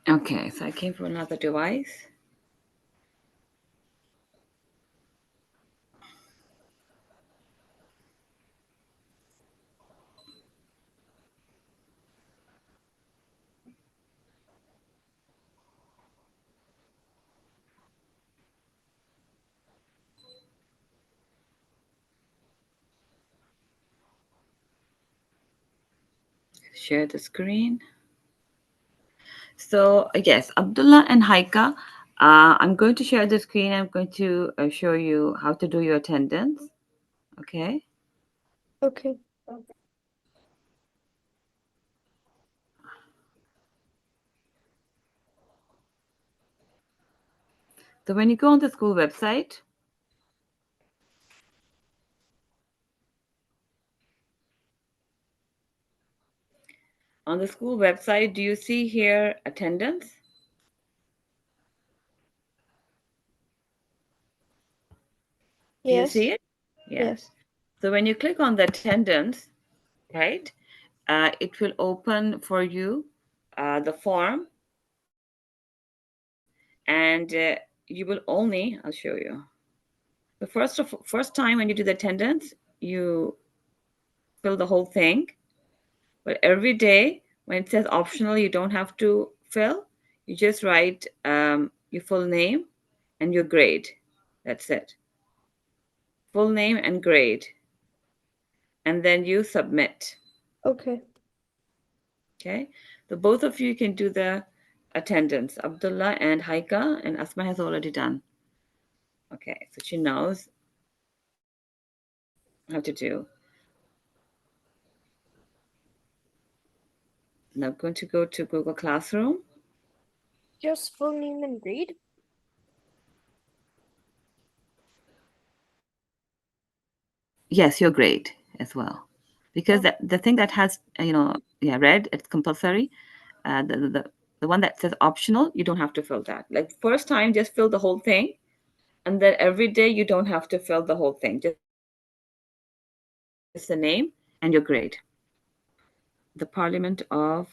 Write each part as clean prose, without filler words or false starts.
Okay, so I came from another device. Share the screen. So yes, Abdullah and Haika, I'm going to share the screen. I'm going to show you how to do your attendance. Okay. Okay. So when you go on the school website, on the school website, do you see here attendance? Do you Yes. see it? Yes. Yes. So when you click on the attendance, right, it will open for you the form, and you will only, I'll show you. The first time when you do the attendance, you fill the whole thing. But every day, when it says optional, you don't have to fill. You just write your full name and your grade. That's it. Full name and grade. And then you submit. Okay. Okay. So both of you can do the attendance. Abdullah and Haika, and Asma has already done. Okay. So she knows how to do. Now I'm going to go to Google Classroom. Just full name and grade? Yes, your grade as well. Because Oh, the thing that has, yeah, red, it's compulsory. The one that says optional, you don't have to fill that. Like first time, just fill the whole thing. And then every day, you don't have to fill the whole thing. Just the name and your grade. The Parliament of,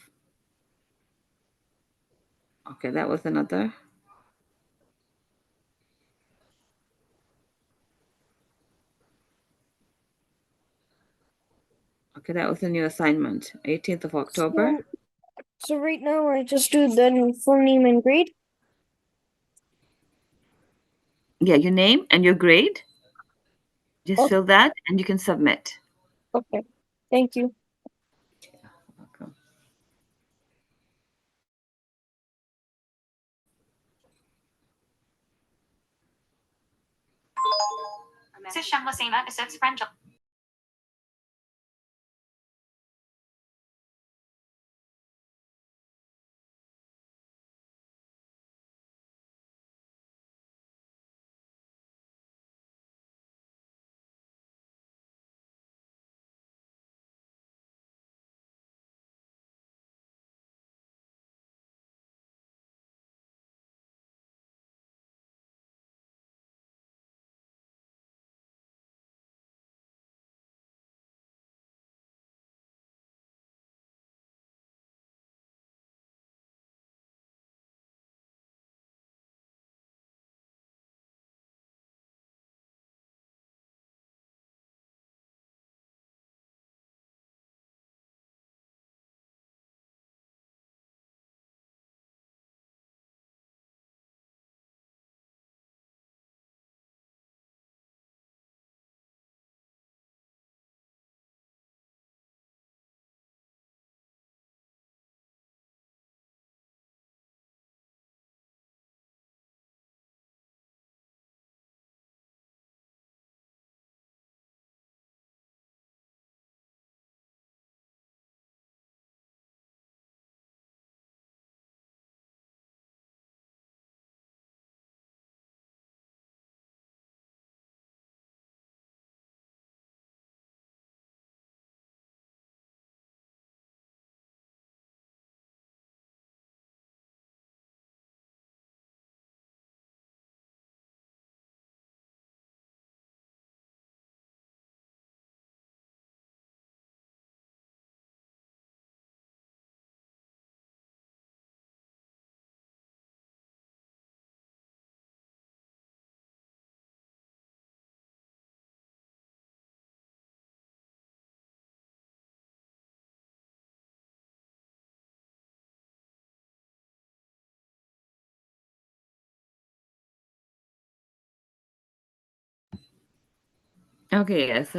okay, that was another. Okay, that was a new assignment, 18th of October. so right now I just do the full name and grade? Yeah, your name and your grade. Just Oh, fill that and you can submit. okay. Thank you. Welcome. Okay, yes.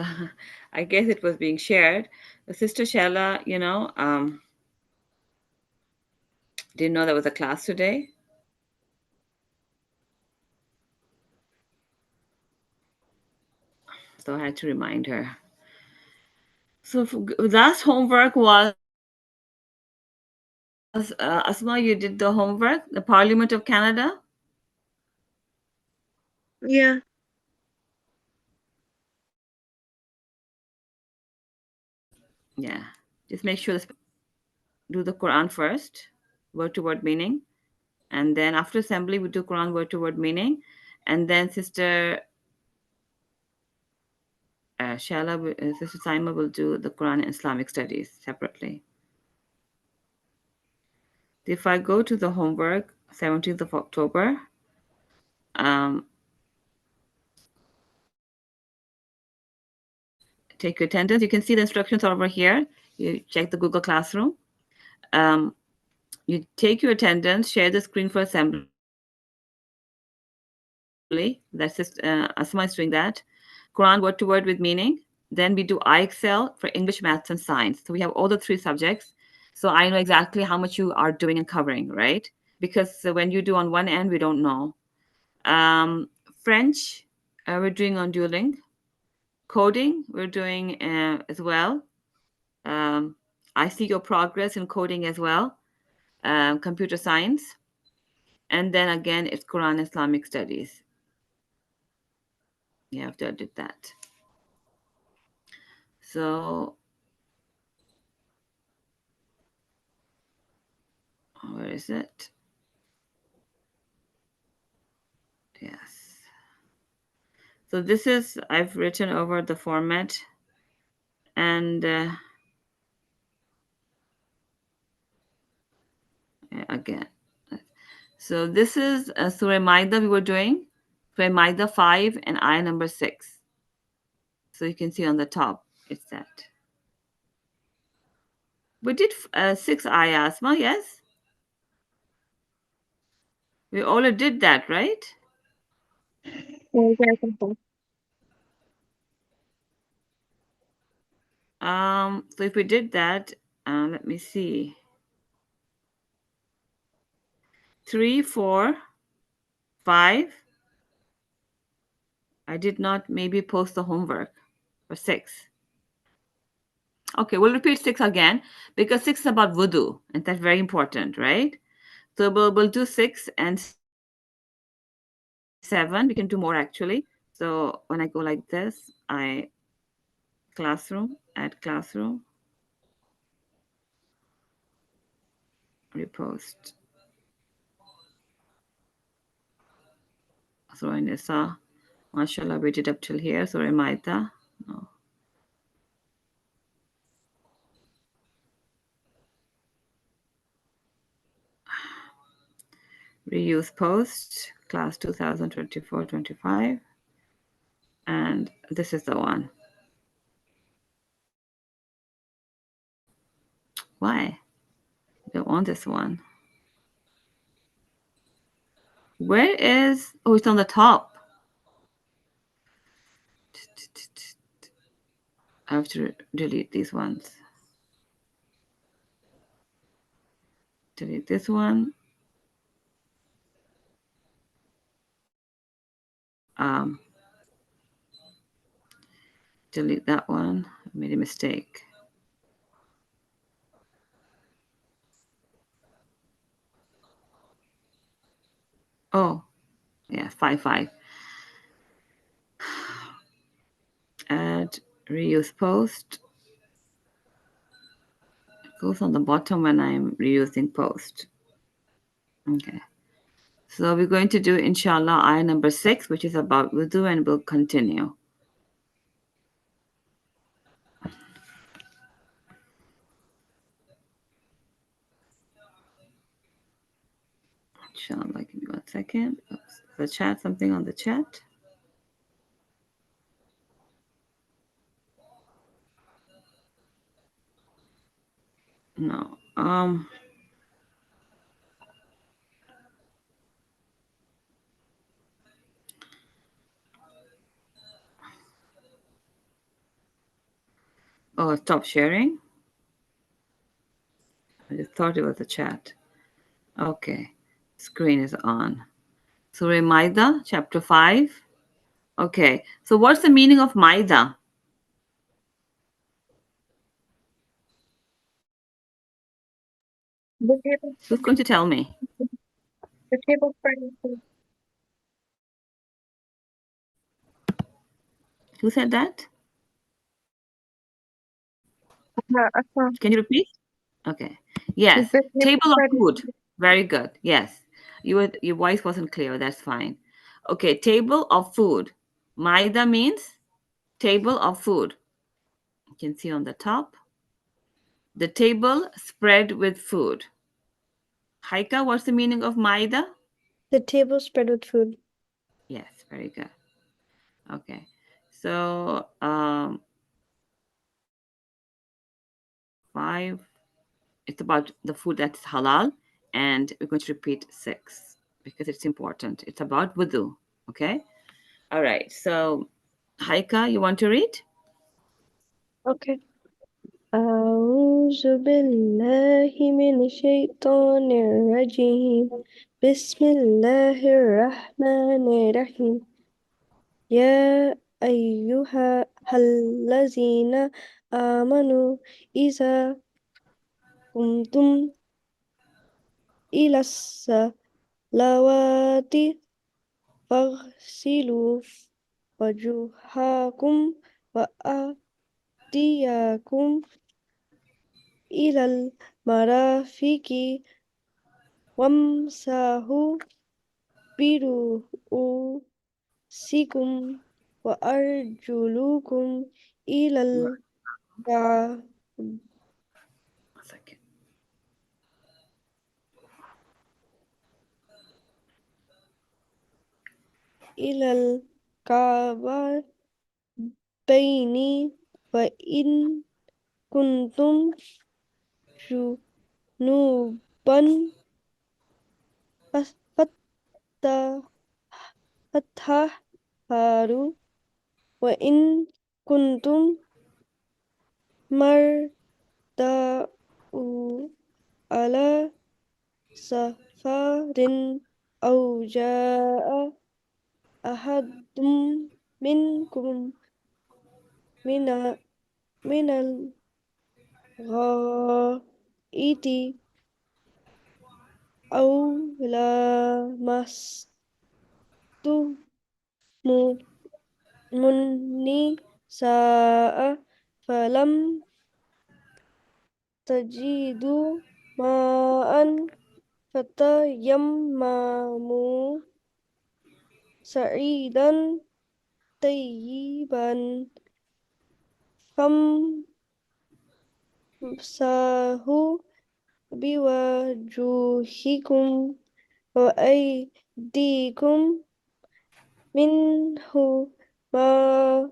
I guess it was being shared. Sister Shella, didn't know there was a class today. So I had to remind her. So last homework was Asma, you did the homework, the Parliament of Canada. Yeah. Yeah, just make sure do the Quran first, word to word meaning, and then after assembly we do Quran word to word meaning, and then Sister Saima will do the Quran and Islamic Studies separately. If I go to the homework, 17th of October, um, take your attendance. You can see the instructions over here. You check the Google Classroom. Um, you take your attendance, share the screen for assembly. That's just Asma is doing that. Quran word to word with meaning. Then we do IXL for English, maths, and science. So we have all the three subjects. So I know exactly how much you are doing and covering, right? Because when you do on one end, we don't know. French, we're doing on Duolingo. Coding, we're doing as well. I see your progress in coding as well. Computer science. And then again, it's Quran Islamic Studies. You have to edit that. So, where is it? Yes. So this is, I've written over the format and again. So this is Surah Maida we were doing, Surah Maida 5 and ayah number 6. So you can see on the top, it's that. We did 6 ayahs, ma, yes? We already did that, right? So if we did that, let me see. 3, 4, 5. I did not maybe post the homework for 6. Okay, we'll repeat 6 again because 6 is about wudu, and that's very important, right? So we'll do 6 and 7. We can do more actually. So when I go like this, I classroom, add classroom, repost. So in Nisa, mashallah, we did up till here. So Remaita, no. Reuse post, class 2024-25. And this is the one. Why? I don't want this one. Where is, oh, it's on the top. I have to delete these ones. Delete this one. Delete that one. I made a mistake. Oh, yeah, 5. Add reuse post. It goes on the bottom when I'm reusing post. Okay. So we're going to do, inshallah, ayah number 6, which is about wudu, and we'll continue. Inshallah, give me 1 second. Oops. The chat, something on the chat. No. Oh, stop sharing. I just thought it was a chat. Okay, screen is on. Surah Maida, chapter 5. Okay, so what's the meaning of Maida? The table, Who's going to tell me? the table spread with food. Who said that? Asma, Can you repeat? Okay. Yes. the table Table of spread with food. food. Very good. Yes. Your voice wasn't clear. That's fine. Okay. Table of food. Maida means table of food. You can see on the top. The table spread with food. Haika, what's the meaning of Maida? The table spread with food. Yes. Very good. Okay. So 5. It's about the food that's halal, and we're going to repeat 6 because it's important. It's about wudu. Okay. All right. So, Haika, you want to read? Okay. أعوذ بالله من الشيطان الرجيم بسم الله الرحمن الرحيم يا أيها الذين آمنوا إذا قمتم إلى الصلوات فاغسلوا وجوهكم وأيديكم إلى المرافق وامسحوا برؤوسكم وأرجلكم إلى A second. الكعبين وإن كنتم جنوبا فطهروا وإن كنتم مرضى أو على سفر أو جاء أحد منكم من من الغائط أو لامستم النساء فلم تجدوا ماء فتيمموا سعيدا طيبا فامسحوا بوجوهكم وأيديكم منه ما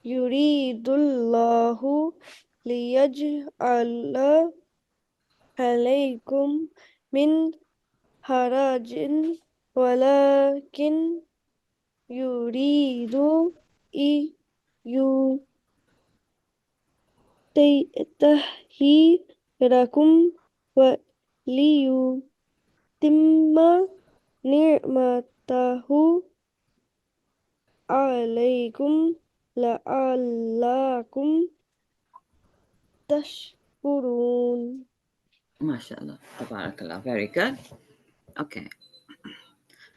يريد الله ليجعل عليكم من حرج ولكن يريد يطهركم وليتم نعمته عليكم لعلكم تشكرون. MashaAllah. Tabarakallah. Very good. Okay.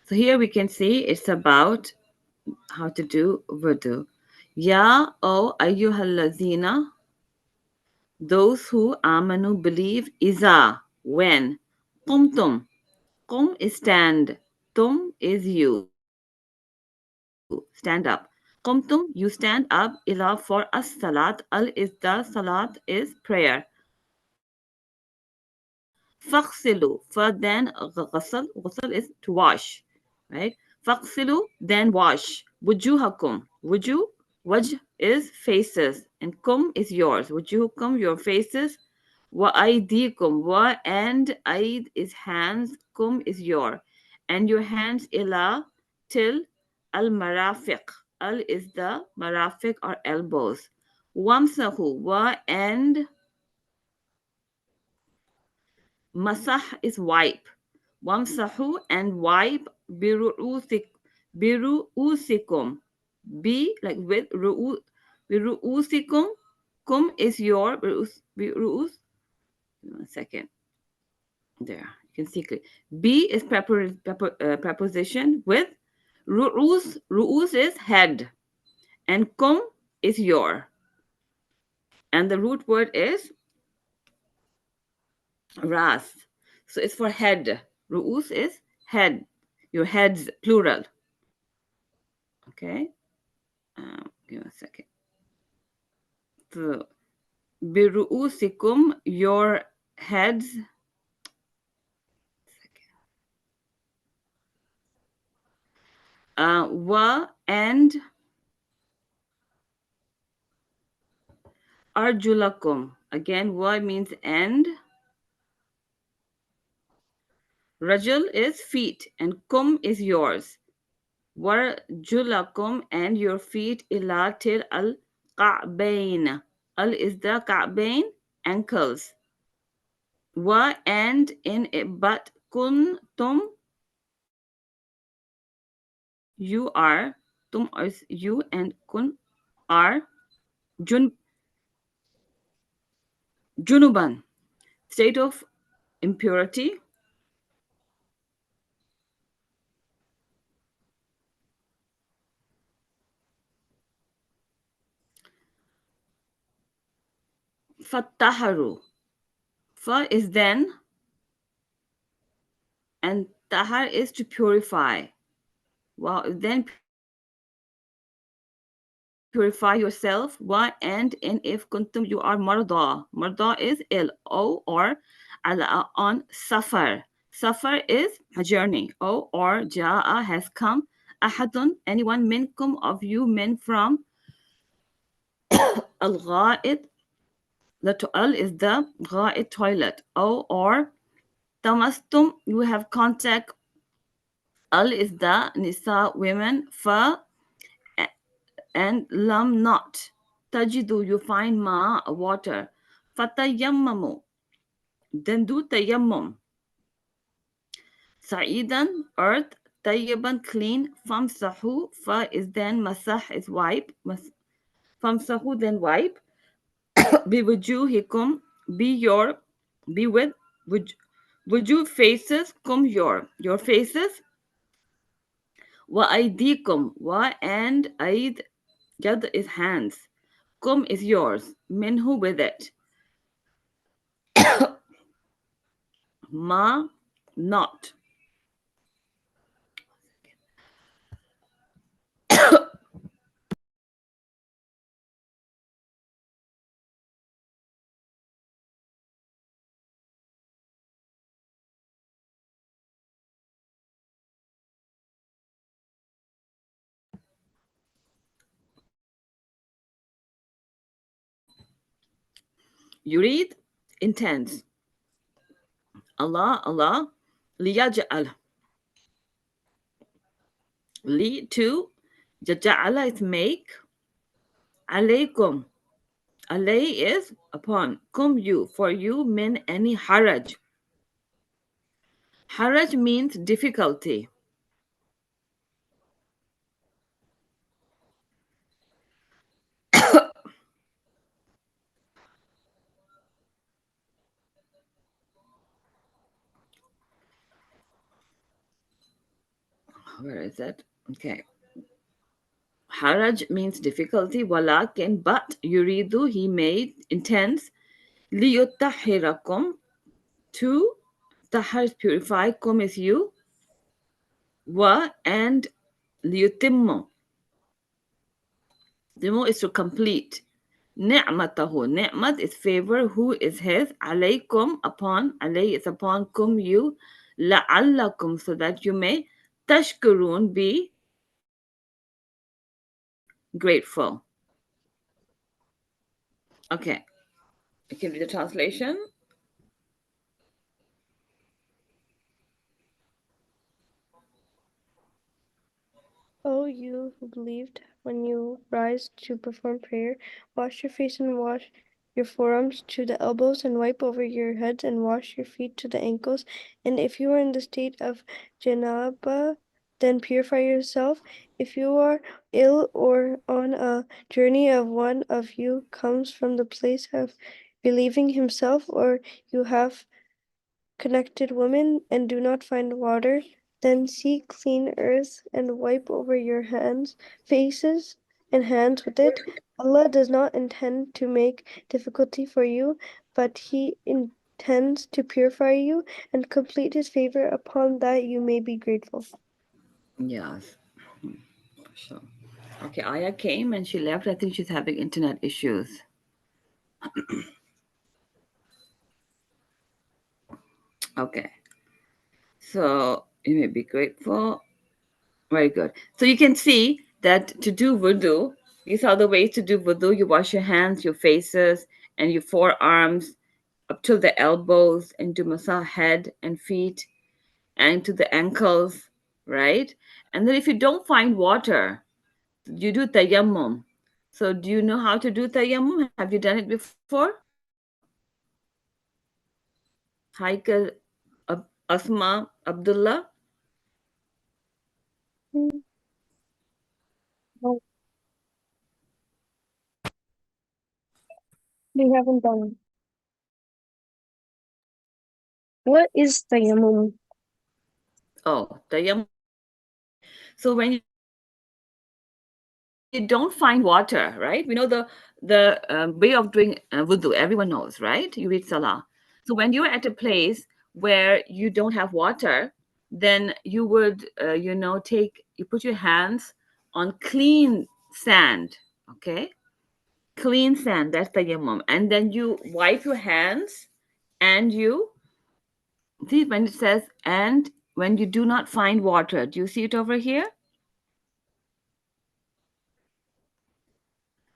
So here we can see it's about how to do wudu. Ya o ayyuhallazina, those who amanu believe, iza, when, qumtum, qum is stand, tum is you, stand up. Qumtum, you stand up, ila for as-salat, al is the salat is prayer. Faghsilu, for then ghasal, ghusl is to wash, right? Faghsilu, then wash. Wujuhakum, wujuh, wajh is faces, and kum is yours. Wujuhukum, your faces. Wa aidikum, wa and aid is hands, kum is your, and your hands ila till al marafiq. Al is the marafiq or elbows. Wamsahu, wa and masah is wipe. Wamsahu and wipe biru'usikum. Bi like with biru'usikum. Kum is your biru'us. 1 second. There, you can see clearly. B is preposition with ru'us. Ru'us is head, and kum is your. And the root word is ras. So it's for head. Ru'us is head. Your heads, plural. Okay. Give me a second. So, biru'usikum, your heads. Wa and arjulakum. Again, wa means and. Rajul is feet and kum is yours. Warjulakum and your feet ila til al ka'bain. Al is the ka'bain, ankles. Wa and in it, but kuntum, you are. Tum is you and kun are. Junuban, state of impurity. Fattaharu. Fa is then, and tahar is to purify. Wow, then purify yourself. Wa and in if kuntum you are marda. Marda is ill. O or ala on safar. Safar is a journey. O or ja'a has come. Ahadun, anyone minkum of you men from al ghaid. The al is the ghaid toilet. O or tamastum, you have contact. Al is the nisa women. Fa and lam not. Tajidu, you find ma, water. Fatayammamu, then do tayammum. Sa'idan, earth. Tayyiban, clean. Famsahu, fa is then, masah is wipe. Famsahu, then wipe. Biwujuhikum, be with. Wujuh faces, kum your faces. Wa aidikum, wa and aid, yad is hands. Kum is yours. Minhu, with it. Ma, not. You read, intends. Allah, liyaj'al. Li, to. Ja'ala is make. Alaykum. Alay is upon. Kum, you. For you, min, any haraj. Haraj means difficulty. Where is it? Okay. Haraj means difficulty. Walakin, but. Yuridu, he made, intends. Liyutahhirakum, to. Tahar is purify. Kum is you. Wa and liyutimmu. Demo is to complete. Ni'matahu. Ni'mat is favor. Who is his? Alaykum, upon. Alay is upon. Kum, you. La'allakum, so that you may. Tashkurun, be grateful. Okay. I can read the translation. O you who believed, when you rise to perform prayer. Wash your face and wash your forearms to the elbows, and wipe over your heads and wash your feet to the ankles. And if you are in the state of janaba, then purify yourself. If you are ill or on a journey of one of you comes from the place of relieving himself, or you have connected women and do not find water, then seek clean earth and wipe over your hands, faces, and hands with it. Allah does not intend to make difficulty for you, but He intends to purify you and complete His favor upon that you may be grateful. Yes. Sure. Okay, Aya came and she left. I think she's having internet issues. Okay. So you may be grateful. Very good. So you can see that to do wudu, these are the ways to do wudu. You wash your hands, your faces, and your forearms up to the elbows, and do massage head and feet, and to the ankles, right? And then if you don't find water, you do tayammum. So do you know how to do tayammum? Have you done it before? Haika Asma Abdullah? Mm, no, we haven't done. What is tayammum? Oh, tayammum. So when you don't find water, right? We know the way of doing wudu. Everyone knows, right? You read salah. So when you're at a place where you don't have water, then you would, you put your hands on clean sand, okay? Clean sand, that's tayammum. And then you wipe your hands and you see when it says, and when you do not find water, do you see it over here?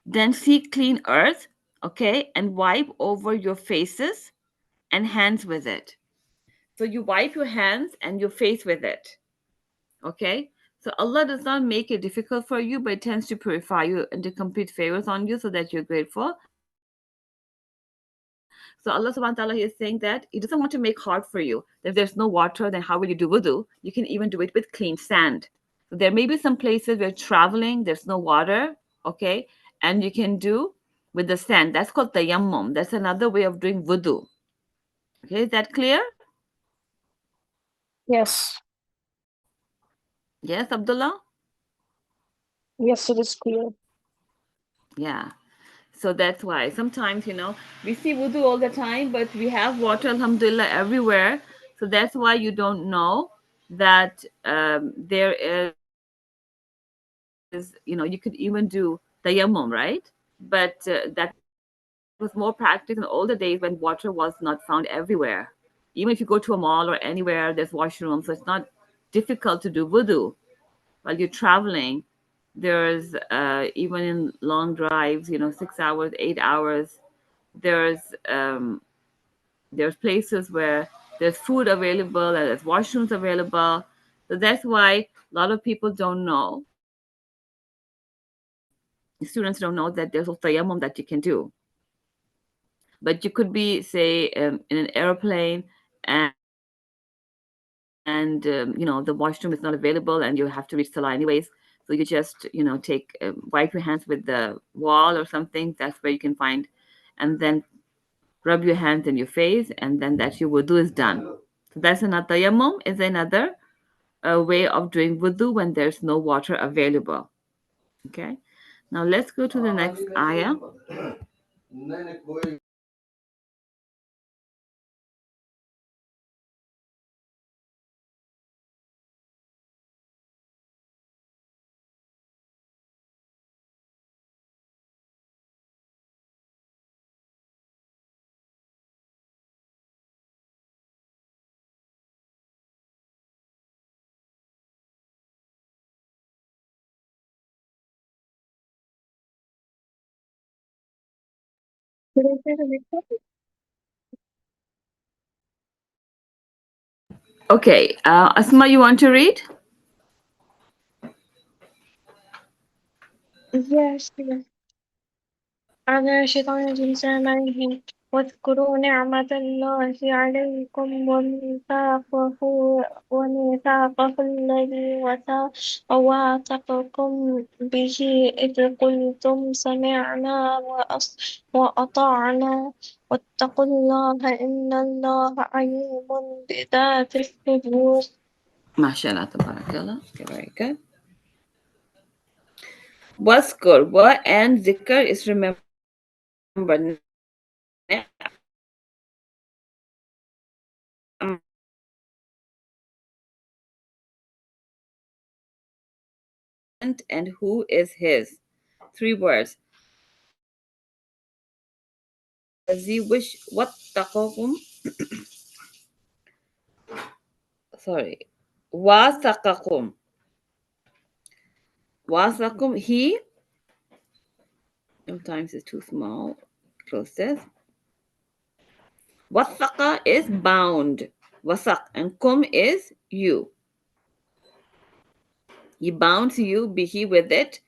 Then seek clean earth, okay, and wipe over your faces and hands with it. So you wipe your hands and your face with it, okay? So Allah does not make it difficult for you, but it tends to purify you and to complete favors on you so that you're grateful. So Allah subhanahu wa ta'ala is saying that He doesn't want to make hard for you. That if there's no water, then how will you do wudu? You can even do it with clean sand. So there may be some places where traveling, there's no water, okay? And you can do with the sand. That's called tayammum. That's another way of doing wudu. Okay, is that clear? Yes. Yes, Abdullah? Yes, it is clear. Yeah. So that's why sometimes, we see wudu all the time, but we have water, alhamdulillah, everywhere. So that's why you don't know that there is, you could even do tayammum, right? But that was more practice in older days when water was not found everywhere. Even if you go to a mall or anywhere, there's washrooms, so it's not difficult to do wudu while you're traveling. There's even in long drives, 6 hours, 8 hours. There's there's places where there's food available and there's washrooms available. So that's why a lot of people don't know. Students don't know that there's also tayammum that you can do. But you could be, say, in an airplane, and the washroom is not available and you have to reach salah anyways. So you just take wipe your hands with the wall or something, that's where you can find, and then rub your hands in your face, and then that your wudu is done. So that's another tayammum, is another way of doing wudu when there's no water available. Okay, now let's go to the next ayah. Did I say the next one? Okay, Asma, you want to read? Yes, yes. على الشيطان الرجيم بسم الله الرحمن الرحيم واذكروا نعمة الله عليكم وميثاقه الذي وثقكم به إذ قلتم سمعنا وأطعنا واتقوا الله إن الله عليم بذات الصدور. MashaAllah, tabarakallah. Okay, very good. Waskur, wa and zikr is remember. And who is his. 3 words. الذي wish واتقاكم sorry وثقكم وثقكم he sometimes it's too small. Close this. Wathaqa is bound. Wasaq and kum is you. He bounds you bihi with it.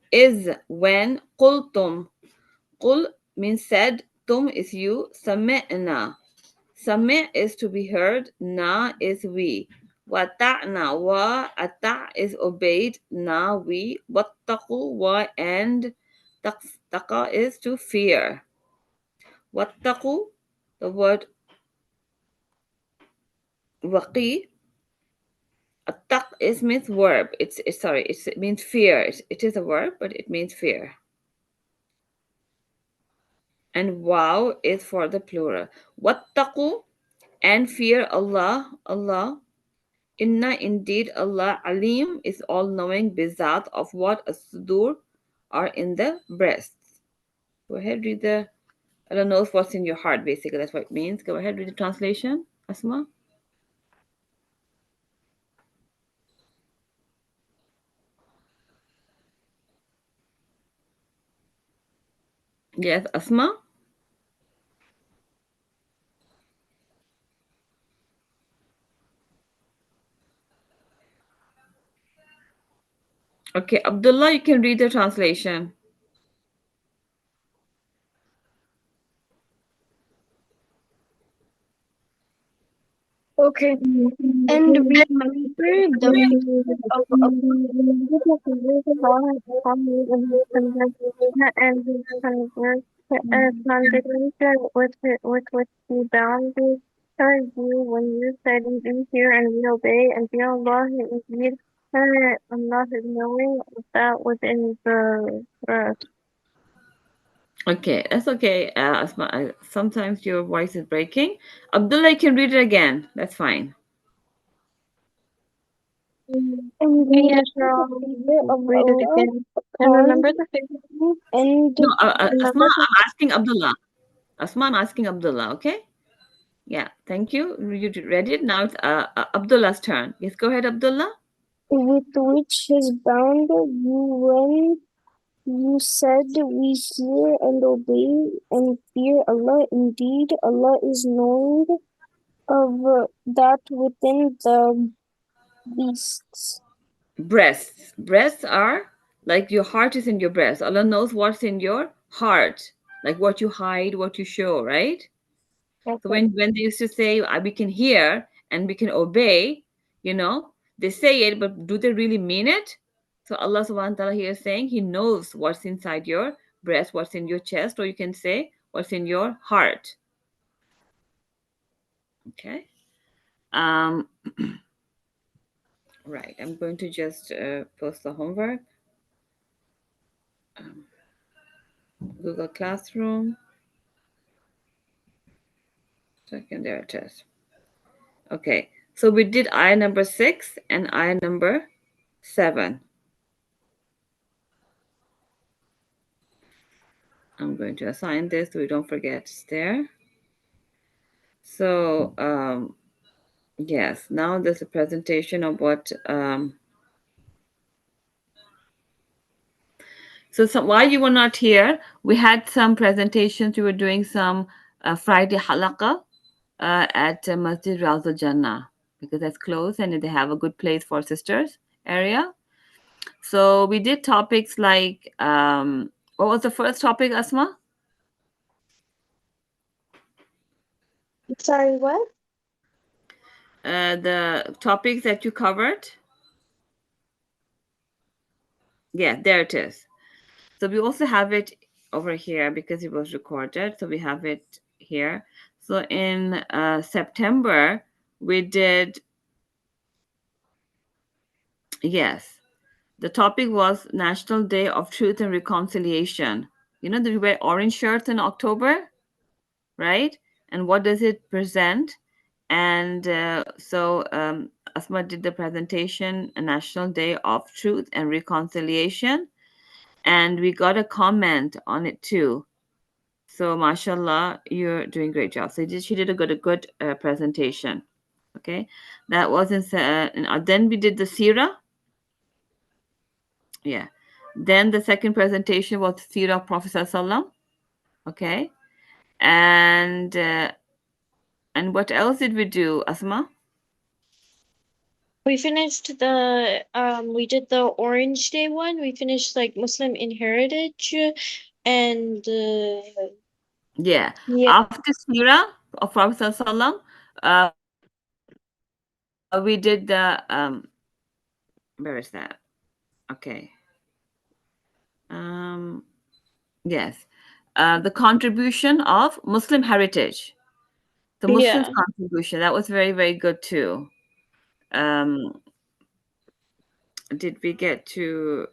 Is when qultum. Qul means said. Tum is you. Sami'na. Sami' is to be heard. Na is we. Wata'na wa ata' is obeyed. Na we. Wattaqu wa and taqa is to fear. Wattaqu, the word waqi. Attaq is means verb. It's sorry. It means fear. It is a verb, but it means fear. And wow is for the plural. Wattaqu and fear Allah. Allah. Inna indeed Allah alim is all knowing bizat of what as-sudur are in the breasts. Go ahead, read the Allah knows what's in your heart, basically. That's what it means. Go ahead, read the translation, Asma. Yes, Asma. Okay, Abdullah, you can read the translation. Okay. And remember the fear of Allah. And his congregation with which he bounded you when you said, "We hear and we obey," and fear Allah indeed, Allah is knowing that within the breast. Okay, that's okay, Asma. Sometimes your voice is breaking. Abdullah, you can read it again. That's fine. And Yes, remember the fear of read it Allah again. And upon remember the faithful. and No, Asma, Remember the I'm asking Abdullah. Asma, I'm asking Abdullah, okay? Yeah, thank you. You read it. Now it's Abdullah's turn. Yes, go ahead, Abdullah. with which has bound you when you said, "We hear and obey and fear Allah." Indeed, Allah is knowing of that within the beasts. Breasts. Breasts are like your heart is in your breast. Allah knows what's in your heart, like what you hide, what you show, right? So Okay. when they used to say we can hear and we can obey, they say it, but do they really mean it? So Allah subhanahu wa ta'ala here is saying He knows what's inside your breast, what's in your chest, or you can say what's in your heart. Okay. Um, right. I'm going to just post the homework. Google Classroom. Secondary test. Okay. So we did I number 6 and I number 7. I'm going to assign this so we don't forget it's there. So, yes, now there's a presentation of what. While you were not here, we had some presentations. We were doing some Friday halaqa at Masjid Rawzul Jannah because that's close and they have a good place for sisters area. So we did topics like what was the first topic, Asma? Sorry, what? The topics that you covered. Yeah, there it is. So we also have it over here because it was recorded. So we have it here. So in September, we did, yes, the topic was National Day of Truth and Reconciliation. You know, we wear orange shirts in October, right? And what does it present? And Asma did the presentation, a National Day of Truth and Reconciliation. And we got a comment on it too. So, mashallah, you're doing a great job. So, she did a good presentation. Okay, that was then we did the Sira. Yeah. Then the second presentation was Sira of Prophet Sallallahu. Okay, and what else did we do, Asma? We finished we did the Orange Day one. We finished like Muslim Inheritage and Yeah. yeah. After Sira of Prophet Sallallahu, we did the where is that? Okay. Um, yes. The contribution of Muslim heritage. The Muslims' Yeah. contribution. That was very, very good too. Um, did we get to?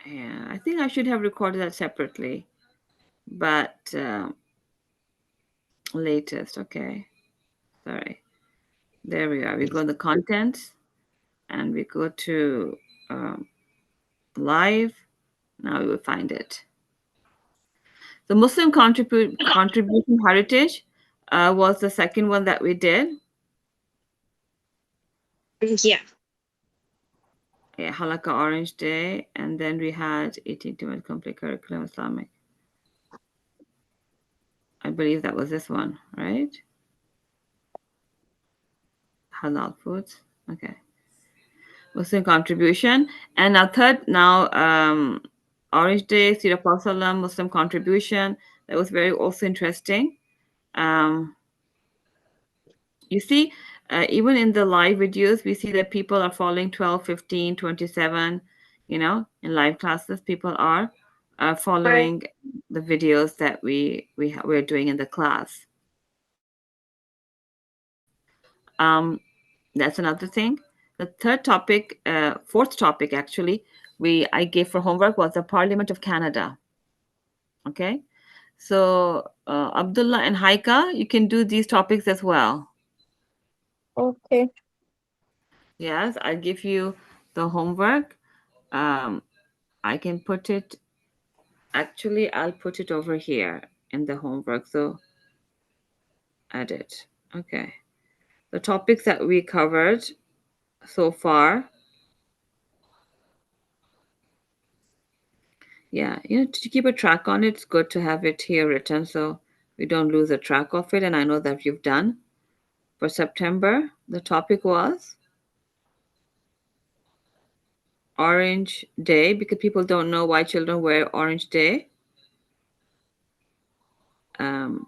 Yeah, I think I should have recorded that separately, but latest. Okay, sorry. There we are. We go to the content, and we go to um, live. Now we will find it. The Muslim contribution heritage was the second one that we did. Yeah. Yeah, Halakha Orange Day, and then we had 18 to complete curriculum Islamic. I believe that was this one, right? Halal foods. Okay. Muslim contribution. And our third now, Orange Day, Sira Salam, Muslim contribution. That was very also interesting. Um, you see, even in the live videos, we see that people are following 12, 15, 27. In live classes, people are Right. following the videos that we're doing in the class. That's another thing. The third topic, fourth topic actually, I gave for homework was the Parliament of Canada. Okay, so Abdullah and Haika, you can do these topics as well. Okay. Yes, I'll give you the homework. Um, I can put it. Actually, I'll put it over here in the homework. So edit. Okay, the topics that we covered so far. Yeah, to keep a track on it, it's good to have it here written so we don't lose a track of it. And I know that you've done. For September, the topic was Orange Day because people don't know why children wear Orange Day. Um,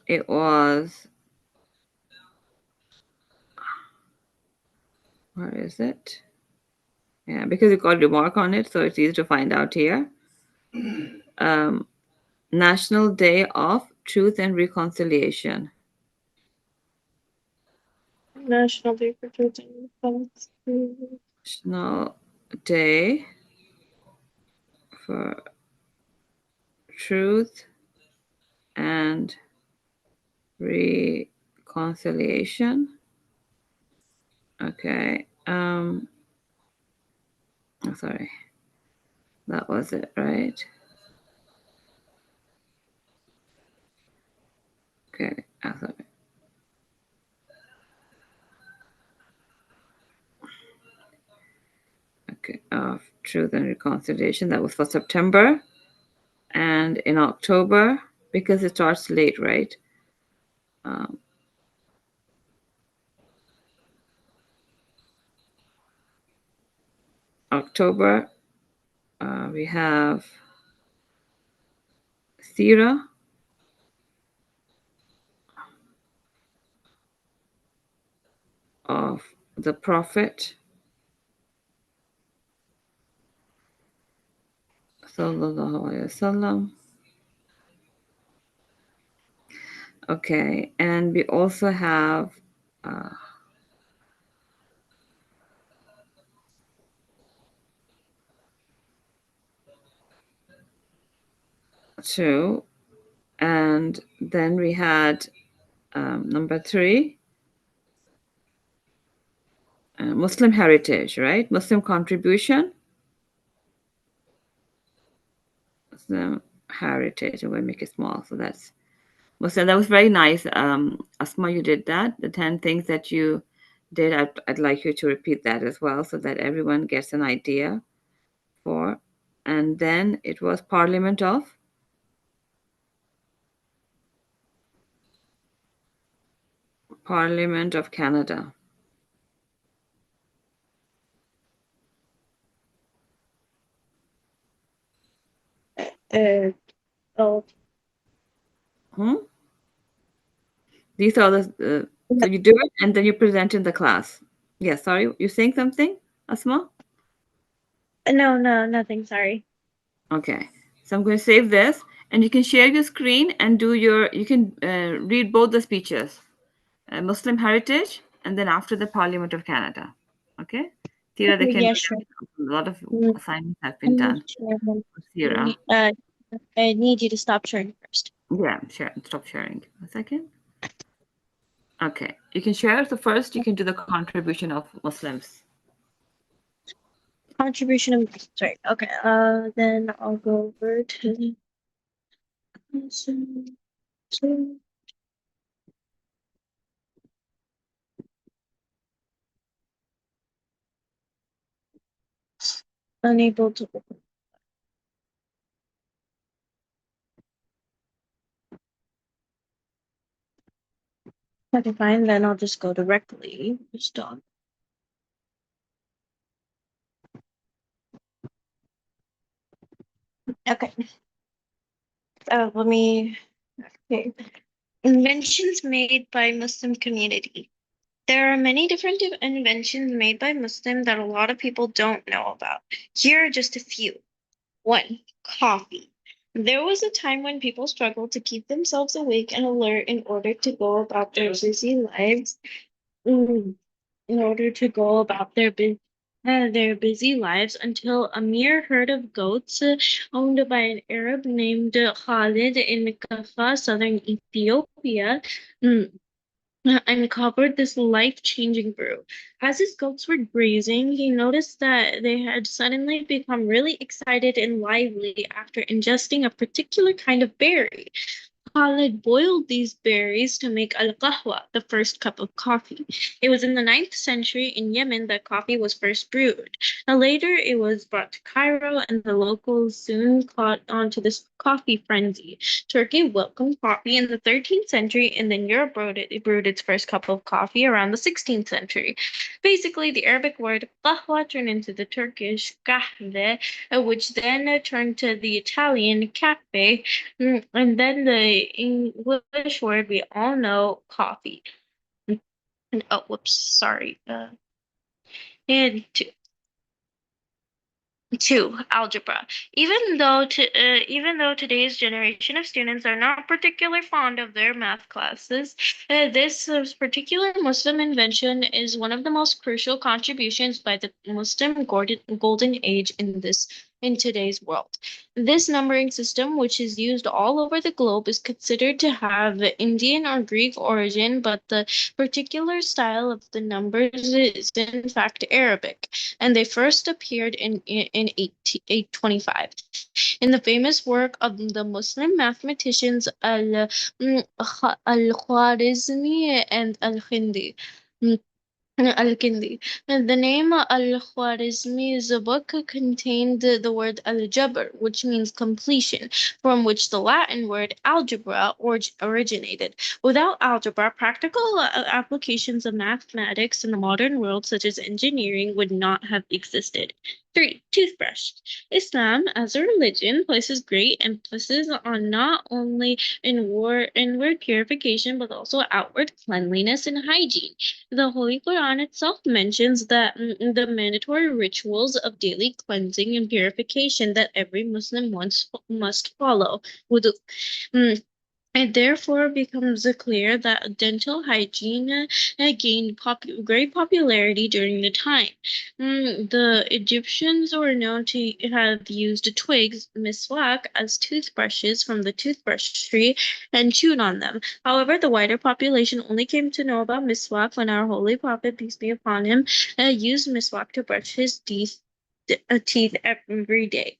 it was, where is it? Yeah, because you got a remark on it, so it's easy to find out here. Um, National Day of Truth and Reconciliation. National Day for Truth and Reconciliation. National Day for Truth and Reconciliation. Okay. Oh, sorry. That was it, right? Okay. Oh, sorry. Okay. Of Truth and Reconciliation. That was for September. And in October, because it starts late, right? October, we have Sira of the Prophet Sallallahu Alaihi Wasallam. Okay, and we also have two, and then we had number three, Muslim heritage, right? Muslim contribution. Muslim heritage. I'm going to make it small, so that's Muslim. That was very nice. Asma, you did that. The 10 things that you did, I'd like you to repeat that as well, so that everyone gets an idea for. And then it was Parliament of Canada. Oh, These are the so you do it and then you present in the class. Yeah, sorry, you saying something, Asma? no, nothing, sorry. Okay, so I'm going to save this, and you can share your screen and do your. You can read both the speeches, Muslim heritage, and then after the Parliament of Canada. Okay, Tira, they can Yeah, do sure. that. A lot of Mm, assignments have been I'm done. sure. Tira, I need you to stop sharing first. yeah, share. Stop sharing. A second. Okay, you can share. So first, you can do the contribution of Muslims. Contribution of sorry. Okay. Then I'll go over to unable to open. Okay, fine. Then I'll just go directly. Just on. Okay. Let me. Okay. Inventions made by Muslim community. There are many different inventions made by Muslims that a lot of people don't know about. Here are just a few. 1. Coffee. There was a time when people struggled to keep themselves awake and alert in order to go about their busy lives. Mm, in order to go about their busy lives until a mere herd of goats owned by an Arab named Khalid in Kaffa, southern Ethiopia, mm, uncovered this life-changing brew. As his goats were grazing, he noticed that they had suddenly become really excited and lively after ingesting a particular kind of berry. Khalid boiled these berries to make al-qahwa, the first cup of coffee. It was in the 9th century in Yemen that coffee was first brewed. Now later it was brought to Cairo and the locals soon caught on to this coffee frenzy. Turkey welcomed coffee in the 13th century and then Europe brewed its first cup of coffee around the 16th century. Basically, the Arabic word qahwa turned into the Turkish kahve, which then turned to the Italian cafe, and then the English word we all know, coffee. And oh, whoops, sorry. And two, algebra. Even though today's generation of students are not particularly fond of their math classes, this particular Muslim invention is one of the most crucial contributions by the Muslim golden age in today's world. This numbering system, which is used all over the globe, is considered to have Indian or Greek origin, but the particular style of the numbers is in fact Arabic, and they first appeared in 825 in the famous work of the Muslim mathematicians Al-Khwarizmi and Al-Hindi. Al-Kindi. And the name Al-Khwarizmi's book contained the word al-Jabr, which means completion, from which the Latin word algebra originated. Without algebra, practical applications of mathematics in the modern world, such as engineering, would not have existed. 3. Toothbrush. Islam, as a religion, places great emphasis on not only inward purification, but also outward cleanliness and hygiene. The Holy Quran itself mentions that the mandatory rituals of daily cleansing and purification that every Muslim must follow. Wudu. Mm, It therefore becomes clear that dental hygiene gained great popularity during the time. The Egyptians were known to have used twigs, miswak, as toothbrushes from the toothbrush tree and chewed on them. However, the wider population only came to know about miswak when our Holy Prophet, peace be upon him, used miswak to brush his teeth every day.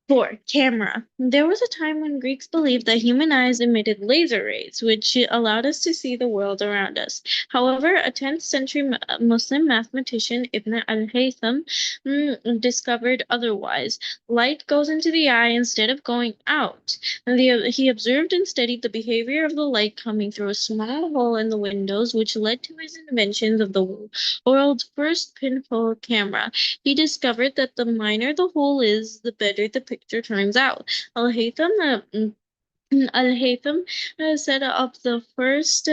4. Camera. There was a time when Greeks believed that human eyes emitted laser rays, which allowed us to see the world around us. However, a 10th century Muslim mathematician Ibn al-Haytham discovered otherwise. Light goes into the eye instead of going out. He observed and studied the behavior of the light coming through a small hole in the windows, which led to his invention of the world's first pinhole camera. He discovered that the minor the hole is, the better the picture turns out. Al-Haytham set up the first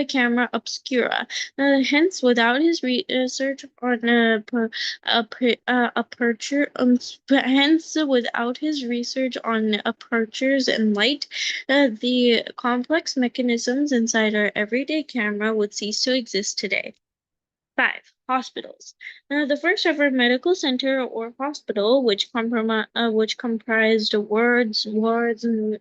camera obscura. Hence, without his research on aperture, hence without his research on apertures and light, the complex mechanisms inside our everyday camera would cease to exist today. 5. Hospitals. The first ever medical center or hospital, which comprised wards,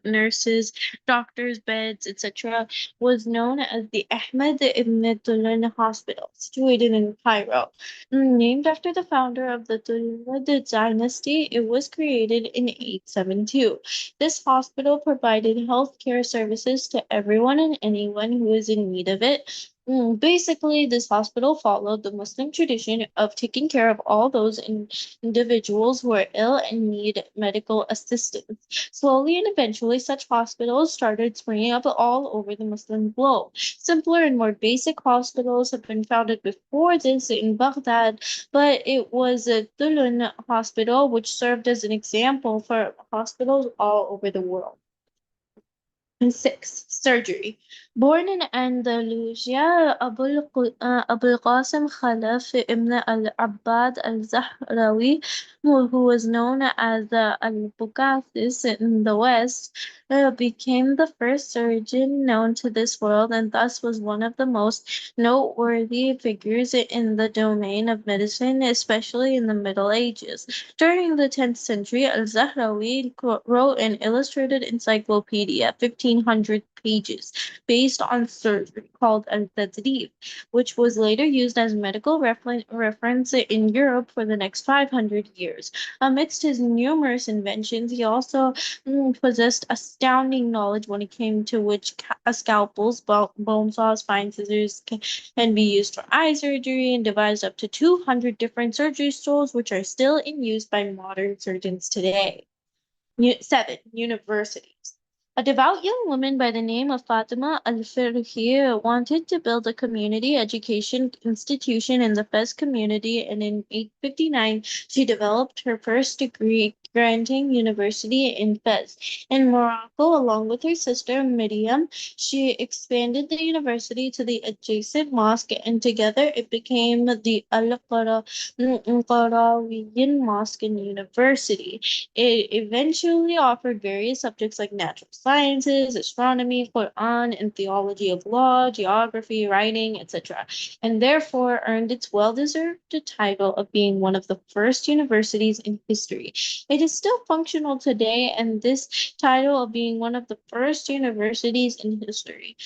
nurses, doctors, beds, etc., was known as the Ahmed ibn Tulun Hospital, situated in Cairo. Named after the founder of the Tulun dynasty, it was created in 872. This hospital provided health care services to everyone and anyone who was in need of it. Basically, this hospital followed the Muslim tradition of taking care of all those individuals who are ill and need medical assistance. Slowly and eventually, such hospitals started springing up all over the Muslim globe. Simpler and more basic hospitals have been founded before this in Baghdad, but it was a Tulun hospital which served as an example for hospitals all over the world. And 6. Surgery. Born in Andalusia, Abul Qasim Khalaf ibn al-Abbad al-Zahrawi, who was known as al-Bukathis in the West, became the first surgeon known to this world and thus was one of the most noteworthy figures in the domain of medicine, especially in the Middle Ages. During the 10th century, al-Zahrawi wrote an illustrated encyclopedia, 1500 pages, based on surgery called al-Tadrib, which was later used as medical reference in Europe for the next 500 years. Amidst his numerous inventions, he also possessed astounding knowledge when it came to which scalpels, bone saws, fine scissors can be used for eye surgery, and devised up to 200 different surgery tools which are still in use by modern surgeons today. 7. Universities. A devout young woman by the name of Fatima al-Firhi wanted to build a community education institution in the Fez community, and in 859 she developed her first degree granting university in Fez. In Morocco, along with her sister Miriam, she expanded the university to the adjacent mosque, and together it became the Al-Qarawiyyin Mosque and University. It eventually offered various subjects like natural sciences, astronomy, Quran, and theology of law, geography, writing, etc., and therefore earned its well-deserved title of being one of the first universities in history. It is still functional today, and this title of being one of the first universities in history.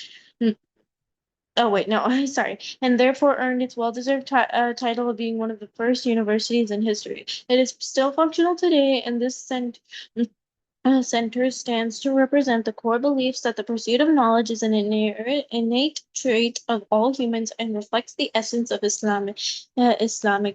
Oh wait, no, sorry. And therefore earned its well-deserved title of being one of the first universities in history. It is still functional today, and this center stands to represent the core beliefs that the pursuit of knowledge is an innate trait of all humans and reflects the essence of Islamic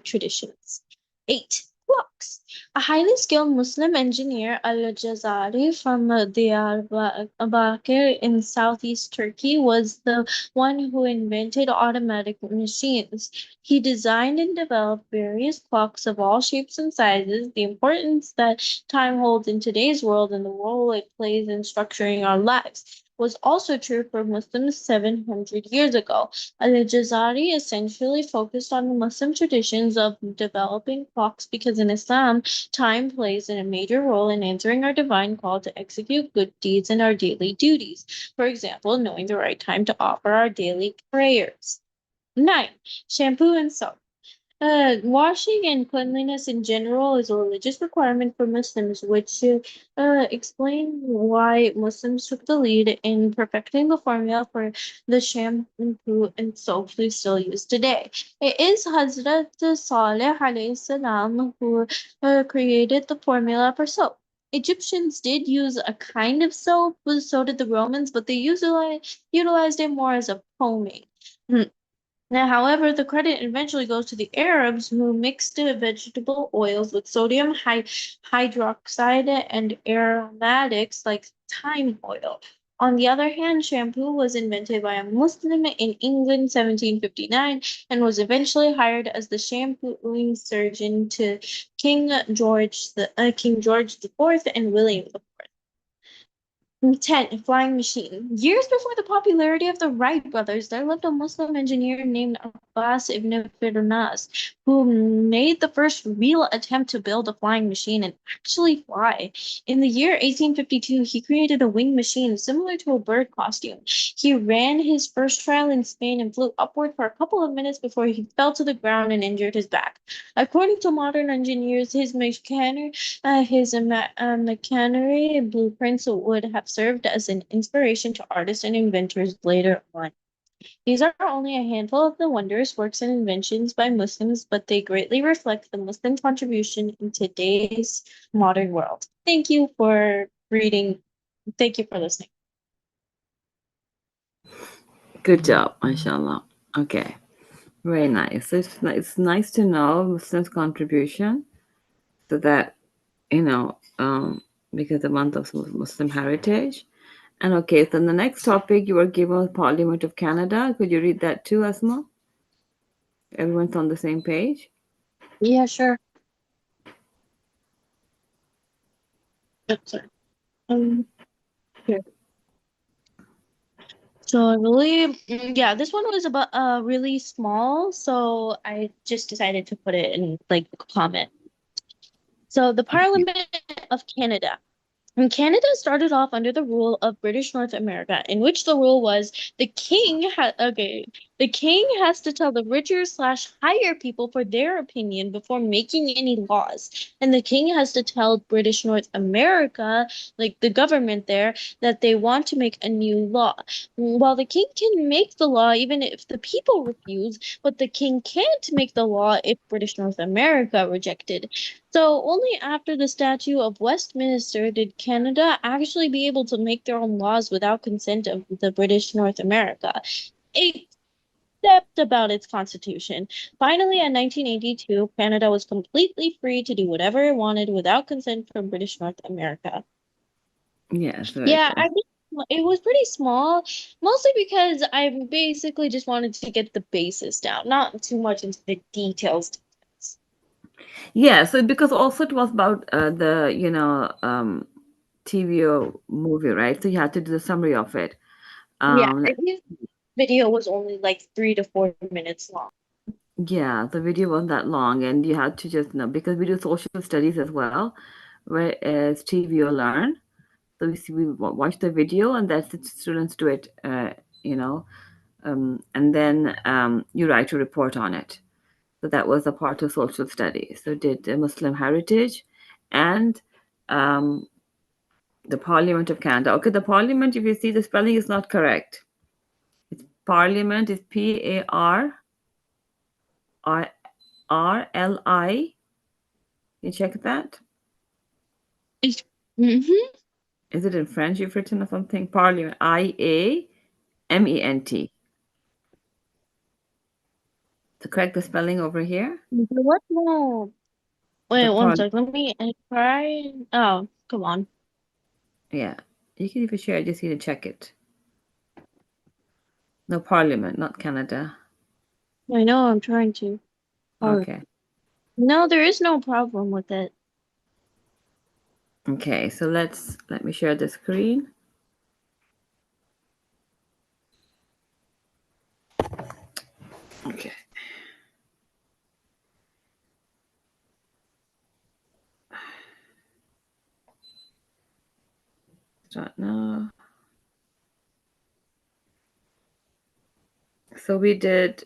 traditions. 8. Clocks. A highly skilled Muslim engineer, Al-Jazari from Diyarbakir in southeast Turkey, was the one who invented automatic machines. He designed and developed various clocks of all shapes and sizes. The importance that time holds in today's world and the role it plays in structuring our lives was also true for Muslims 700 years ago. Al-Jazari essentially focused on the Muslim traditions of developing clocks because in Islam, time plays a major role in answering our divine call to execute good deeds and our daily duties. For example, knowing the right time to offer our daily prayers. 9. Shampoo and soap. Washing and cleanliness in general is a religious requirement for Muslims, which explain why Muslims took the lead in perfecting the formula for the shampoo and soap we still use today. It is Hazrat Saleh alayhi salam who created the formula for soap. Egyptians did use a kind of soap, but so did the Romans, but they utilized it more as a pomade. Now, however, the credit eventually goes to the Arabs who mixed vegetable oils with sodium hydroxide and aromatics like thyme oil. On the other hand, shampoo was invented by a Muslim in England 1759 and was eventually hired as the shampooing surgeon to King George IV and William IV. 10. Flying machine. Years before the popularity of the Wright brothers, there lived a Muslim engineer named Abbas ibn Firnas, who made the first real attempt to build a flying machine and actually fly. In the year 1852, he created a wing machine similar to a bird costume. He ran his first trial in Spain and flew upward for a couple of minutes before he fell to the ground and injured his back. According to modern engineers, his machinery blueprints would have served as an inspiration to artists and inventors later on. These are only a handful of the wondrous works and inventions by Muslims, but they greatly reflect the Muslim contribution in today's modern world. Thank you for reading. Thank you for listening. Good job, mashallah. Okay, very nice. So it's nice to know Muslims' contribution to that, because the month of Muslim heritage. And okay, so the next topic you were given Parliament of Canada. Could you read that too, Asma? Everyone's on the same page? Yeah, sure. Sorry. Here. So I believe, yeah, this one was about really small, so I just decided to put it in like a comment. So the Parliament of Canada. And Canada started off under the rule of British North America, in which the rule was the king has to tell the richer slash higher people for their opinion before making any laws, and the king has to tell British North America, like the government there, that they want to make a new law. While the king can make the law even if the people refuse, but the king can't make the law if British North America rejected. So only after the Statute of Westminster did Canada actually be able to make their own laws without consent of the British North America, except about its constitution. Finally, in 1982, Canada was completely free to do whatever it wanted without consent from British North America. Yes, very Yeah, good. I think it was pretty small, mostly because I basically just wanted to get the basis down, not too much into the details. Yeah, so because also it was about the TV or movie, right? So you had to do the summary of it. Yeah, Like, this video was only like 3 to 4 minutes long. yeah, the video wasn't that long, and you had to just know because we do social studies as well, whereas TV or learn. So we watch the video, and that's the students do it, and then you write a report on it. So that was a part of social studies. So did Muslim heritage, and the Parliament of Canada. Okay, the Parliament. If you see the spelling is not correct. It's Parliament is PARLI. You check that. Mm-hmm. Is it in French you've written or something? Parliament. IAMENT. To correct the spelling over here. What? No. Wait, The one sec. Let me try. Oh, come on. Yeah. You can even share, I just need to check it. No, Parliament, not Canada. I know I'm trying to. Oh, Okay. no, there is no problem with it. Okay, so let me share the screen. Okay. Start now. So we did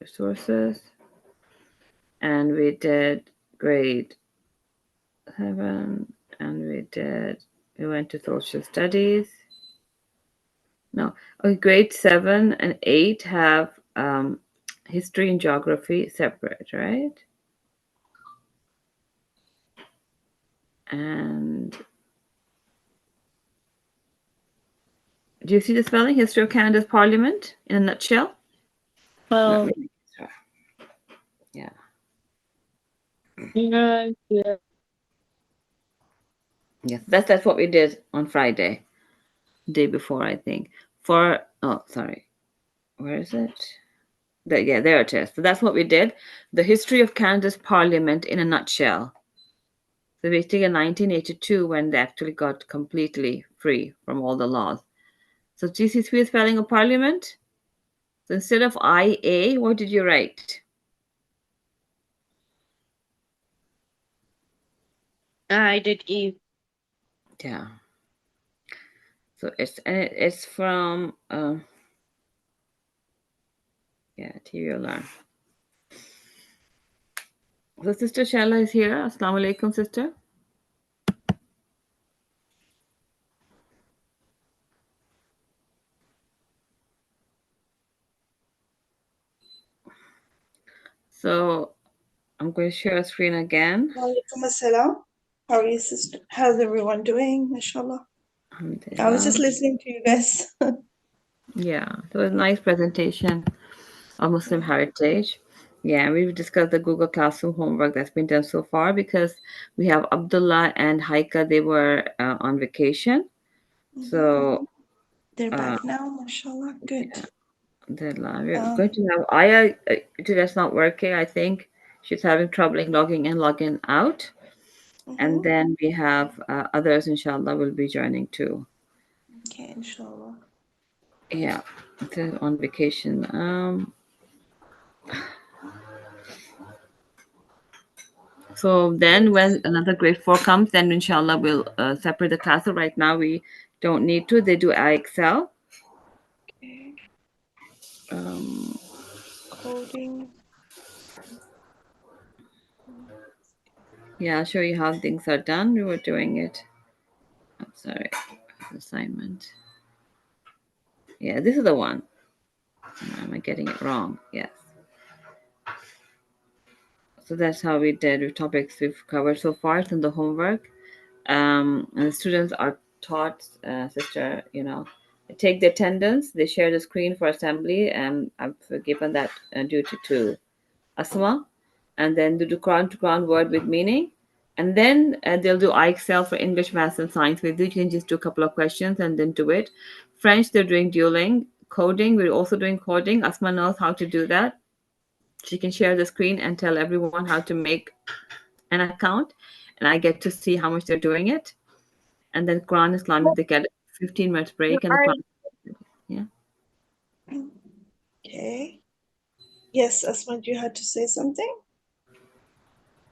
resources, and we did grade 7, and we went to social studies. No, okay, grade 7 and 8 have history and geography separate, right? And do you see the spelling? History of Canada's Parliament in a nutshell? Let Well, me sure. Yeah. yeah. Yes, that's what we did on Friday, day before, I think. Sorry, where is it? There it is. So that's what we did. The history of Canada's Parliament in a nutshell. So basically, in 1982, when they actually got completely free from all the laws. So GCSP spelling of Parliament. So instead of IA, what did you write? I did E. Yeah. So it's from TV Alarm. So Sister Shalla is here. Assalamu alaikum, sister. So I'm going to share a screen again. Walaikum assalam. How are you, sister? How's everyone doing? Mashallah. I was just listening to you guys. Yeah, it was a nice presentation of Muslim heritage. Yeah, we've discussed the Google Classroom homework that's been done so far because we have Abdullah and Haika, they were on vacation. So They're back now, mashallah. Good. we're going to have Aya, that's not working, I think. She's having trouble logging in, logging out. And then we have others, inshallah, will be joining too. Okay, inshallah. Yeah, they're on vacation. So then when another grade 4 comes, then inshallah we'll separate the class. So right now we don't need to. They do IXL. Okay. Coding. Yeah, I'll show you how things are done. We were doing it. I'm sorry, assignment. Yeah, this is the one. Am I getting it wrong? Yes. So that's how we did with topics we've covered so far. It's in the homework. And the students are taught, sister, they take the attendance, they share the screen for assembly, and I've given that duty to Asma, and then they do Quran to Quran word with meaning, and then they'll do IXL for English, Maths, and Science with you. You can just do a couple of questions and then do it. French, they're doing dueling. Coding, we're also doing coding. Asma knows how to do that. She can share the screen and tell everyone how to make an account, and I get to see how much they're doing it. And then Quran Islamic, they get 15 minutes break, and the Quran. Yeah. Okay. Yes, Asma, you had to say something?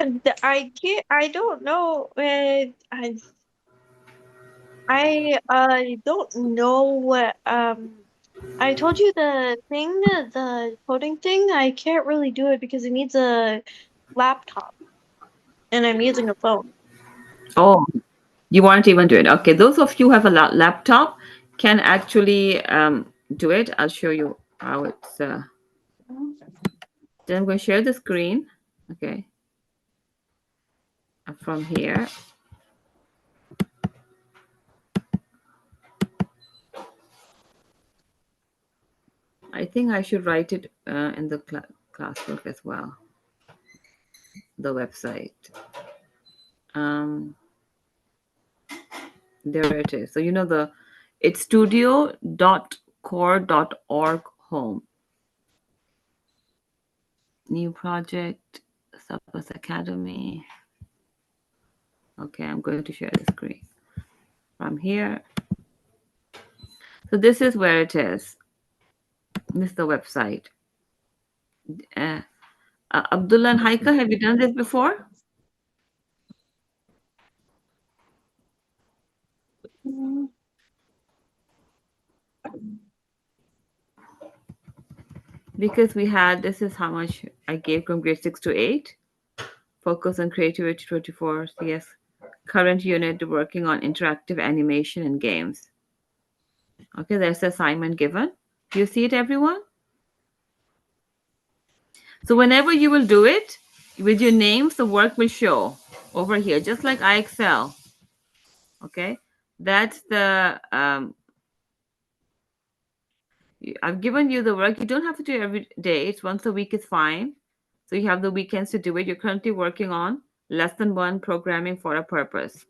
I don't know. I don't know what I told you the coding thing. I can't really do it because it needs a laptop, and I'm using a phone. Oh, you won't even do it. Okay, those of you who have a laptop can actually do it. I'll show you how it's. Then I'm going to share the screen. Okay. From here. think I should write it in the classwork as well. The website. There it is. So you know it's studio.core.org home. New project, Saba's Academy. Okay, I'm going to share the screen from here. So this is where it is. This is the website. Abdullah and Haika, have you done this before? Because this is how much I gave from grade 6 to 8. Focus on creativity 24 CS. Current unit working on interactive animation and games. Okay, there's the assignment given. Do you see it, everyone? So whenever you will do it, with your names, the work will show over here, just like iExcel. Okay, that's the, I've given you the work. You don't have to do it every day. It's once a week is fine. So you have the weekends to do it. You're currently working on lesson 1, programming for a purpose.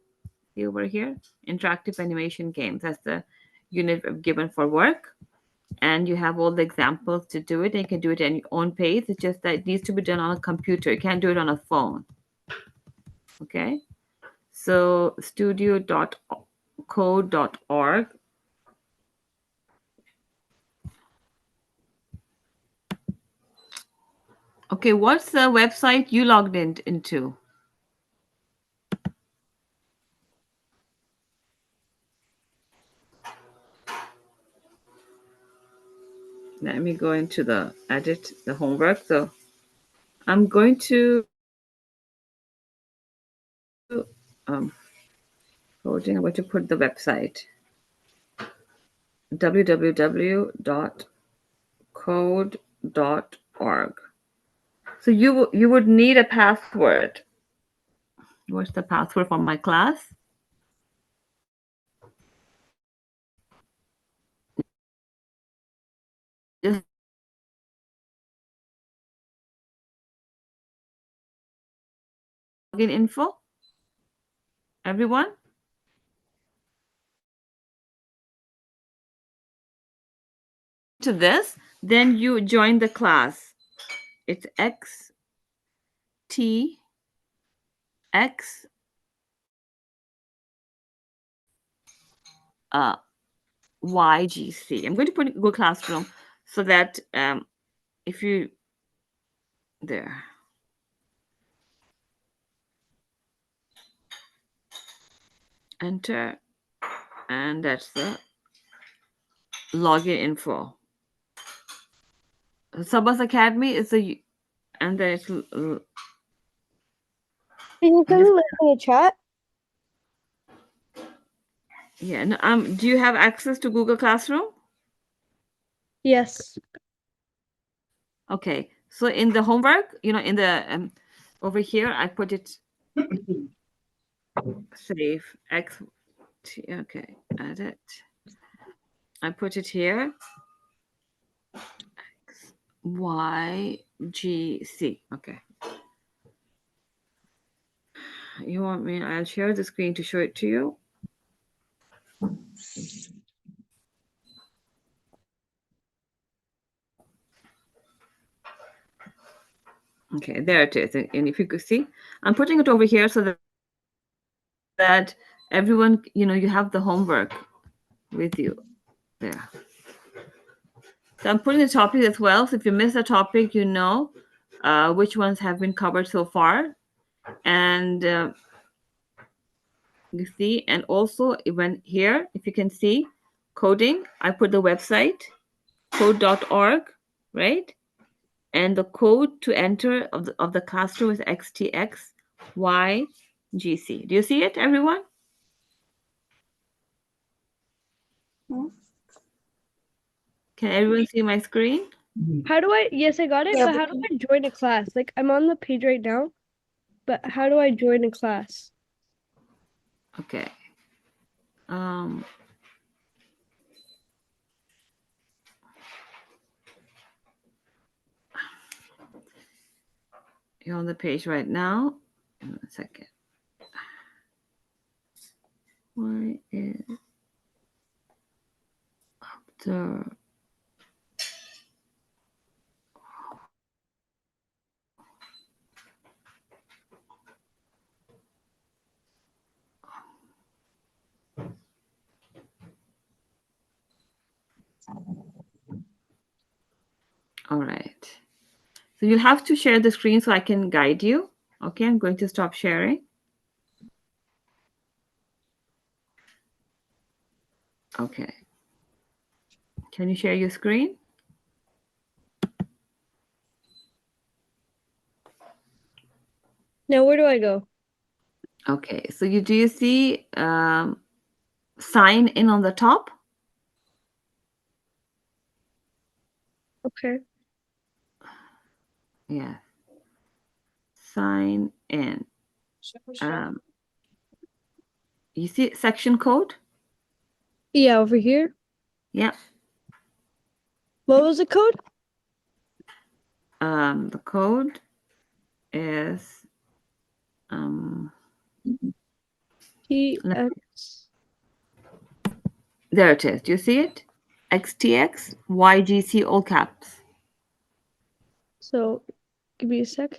See over here, interactive animation games. That's the unit given for work. And you have all the examples to do it. And you can do it at your own pace. It's just that it needs to be done on a computer. You can't do it on a phone. Okay. So studio.code.org. Okay, what's the website you logged into? Let me go into the edit, the homework. So I'm going to coding. I'm going to put the website www.code.org. So you would need a password. What's the password for my class? Just login info. Everyone? To this, then you join the class. It's XTX YGC. I'm going to put Google Classroom so that if you there. Enter, and that's the login info. Saba's Academy is and then it's. Can you put it in the chat? Yeah. No, do you have access to Google Classroom? Yes. Okay. So in the homework, in the over here, I put it save X. Okay, edit. I put it here. X, Y, G, C. Okay. You want me? I'll share the screen to show it to you. Okay, there it is. And if you could see, I'm putting it over here so that everyone, you have the homework with you there. So I'm putting the topic as well. So if you miss a topic, you know which ones have been covered so far. And you see, and also when here, if you can see, coding, I put the website, code.org, right? And the code to enter of the classroom is XTXYGC. Do you see it, everyone? Can everyone see my screen? How do I? Yes, I got it. Yeah, But how do I join a class? Like, I'm on the page right now, but how do I join a class? Okay. You're on the page right now. One second. Why is the all right. So you'll have to share the screen so I can guide you. Okay, I'm going to stop sharing. Okay. Can you share your screen? Now where do I go? Okay, so do you see sign in on the top? Okay. Yeah. Sign in. You see section code? Yeah, over here. Yeah. What was the code? The code is TX. there it is. Do you see it? XTX YGC all caps. So give me a sec.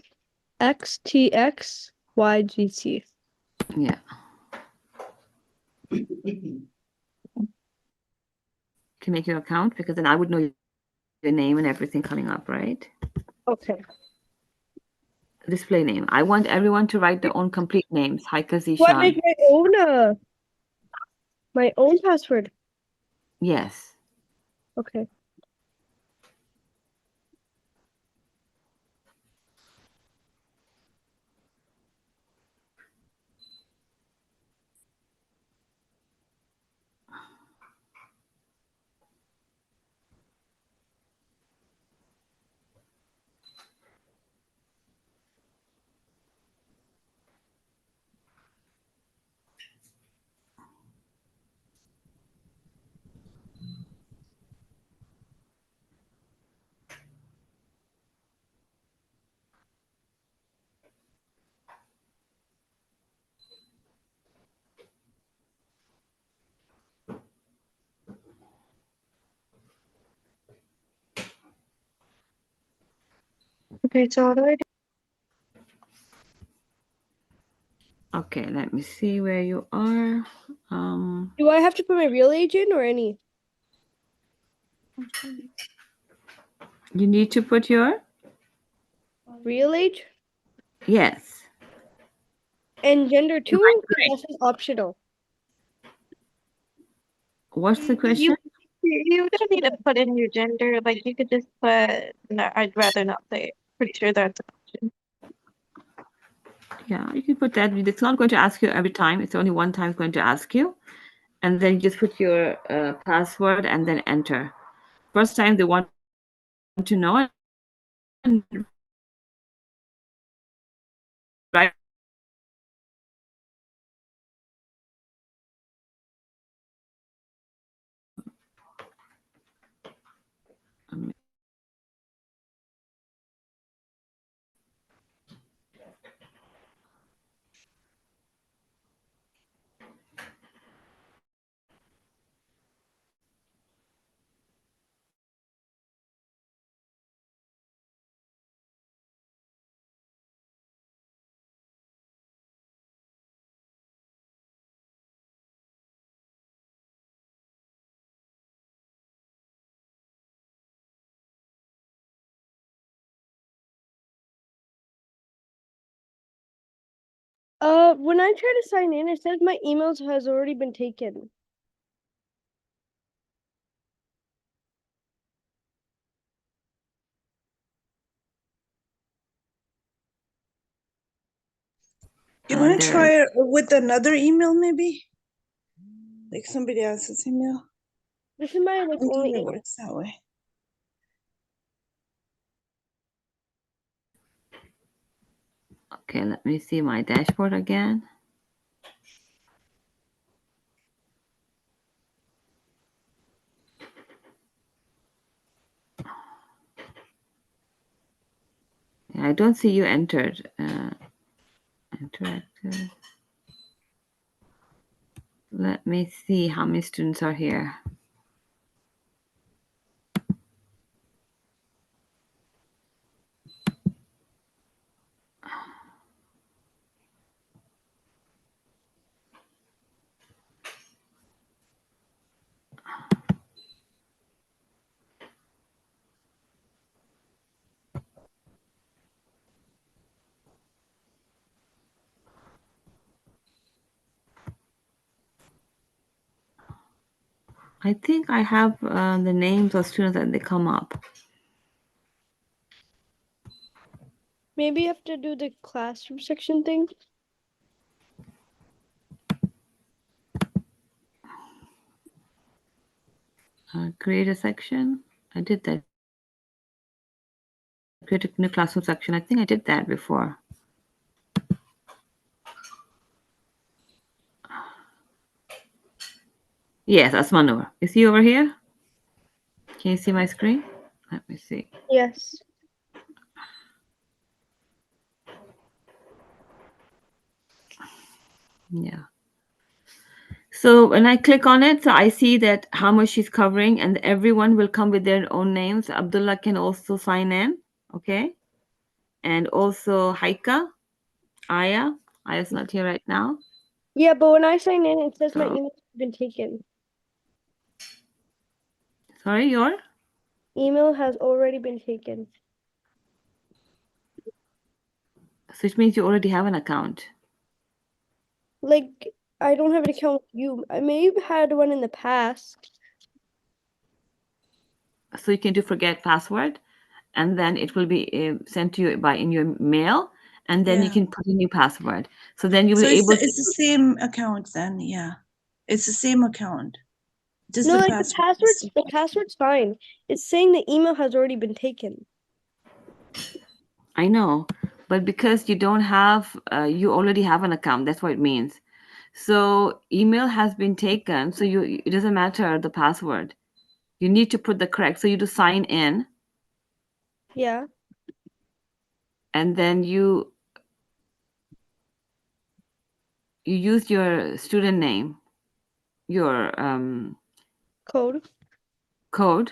XTXYGT. Yeah. Can make your account because then I would know your name and everything coming up, right? Okay. Display name. I want everyone to write their own complete names. Haika What Zishan. make my own password? Yes. Okay. Okay, so what do I do? Okay, let me see where you are. Do I have to put my real age in or any? You need to put your Real age? yes. And gender too? Because that's optional. What's the You question? you don't need to put in your gender. Like you could just put. No, I'd rather not say it. Pretty sure that's an option. Yeah, you can put that. It's not going to ask you every time. It's only one time it's going to ask you. And then you just put your password and then enter. First time they want to know and right. When I try to sign in, it says my emails has already been taken. You want to There try it with another email, maybe? Like somebody else's email? This is my I like don't only think it email. works that way. okay, let me see my dashboard again. I don't see you entered. Interactive. Let me see how many students are here. I think I have the names of students and they come up. Maybe you have to do the classroom section thing. Create a section. I did that. Create a new classroom section. I think I did that before. Yes, Asmanur. Is he over here? Can you see my screen? Let me see. Yes. Yeah. So when I click on it, so I see that how much she's covering, and everyone will come with their own names. Abdullah can also sign in, okay? And also Haika, Aya. Aya's not here right now. Yeah, but when I sign in, it says my So, email has been taken. sorry, your? Email has already been taken. So it means you already have an account. Like, I don't have an account with you. I may have had one in the past. So you can do forget password, and then it will be sent to you in your mail, and then you can put a new password. So then you will So be able it's the same account then, yeah. It's the same account. Just No, the like password. the password's fine. It's saying the email has already been taken. I know, but because you don't have, you already have an account. That's what it means. So email has been taken. So it doesn't matter the password. You need to put the correct. So you do sign in, Yeah. and then you use your student name, your Code. code.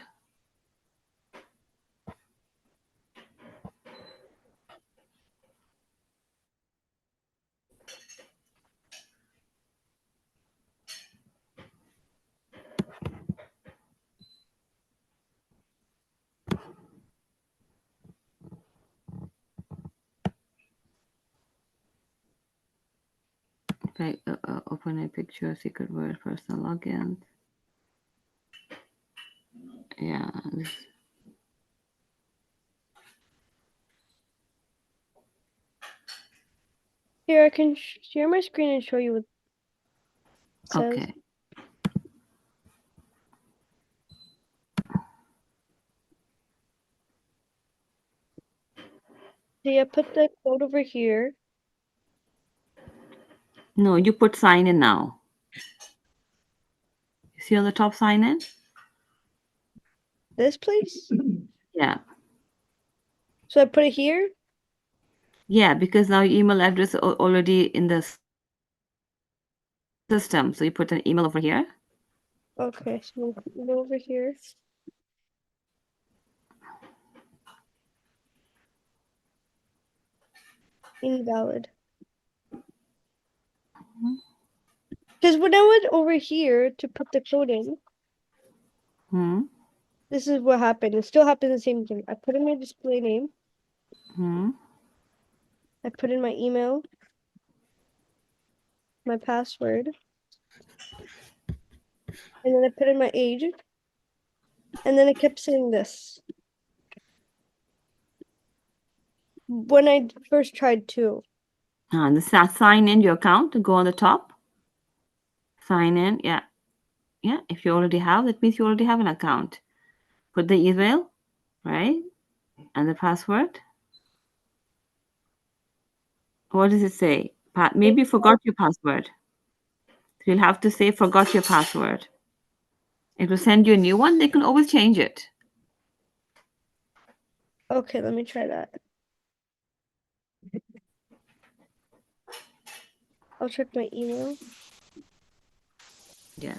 Right, open a picture, secret word, personal login. Yeah. Here, I can share my screen and show you what it says. Okay. So yeah, put the code over here. No, you put sign in now. You see on the top sign in? This place? Yeah. So I put it here? Yeah, because now your email address is already in the system. So you put an email over here. Okay, so we'll put it over here. Invalid. Because when I went over here to put the code in, this is what happened. It still happened the same thing. I put in my display name. I put in my email, my password, and then I put in my age, and then it kept saying this. When I first tried to. And sign in your account, go on the top. Sign in, yeah. Yeah, if you already have, that means you already have an account. Put the email, right? And the password. What does it say? Maybe you forgot your password. So you'll have to say forgot your password. It will send you a new one. They can always change it. Okay, let me try that. I'll check my email. Yeah.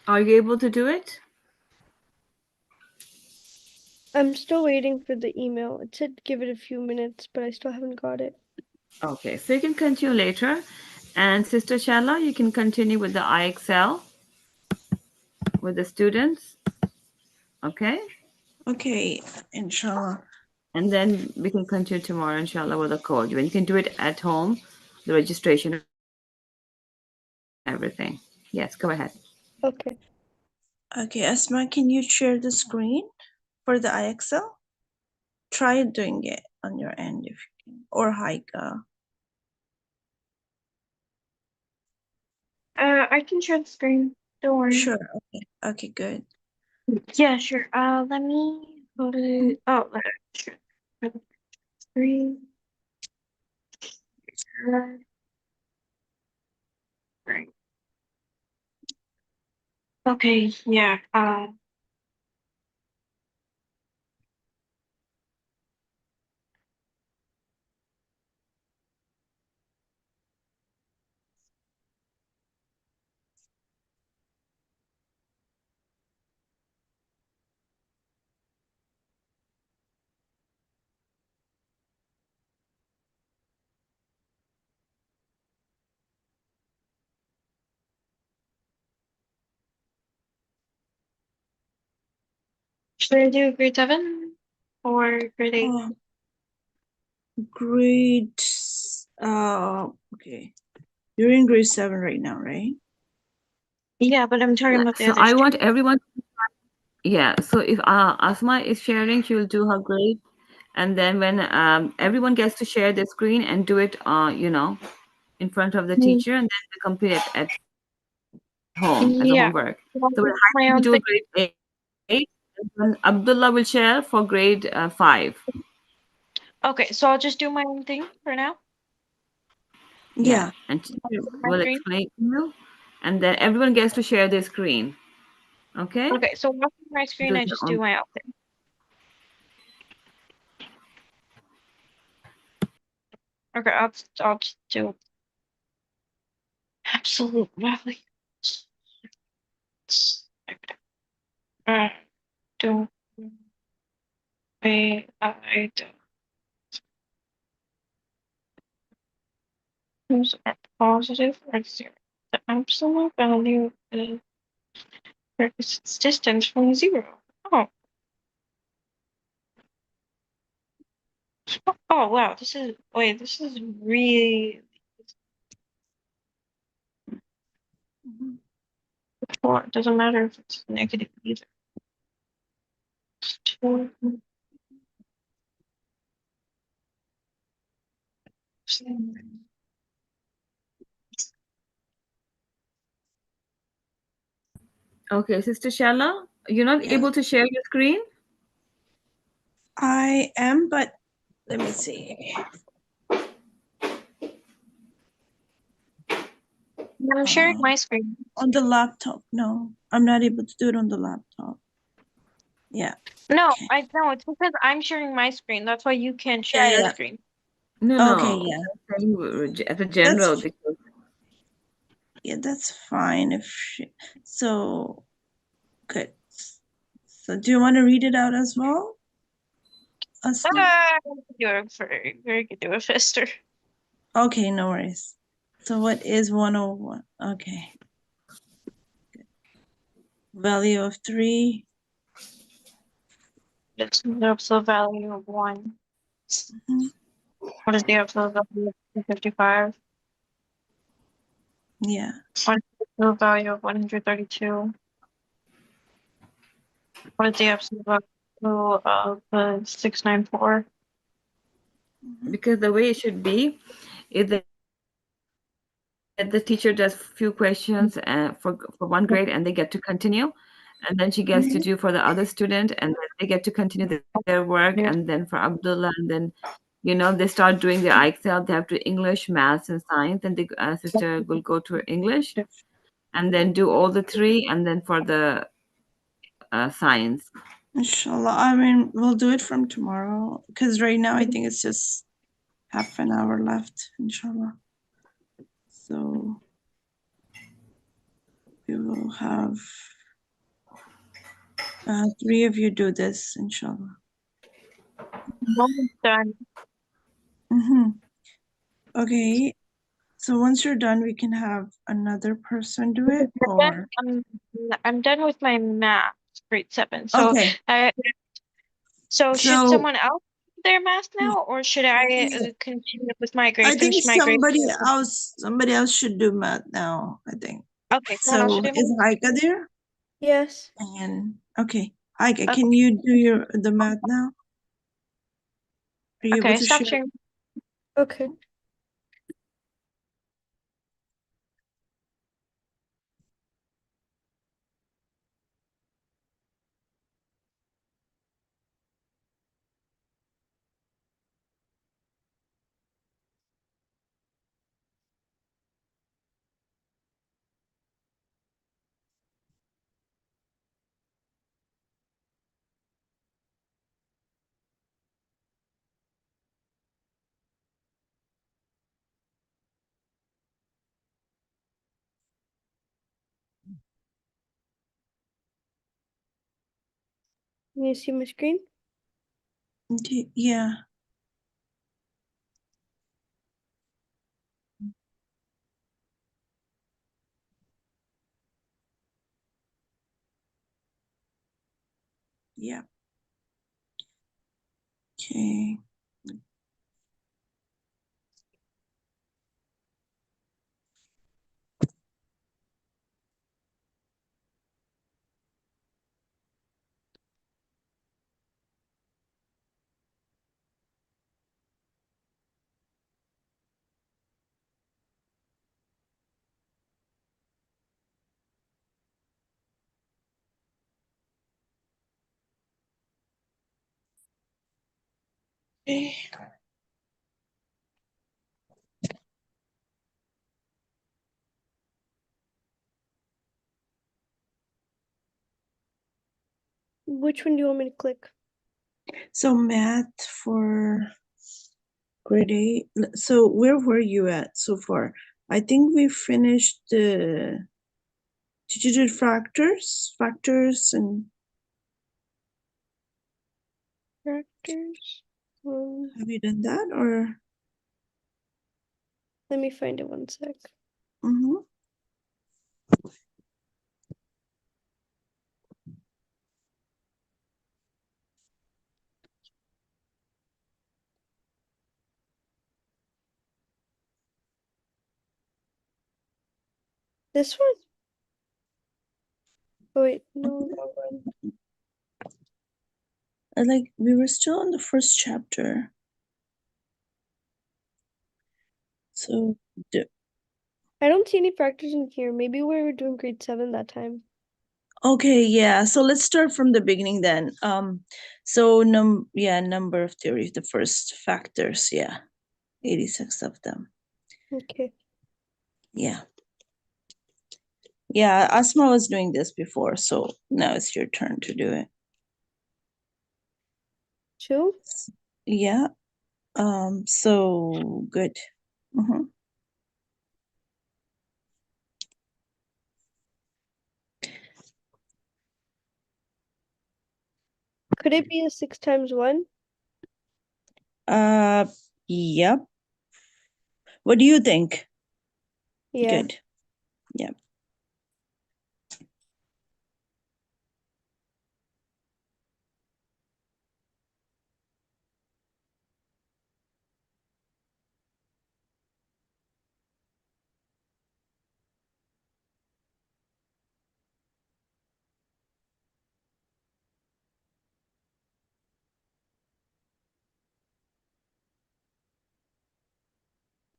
Are you able to do it? I'm still waiting for the email. It said give it a few minutes, but I still haven't got it. Okay, so you can continue later. And Sister Shala, you can continue with the IXL with the students. Okay? Okay, inshallah. And then we can continue tomorrow, inshallah, with the code. When you can do it at home, the registration, everything. Yes, go ahead. Okay. Okay, Asma, can you share the screen for the IXL? Try doing it on your end if you can. Or Haika. I can share the screen. Don't worry. Sure, okay. Okay, good. Yeah, sure. Let me go to. Oh, sure. Screen. Right. Okay. Yeah. Should I do grade 7 or grade 8? Grade, okay. You're in grade 7 right now, right? Yeah, but I'm talking about the So others I too. want everyone. Yeah. So if Asma is sharing, she will do her grade, and then when everyone gets to share their screen and do it, in front of the Mm, teacher, and then they complete it at home as a yeah. homework. So I'll So do my we'll own do thing. grade 8, and then Abdullah will share for grade 5. Okay, so I'll just do my own thing for now. Yeah, Yeah. and teacher My will screen. explain to you, and then everyone gets to share their screen. Okay? Okay, so watching my screen, Do I their just do own. my own thing. Okay, I'll just do absolute value. Do I do those are positive or zero? The absolute value is its distance from 0. Oh, oh wow, this is really Mhm. well, it doesn't matter if it's negative either. It's two, Okay, Sister Shalla, you're not Yes. able to share your screen? I am, but let me see. I'm sharing my screen. On the laptop, no. I'm not able to do it on the laptop. Yeah. No, Okay. I know it's because I'm sharing my screen. That's why you can't share Yeah, your yeah. screen. No, Okay, no. yeah. I'm saying as a general, That's because that's fine if so good. So do you want to read it out as well? Asma? We could do it faster. Okay, no worries. So what is 101? Okay. Value of 3. It's the absolute value of 1. Mhm. What is the absolute value of 255? Yeah. What is the absolute value of 132? What is the absolute value of 694? Mhm. because the way it should be is that the teacher does few questions for one grade, and they get to continue, and then she gets to Mhm. do for the other student, and then they get to continue their work, Yes. and then for Abdullah, and then they start doing their Excel. They have to English, maths, and science, and the sister will go to English, and then do all the 3, and then for the science. Inshallah. I mean, we'll do it from tomorrow because right now I think it's just half an hour left, inshallah. So we will have 3 of you do this, inshallah. Almost done. Mm-hmm. Okay. So once you're done, we can have another person do it, But then or I'm done with my math, grade 7. So okay. should So someone else do their math now, or should I yeah, continue with my I grade, think finish my grade? somebody else should do math now, I think. Okay, someone else So should do is math. Haika there? Yes. And okay, Haika, Okay, can you do the math now? Are you able okay, to stop share? sharing. Okay. Can you see my screen? Yeah. Yeah. Okay. Okay. Which one do you want me to click? So math for grade 8. So where were you at so far? I think we finished the. Did you do factors? Factors and Factors. have you done that or? Let me find it 1 sec. Mm-hmm. This one? Oh wait, no, wrong one. Like we were still on the first chapter. So I don't see any factors in here. Maybe we were doing grade 7 that time. okay, yeah. So let's start from the beginning then. So number of theories, the first factors, yeah. 86 of them. Okay. Yeah. Yeah, Asma was doing this before, so now it's your turn to do it. 2? Yeah. So good. Mm-hmm. Could it be a 6 times 1? Yep. What do you think? Yeah. Good. Yep.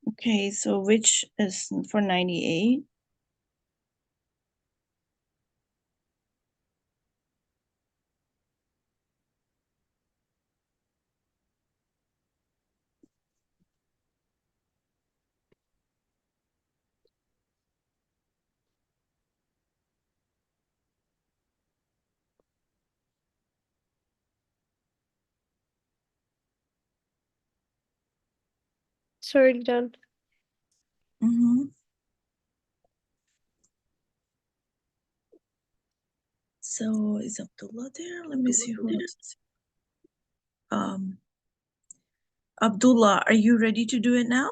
Okay, so which is for 98? It's already done. Mm-hmm. So is Abdullah there? Let me see who else. Abdullah, are you ready to do it now?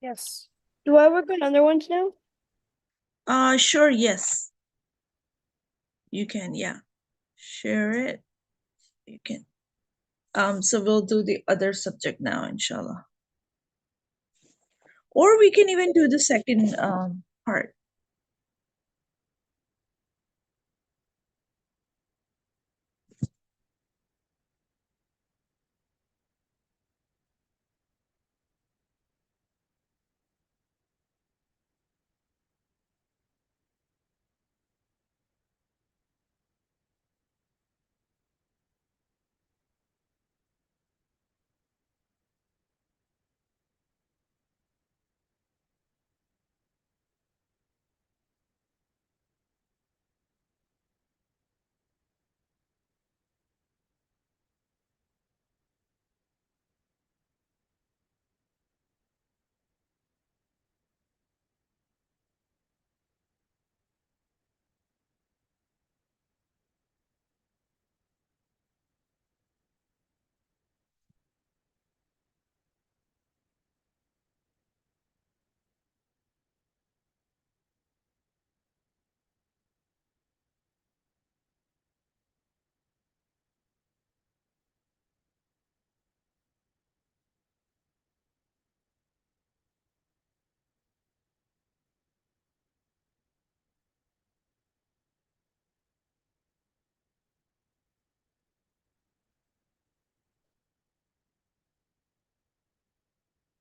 Yes. Do I work on other ones now? Sure, yes. You can, yeah. Share it. You can. So we'll do the other subject now, inshallah. Or we can even do the second part.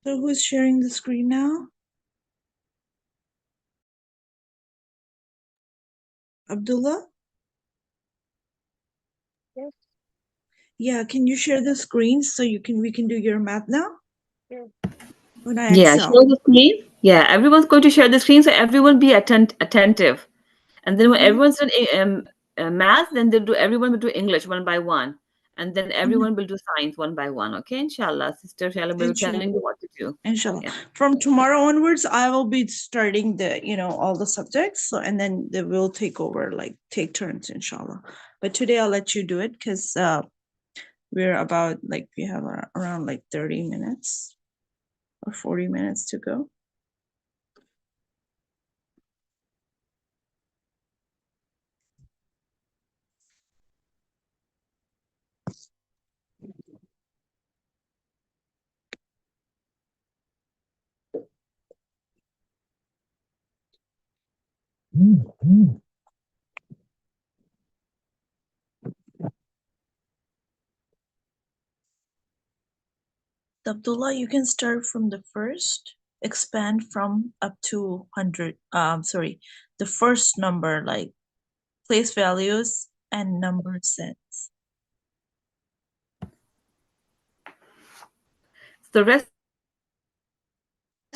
So who's sharing the screen now? Abdullah? Yes. Yeah, can you share the screen so we can do your math now? Yes. When I Yeah, Excel. share the screen. Yeah, everyone's going to share the screen, so everyone be attentive. And then when everyone's done math, then everyone will do English one by one. And then everyone will do science one by one. Okay, inshallah. Sister Shalom will be telling you what to do. Inshallah. Yeah. From tomorrow onwards, I will be starting all the subjects. So, and then they will take over, like take turns, inshallah. But today I'll let you do it because we're about we have around 30 minutes or 40 minutes to go. Abdullah, you can start from the first, expand from up to 100. Sorry, the first number, like place values and number sets. The rest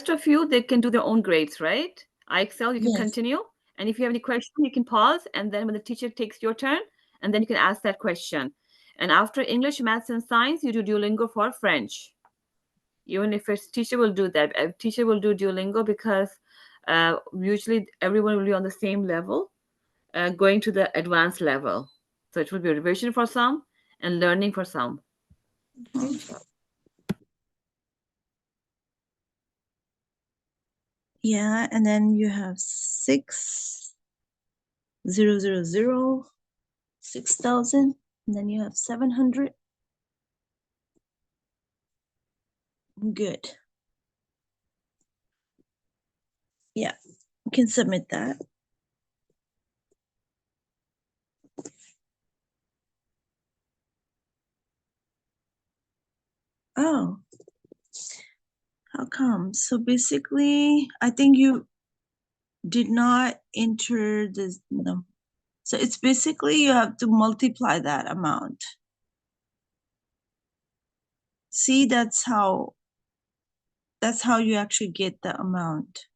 of you, they can do their own grades, right? IXL, you can Yes. continue. And if you have any question, you can pause. And then when the teacher takes your turn, and then you can ask that question. And after English, maths, and science, you do Duolingo for French. Even if a teacher will do that, a teacher will do Duolingo because usually everyone will be on the same level, going to the advanced level. So it will be a revision for some and learning for some. Yeah, and then you have 6,000, 6,000, and then you have 700. Good. Yeah, you can submit that. Oh, how come? So basically, I think you did not enter this number. So it's basically you have to multiply that amount. See, that's how you actually get the amount.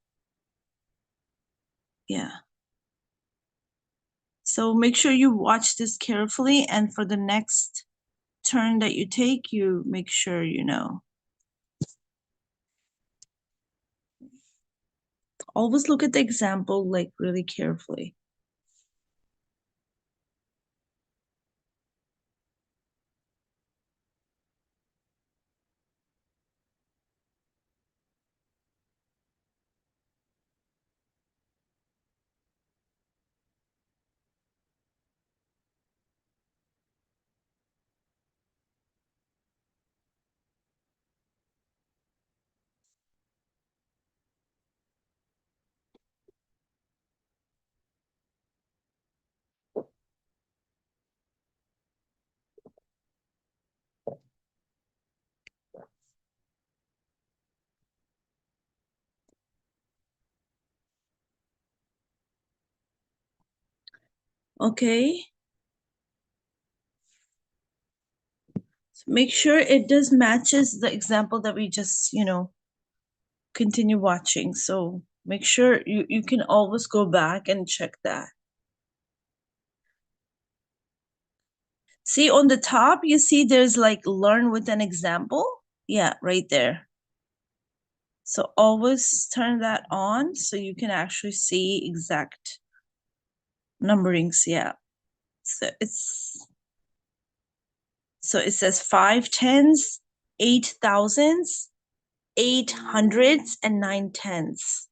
Yeah. So make sure you watch this carefully, and for the next turn that you take, you make sure you know. Always look at the example really carefully. Okay. So make sure it does matches the example that we just, continue watching. So make sure you can always go back and check that. See on the top, you see there's learn with an example. Yeah, right there. So always turn that on so you can actually see exact numberings. Yeah. So it says 5 tens, 8 thousands, 8 hundreds, and 9 tenths.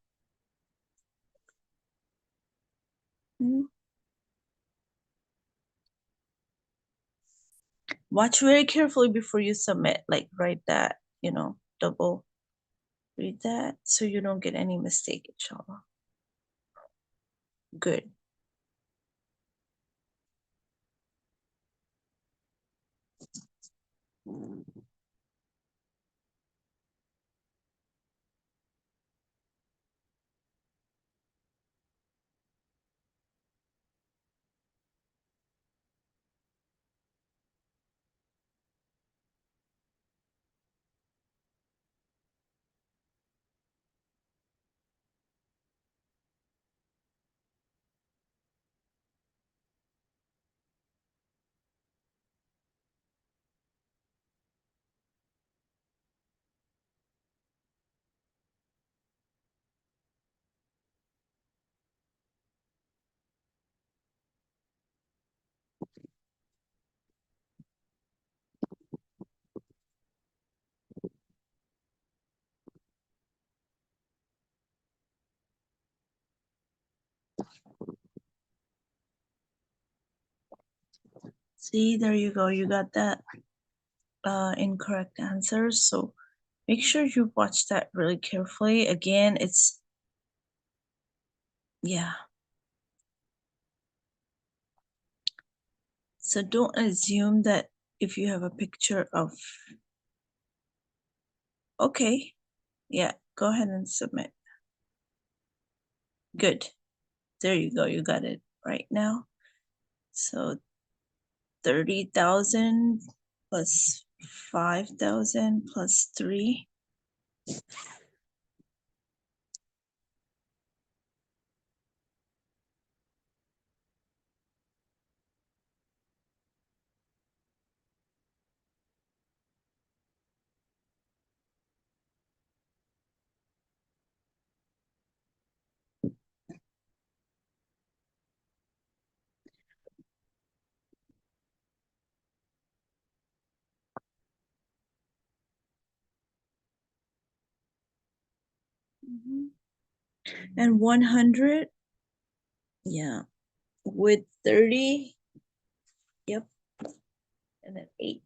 Watch very carefully before you submit. Write that, double read that so you don't get any mistake, inshallah. Good. See, there you go. You got that incorrect answer. So make sure you watch that really carefully. Again, it's, yeah. So don't assume that if you have a picture of, okay, yeah, go ahead and submit. Good. There you go. You got it right now. So 30,000 plus 5,000 plus 3. And 100, yeah, with 30, yep, and then 8.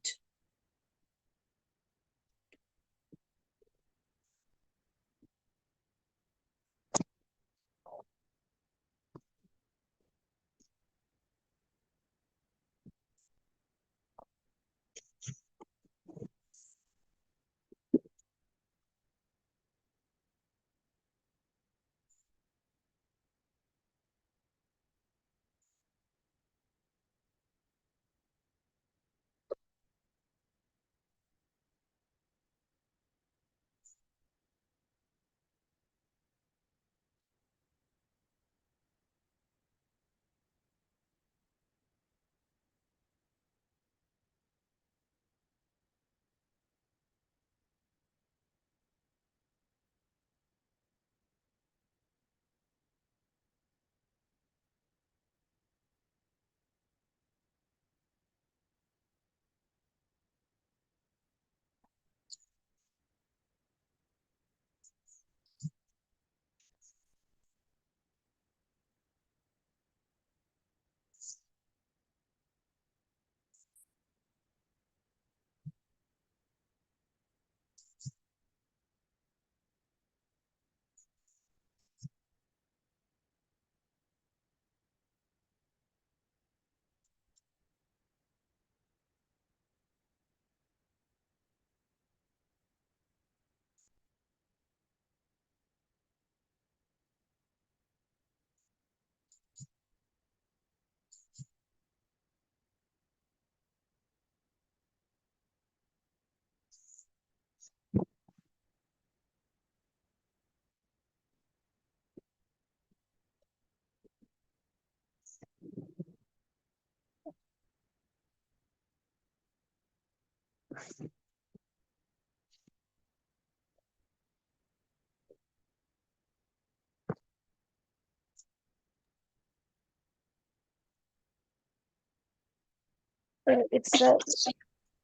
It's that.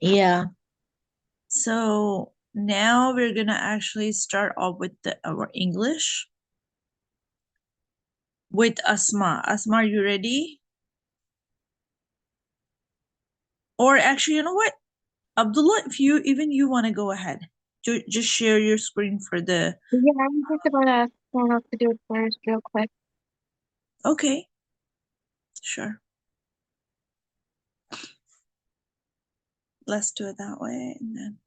Yeah. So now we're gonna actually start off with our English with Asma. Asma, are you ready? Or actually, you know what? Abdullah, if you want to go ahead, just share your screen for the. Yeah, I'm just about to ask someone to do it first, real quick. Okay, sure. Let's do it that way, and then.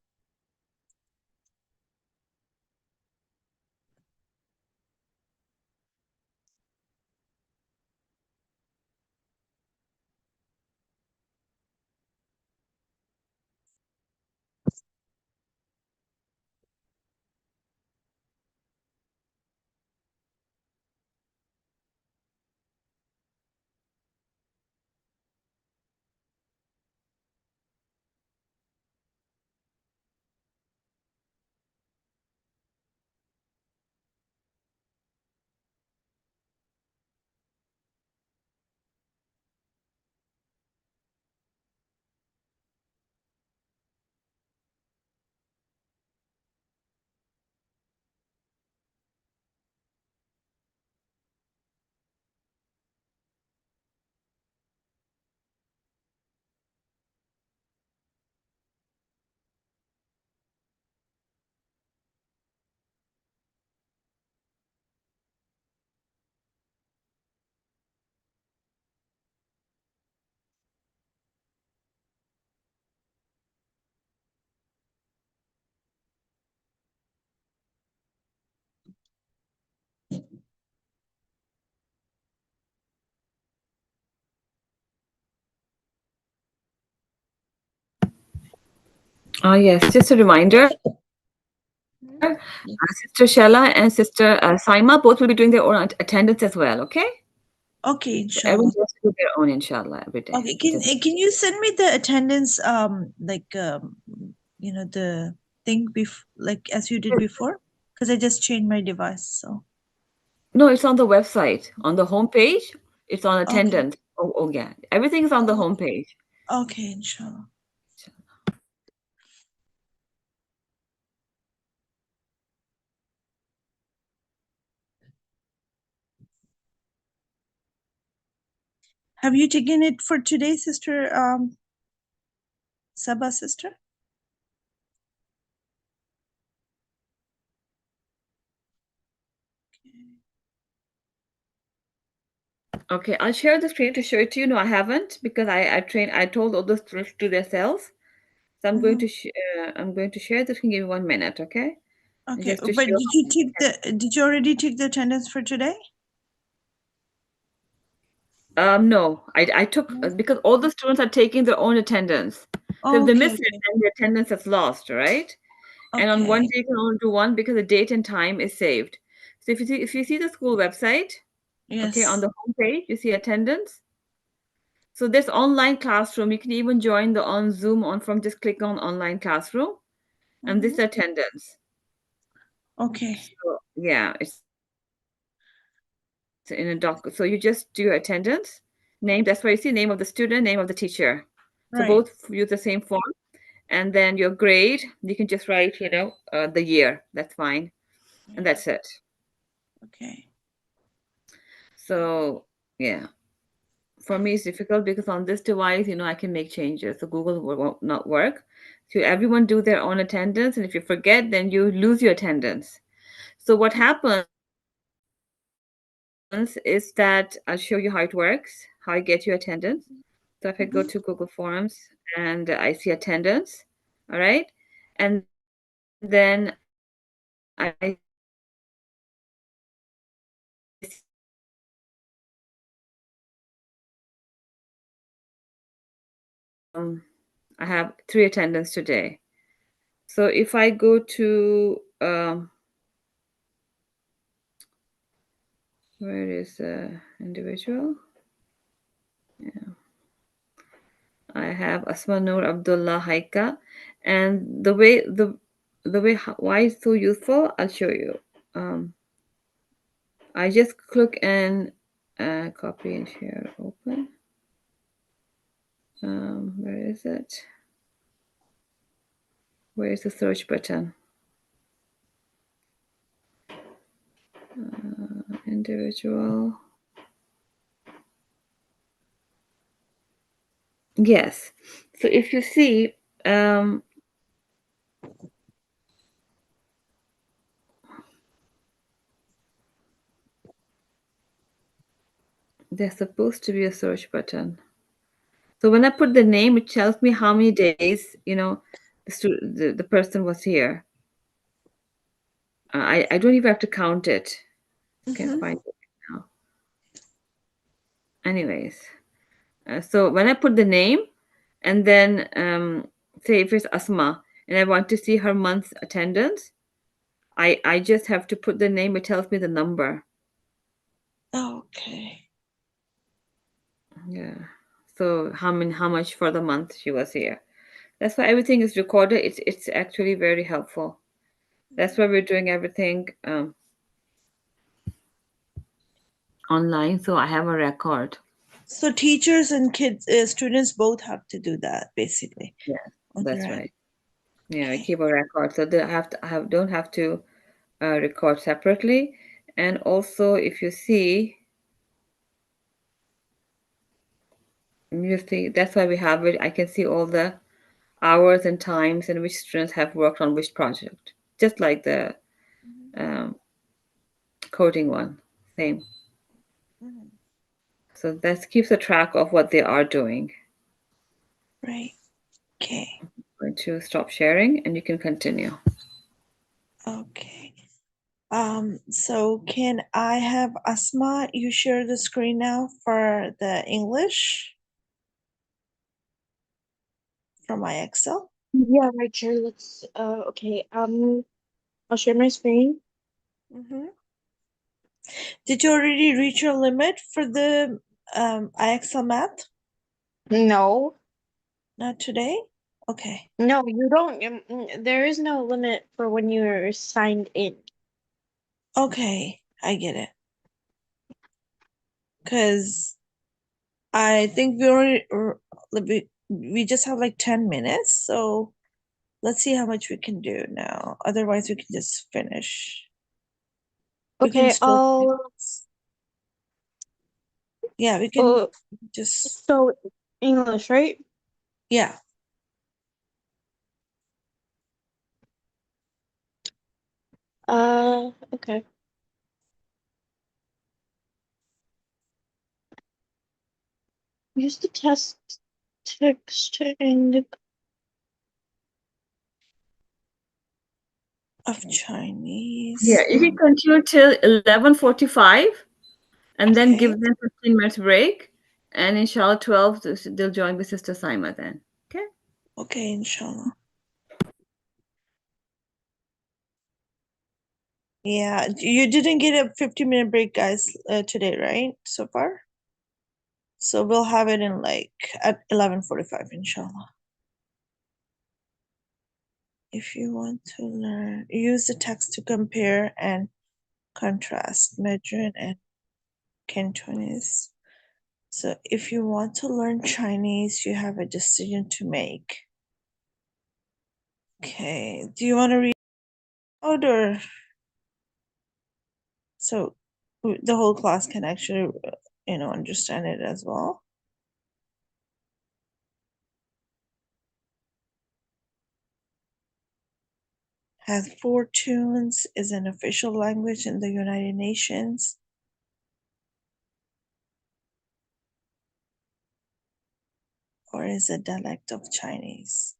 Yes, just a reminder. Sister Shella and Sister Saima both will be doing their own attendance as well, okay? Okay, So everyone inshallah. has to do their own, inshallah, every day. Okay, can you send me the attendance like you know, the thing like as you did before? Because I just changed my device, so No, it's on the website. On the homepage, it's on okay. attendance. Oh yeah. Everything's on the homepage. Okay, inshallah. Have you taken it for today, sister Saba sister? Okay, I'll share the screen to show it to you. No, I haven't because I told all the students to themselves. So I'm going to share the screen. Give me 1 minute, okay? And Okay, just to but show. did you already take the attendance for today? No, I took because all the students are taking their own attendance. So if they miss Okay, it, then the attendance is lost, right? And on one okay. day you can only do one because the date and time is saved. So if you see the school website, okay, on Yes. the homepage you see attendance. So there's online classroom. You can even join the on Zoom on from just click on online classroom, and this attendance. Okay, So yeah, it's in a doc. So you just do your attendance name. That's why you see name of the student, name of the teacher. So right. both use the same form, and then your grade. You can just write, the year. That's fine, and that's it. Okay. So yeah, for me it's difficult because on this device, I can make changes. So Google will not work. So everyone do their own attendance, and if you forget, then you lose your attendance. So what happens is that I'll show you how it works, how I get your attendance. So if I go to Google Forms and I see attendance, all right, and then I I have 3 attendance today. So if I go to where is the individual? I have Asma Noor Abdullah Haika, and the way why it's so useful, I'll show you. I just click and copy and share. Open. Where is it? Where is the search button? Individual. Yes. So if you see, there's supposed to be a search button. So when I put the name, it tells me how many days, the person was here. I don't even have to count it. Can't find it now. Anyways, so when I put the name and then say if it's Asma and I want to see her month's attendance, I just have to put the name. It tells me the number. Okay. Yeah. So how much for the month she was here. That's why everything is recorded. It's actually very helpful. That's why we're doing everything online. So I have a record. So teachers and kids, students both have to do that basically. Yeah, On that's their end. right. Yeah, I Okay. keep a record, so they don't have to record separately. And also, if you see, that's why we have it. I can see all the hours and times and which students have worked on which project, just like the um, coding one, same. So that keeps a track of what they are doing. Right. Okay. I'm going to stop sharing, and you can continue. Okay. So can I have Asma, you share the screen now for the English from my Excel? Yeah, right, sure. Let's okay. I'll share my screen. Mm-hmm. Did you already reach your limit for the IXL math? No. Not today? Okay. No, you don't. There is no limit for when you're signed in. Okay, I get it. Because I think we just have like 10 minutes, so let's see how much we can do now. Otherwise, we can just finish. We can Okay, still, yeah, we can uh, just, so English, right? yeah. Okay. Use the test text and Of Chinese. Yeah, you can continue till 11:45 and then Okay. give them 15 minutes break. And inshallah 12 they'll join with Sister Saima then. Okay? Okay, inshallah. Yeah, you didn't get a 15-minute break, guys, today, right? So far? So we'll have it in like at 11:45, inshallah. If you want to learn, use the text to compare and contrast Mandarin and Cantonese. So if you want to learn Chinese, you have a decision to make. Okay, do you want to read out or so the whole class can actually, understand it as well? Has 4 tunes, is an official language in the United Nations. Or is a dialect of Chinese.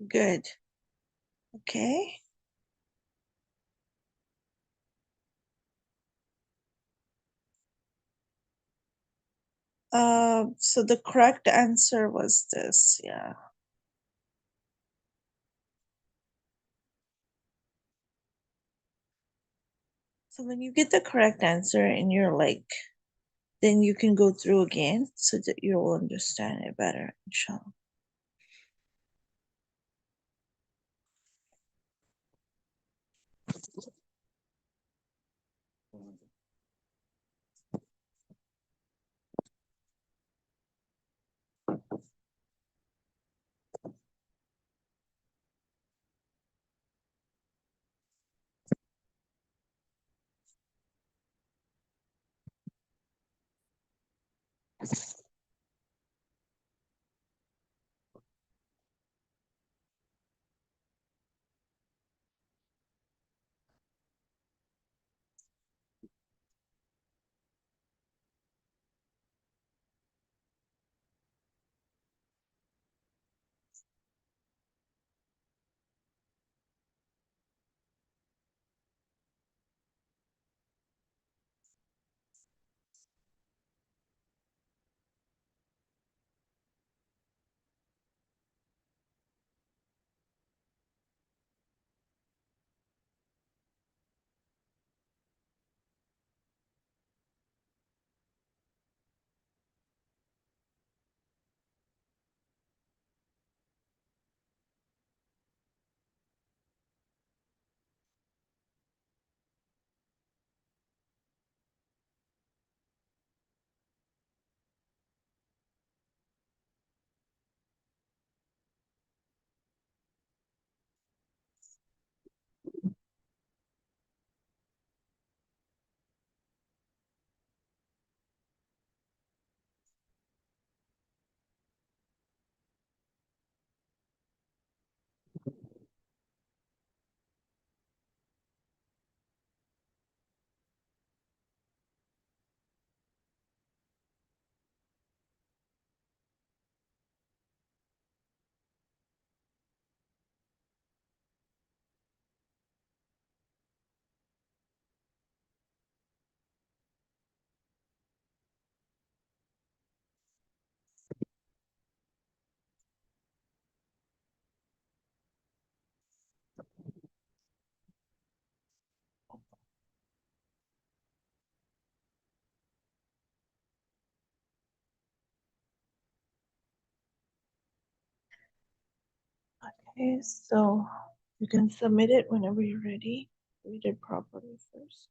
Good. Okay. So the correct answer was this, yeah. So when you get the correct answer and you're like, then you can go through again so that you'll understand it better, inshallah. Okay, so you can submit it whenever you're ready. Read it properly first.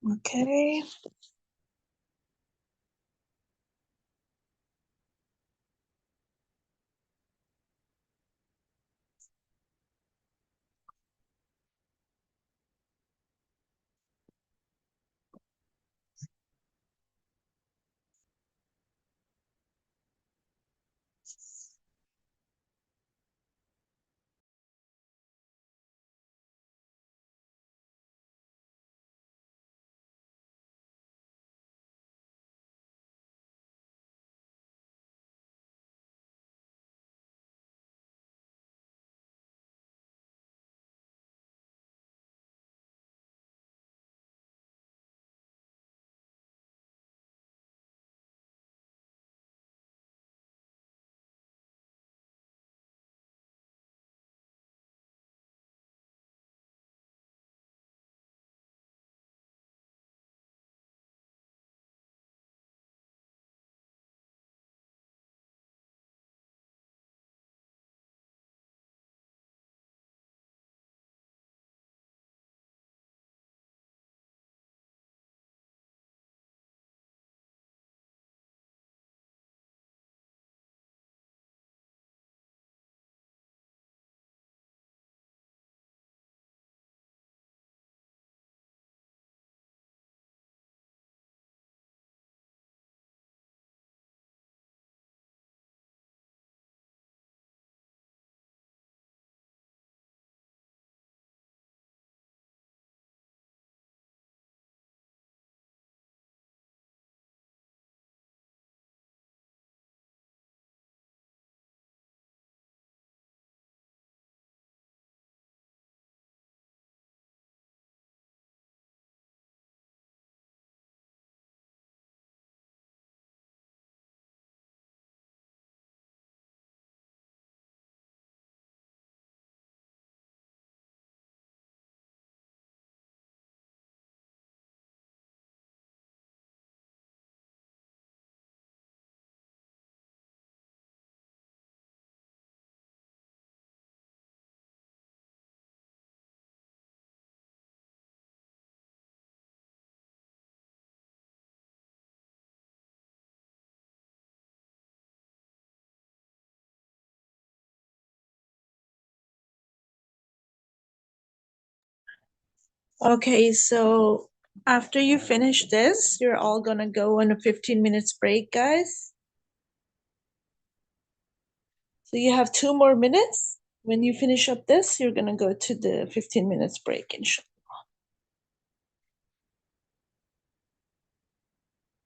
Okay. Okay, so after you finish this, you're all gonna go on a 15 minutes break, guys. So you have 2 more minutes. When you finish up this, you're gonna go to the 15 minutes break, inshallah.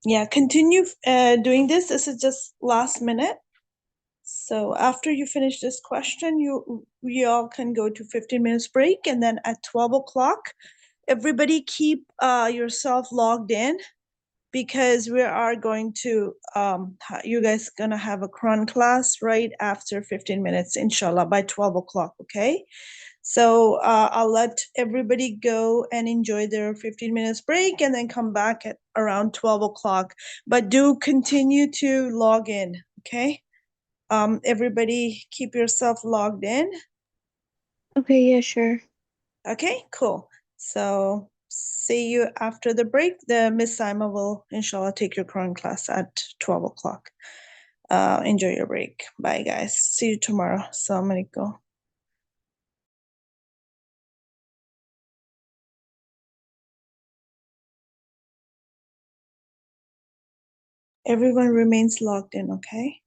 Yeah, continue doing this. This is just last minute. So after you finish this question, we all can go to 15 minutes break, and then at 12 o'clock, everybody keep yourself logged in because we are going to, you guys gonna have a Quran class right after 15 minutes, inshallah, by 12 o'clock, okay? So I'll let everybody go and enjoy their 15 minutes break and then come back at around 12 o'clock. But do continue to log in, okay? Everybody keep yourself logged in. Okay, yeah, sure. Okay, cool. So see you after the break. The Miss Saima will, inshallah, take your Quran class at 12 o'clock. Enjoy your break. Bye, guys. See you tomorrow. Assalamu alaikum. Everyone remains logged in, okay?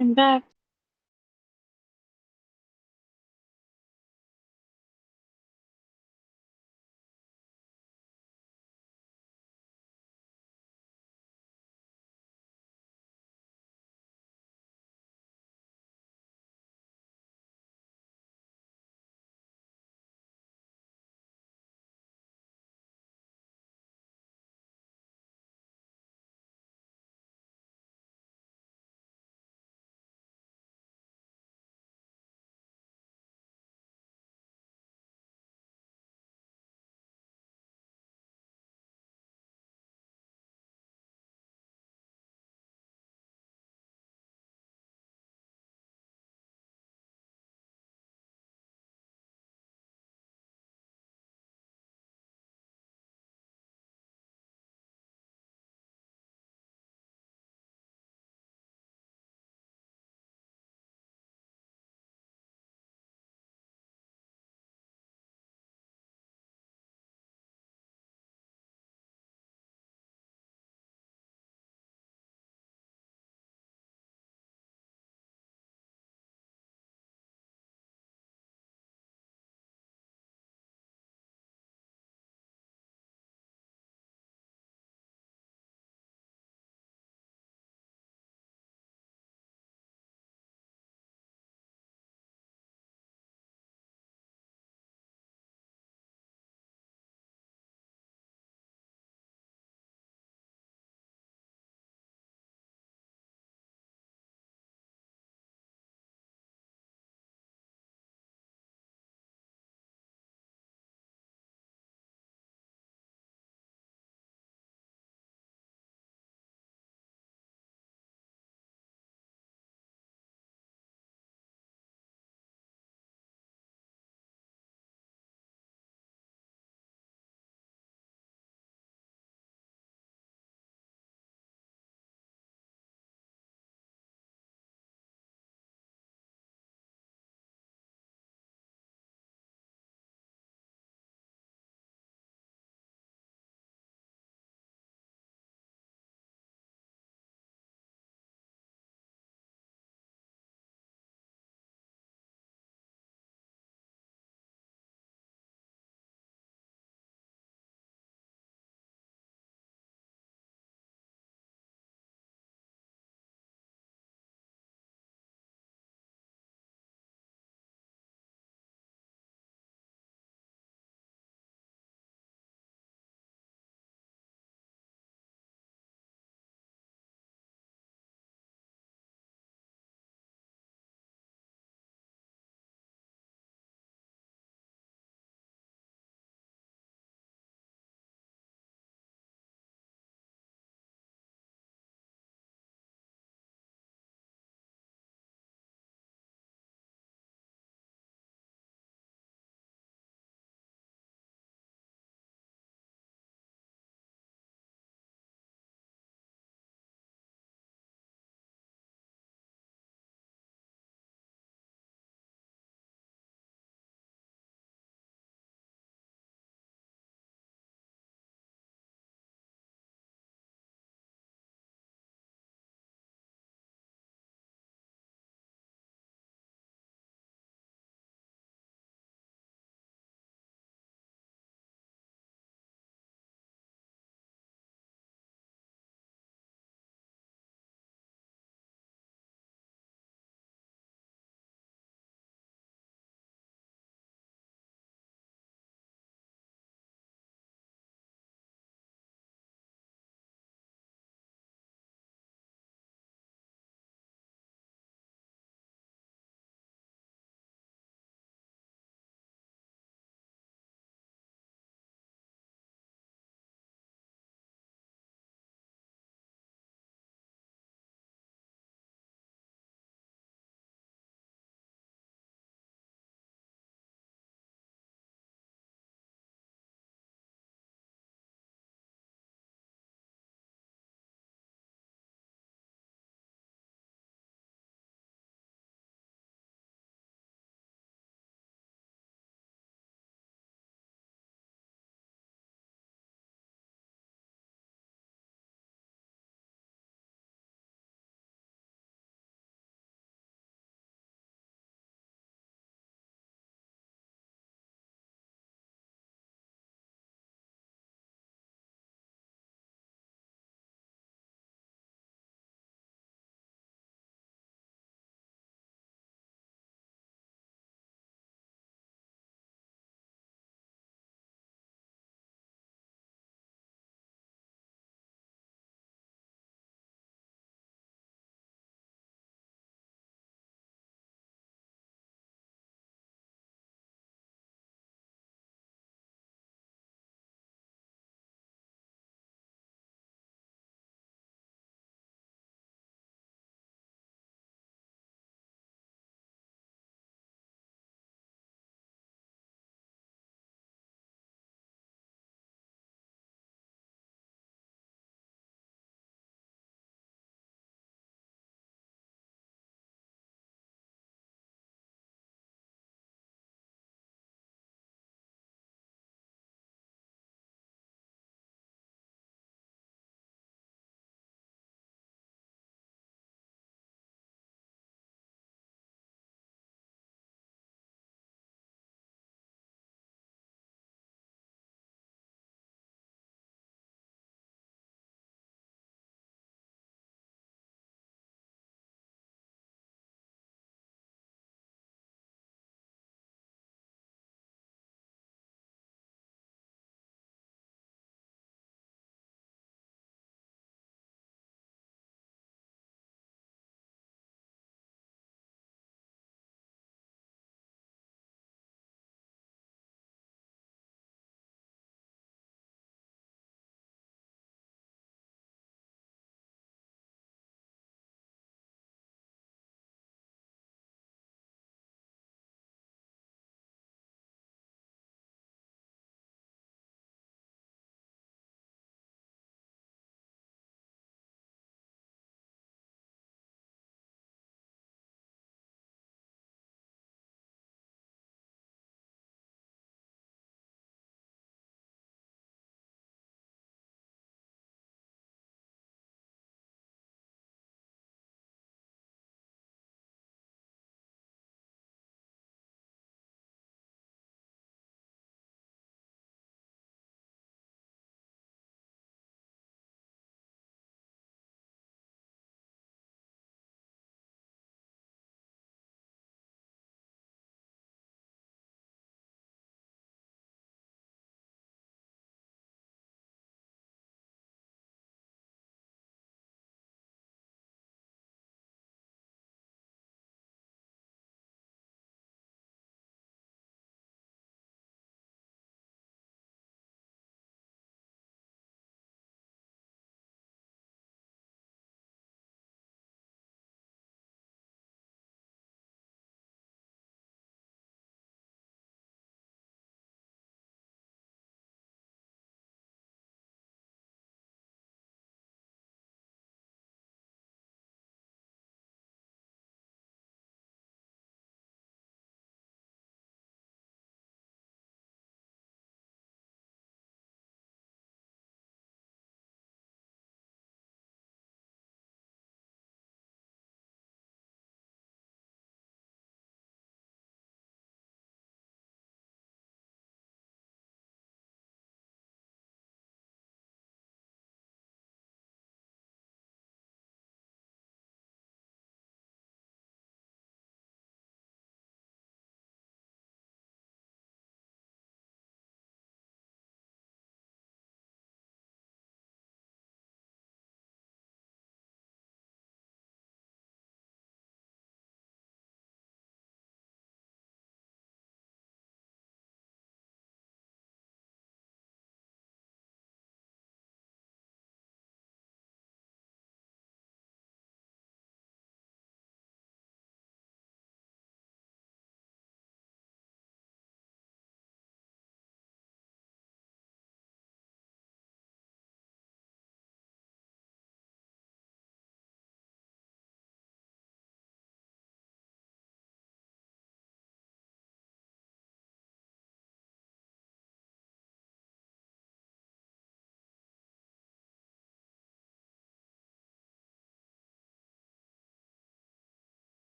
I'm back.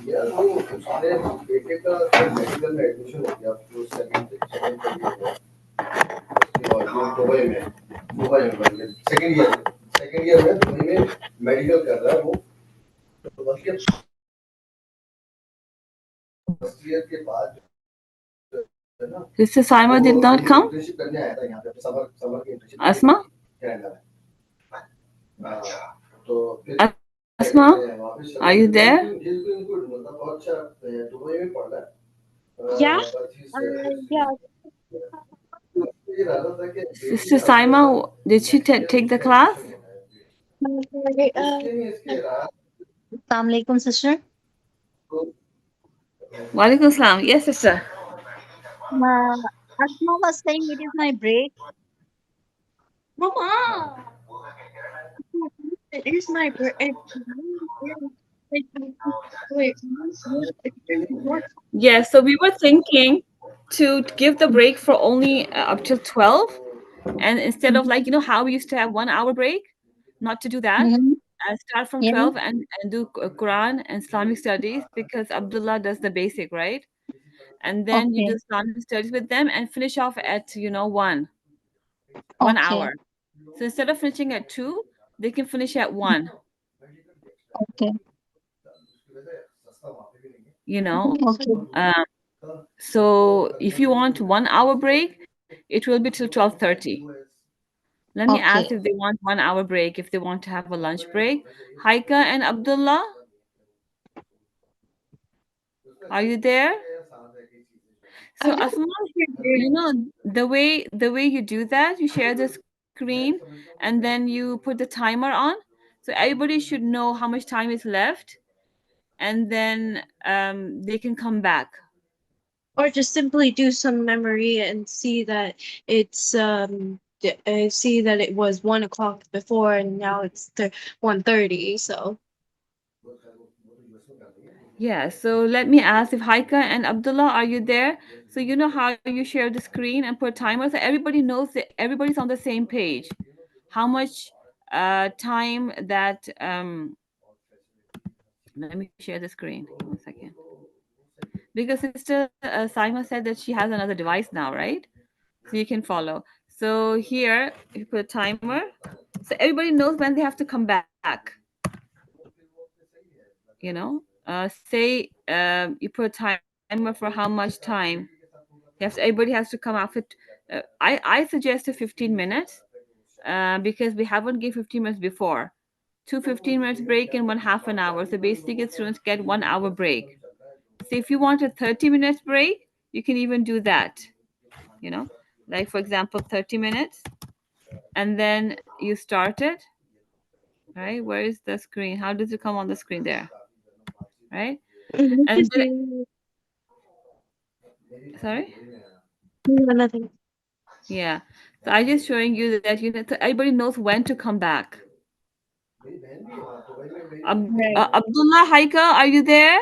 यार वो उसने बेटे का medical में admission हो गया जो second second year second year में दुबई में मेडिकल कर रहा है वो तो बल्कि फर्स्ट ईयर के बाद Sister Saima did not come. Internship करने आया था यहाँ पे समर की इंटर्नशिप Asma? कनाडा में तो फिर Asma, are you there? मतलब बहुत अच्छा दुबई में पढ़ रहा है Yeah. Yeah. ये रहा था कि Sister Saima, did she take the class? Assalamu alaikum, sister. Walaikum salam. Yes, sister. Asma was saying it is my break. Mama. It is my birthday. Wait. Yes, so we were thinking to give the break for only up till 12. And instead of like, how we used to have 1 hour break, not to do that. Mm-hmm. Start from Yeah. 12 and do Quran and Islamic studies because Abdullah does the basic, right? And then you Okay. do Islamic studies with them and finish off at, 1 Okay. hour. So instead of finishing at 2, they can finish at 1, Okay. you know. Okay. Um, so if you want 1 hour break, it will be till 12:30. Let me ask Okay. if they want 1 hour break, if they want to have a lunch break. Haika and Abdullah, are you there? So I don't Asma, the way you do that, you share the screen and then you put the timer on. So everybody should know how much time is left, and then they can come back. or just simply do some memory and see that it's see that it was 1 o'clock before and now it's 1:30. So Yeah, so let me ask if Haika and Abdullah, are you there? So you know how you share the screen and put timer so everybody knows that everybody's on the same page. How much time that let me share the screen. 1 second. Because Sister Saima said that she has another device now, right? So you can follow. So here you put a timer, so everybody knows when they have to come back. Say you put a timer for how much time. Everybody has to come after. I suggested 15 minutes because we haven't given 15 minutes before. Two 15 minutes break and one half an hour. So basically, students get 1 hour break. So if you want a 30 minutes break, you can even do that. Like for example, 30 minutes, and then you start it. Right? Where is the screen? How does it come on the screen there? Right? And just then, sorry. no, nothing. Yeah. So I just showing you that so everybody knows when to come back. Right. Abdullah Haika, are you there?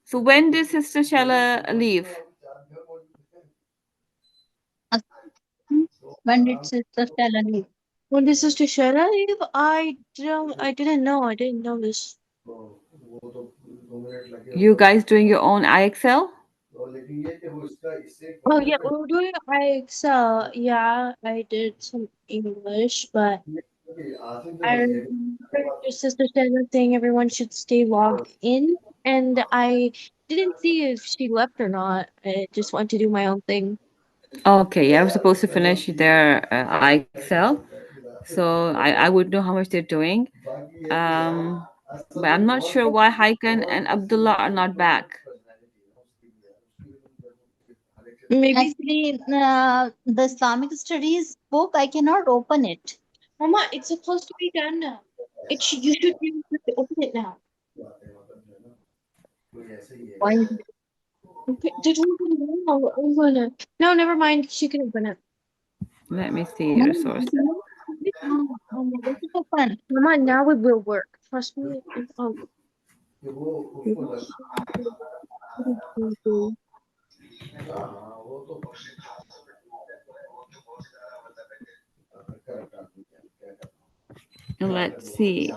So when did Sister Shella leave? When did sister Stella leave? When this is to Shara leave, I didn't know. I didn't know this. You guys doing your own IXL? Oh yeah, we were doing IXL. Yeah, I did some English, but I remember your sister saying everyone should stay logged in, and I didn't see if she left or not. I just went to do my own thing. Okay, yeah, I was supposed to finish their IXL, so I would know how much they're doing. But I'm not sure why Haikan and Abdullah are not back. Maybe, Actually, the Islamic Studies book, I cannot open it. Mama, it's supposed to be done now. You should be able to open it now. Why? Okay, did you open it now? I'm gonna. No, never mind. She can open it. Let me see No, resources. this is open. Mama, now it will work. Trust me. Let's see.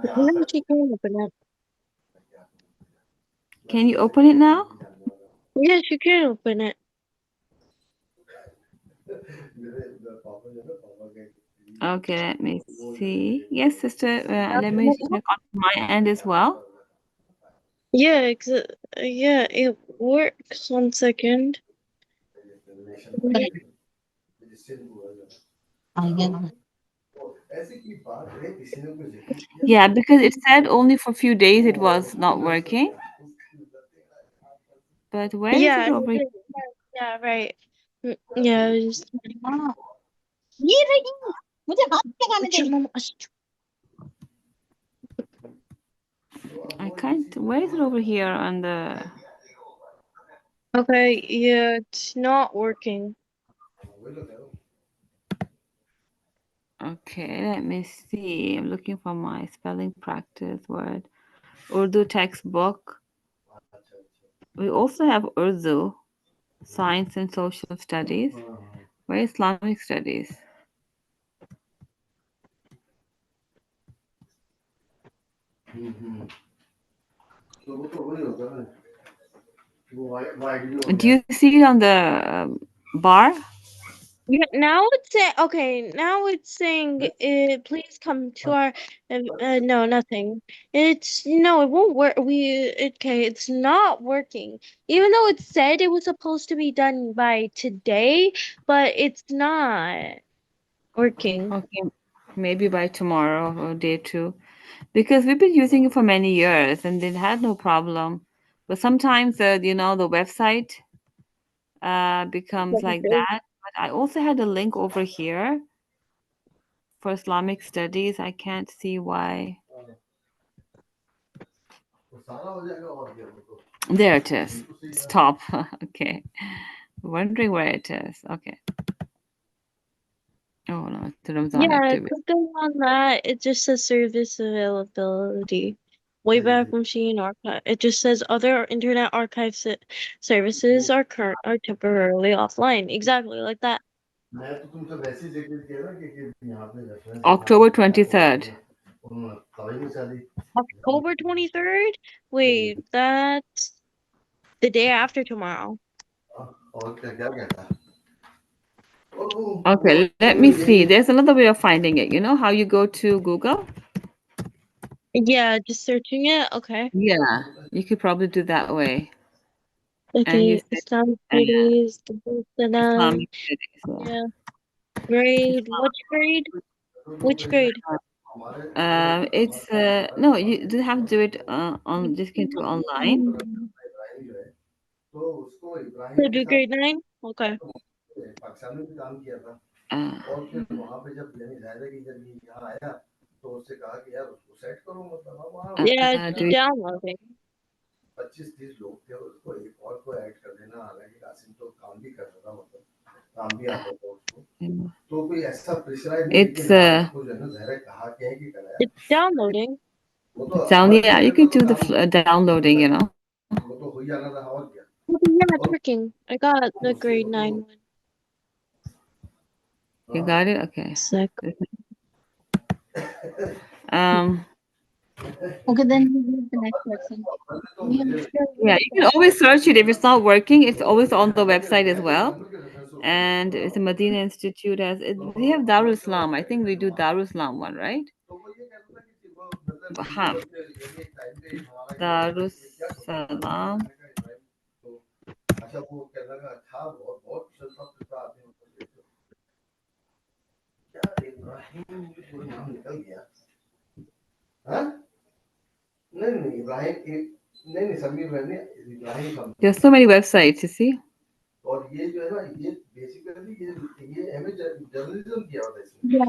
No, she can open it. Can you open it now? Yes, you can open it. Okay, let me see. Yes, sister. Let me check on my end as well. Yeah, yeah, it works. 1 second. Yeah, because it said only for a few days it was not working. But where is Yeah, it over here? yeah, right. Yeah, just ये रही मुझे हाथ लगाने दे I can't. Where is it over here on the? okay, yeah, it's not working. Okay, let me see. I'm looking for my spelling practice word. Urdu textbook. We also have Urdu, Science and Social Studies. Where Islamic Studies? Do you see it on the bar? Yeah, now it's saying okay. Now it's saying, please come to our. No, nothing. It's no, it won't work. Okay, it's not working. Even though it said it was supposed to be done by today, but it's not working. Okay, maybe by tomorrow or day two. Because we've been using it for many years and it had no problem. But sometimes, the website becomes like Okay. that. But I also had a link over here for Islamic Studies. I can't see why. There it is. Stop. Okay. Wondering where it is. Okay. Oh no, it's the Ramzan Yeah, activity. clicking on that, it just says service availability. Wayback Machine Archive. It just says other internet archive services are temporarily offline. Exactly like that. October 23rd. October 23rd? Wait, that's the day after tomorrow. Okay, let me see. There's another way of finding it. You know how you go to Google? Yeah, just searching it. Okay. Yeah, you could probably do that way. And you Okay, said Islamic Studies, Islamic Studies. yeah. Grade. Which grade? Which grade? It's no, you do have to do it on just can do online. So do grade 9? Okay. Uh, Yeah, do it's downloading. it's It's downloading. down. Yeah, you could do the downloading. Okay, yeah, it's working. I got the grade 9 one. You got it. Okay. Sec. Um. Okay, then you read the next lesson. Yeah, you can always search it if it's not working. It's always on the website as well. And it's a Medina Institute as we have Darul Islam. I think we do Darul Islam one, right? Huh. Darul Salam. There's so many websites, you see. Yeah.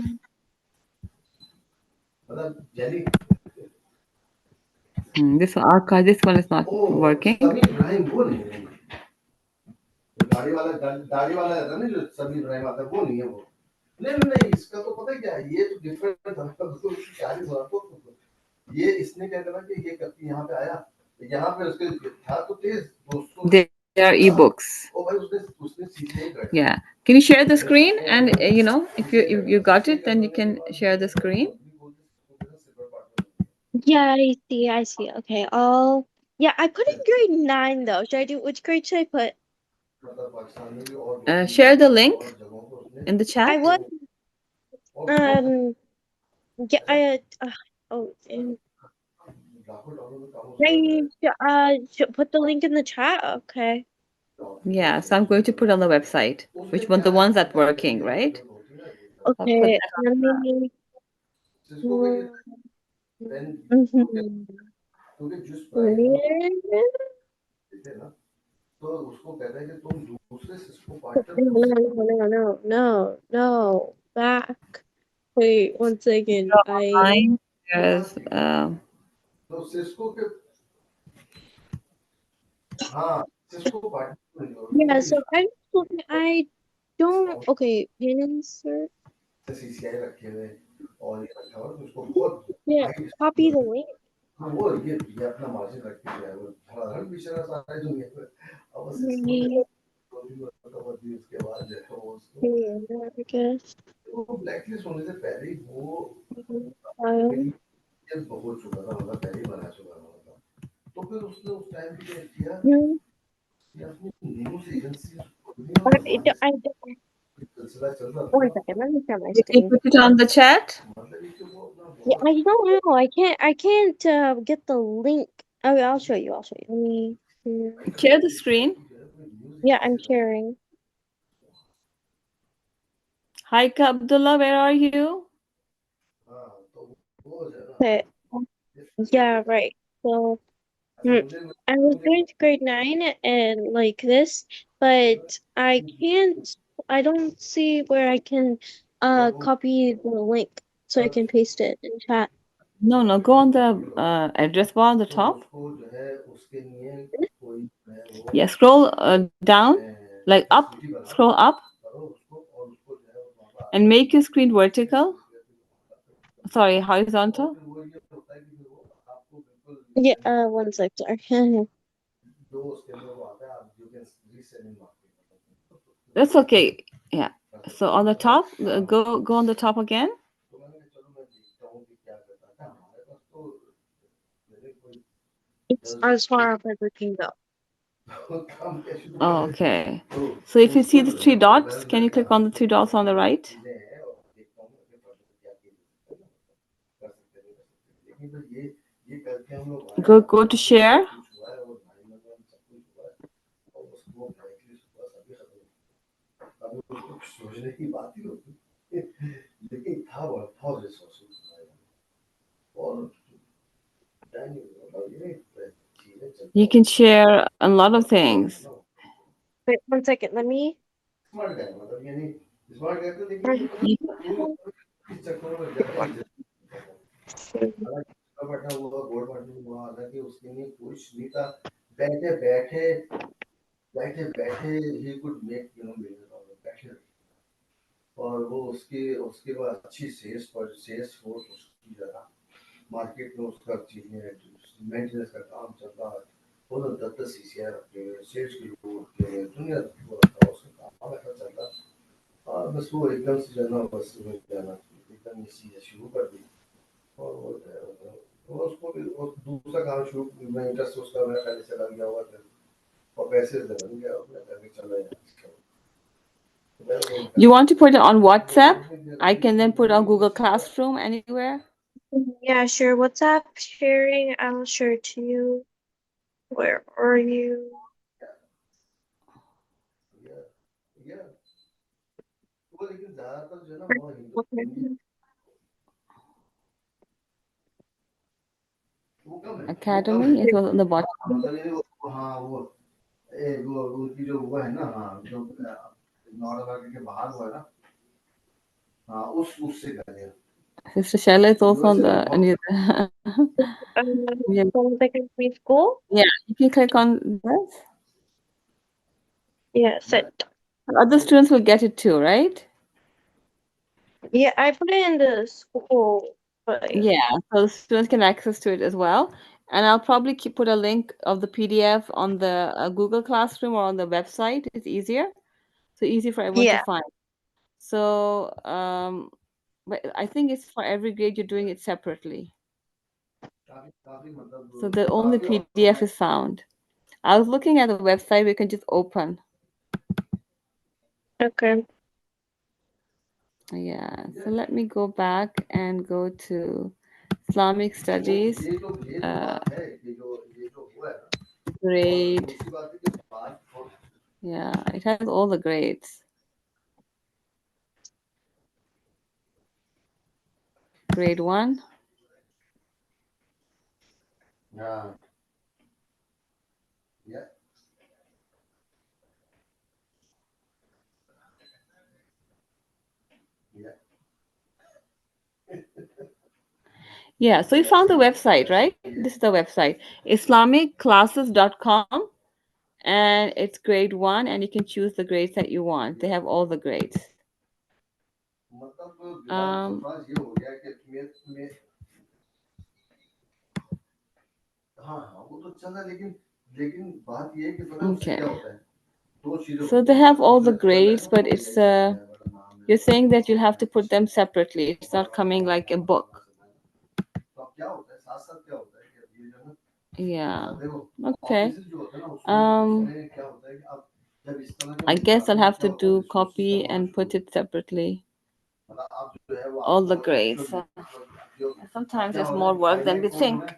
This one, archive. This one is not working. They are ebooks. Yeah. Can you share the screen? And if you got it, then you can share the screen. Yeah, I see. Okay, yeah, I put in grade 9 though. Should I do, which grade should I put? Share the link in the chat. I was, yeah, oh, and should put the link in the chat? Okay. Yeah, so I'm going to put on the website which one, the ones that working, right? I'll put Okay, that let me, mm-hmm. No, back. Wait, one second. online. There's Yeah, so I don't, okay, pin insert. Yeah, copy the link. Maybe here, I guess. File. No, I don't. One second, let me share my you can screen. put it on the chat. Yeah, I don't know. I can't get the link. Okay, I'll show you. Let me share. Share the screen. Yeah, I'm sharing. Hi, Abdullah, where are you? Okay. Yeah, right. So I was going to grade 9 and like this, but I don't see where I can copy the link so I can paste it in chat. No, go on the address bar on the top. Yeah, scroll down, like up, scroll up, and make your screen vertical. Sorry, horizontal. Yeah, one sec, sorry. That's okay. Yeah. So on the top, go on the top again. It's as far up as I can go. Oh, okay. So if you see the three dots, can you click on the three dots on the right? Go to share. You can share a lot of things. Wait, one second, let me. You want to put it on WhatsApp? I can then put it on Google Classroom anywhere. Yeah, sure. WhatsApp sharing, I'll share it to you. Where are you? Okay. Academy is on the bottom. Sister Shella is also on the yeah. One second, please go. Yeah, you can click on this. Yeah, set. Other students will get it too, right? Yeah, I put it in the school. But Yeah, so the students can access to it as well. And I'll probably put a link of the PDF on the Google Classroom or on the website. It's easier. so easy for everyone to Yeah. find. So, but I think it's for every grade you're doing it separately. So the only PDF is found. I was looking at the website. We can just open. Okay. Yeah. So let me go back and go to Islamic Studies, grade. Yeah, it has all the grades. Grade 1. Yeah, so you found the website, right? This is the website, islamicclasses.com, and it's grade 1, and you can choose the grades that you want. They have all the grades. Okay. So they have all the grades, but it's you're saying that you'll have to put them separately. It's not coming like a book. Yeah. Okay. I guess I'll have to do copy and put it separately. All the grades. Sometimes it's more work than we think.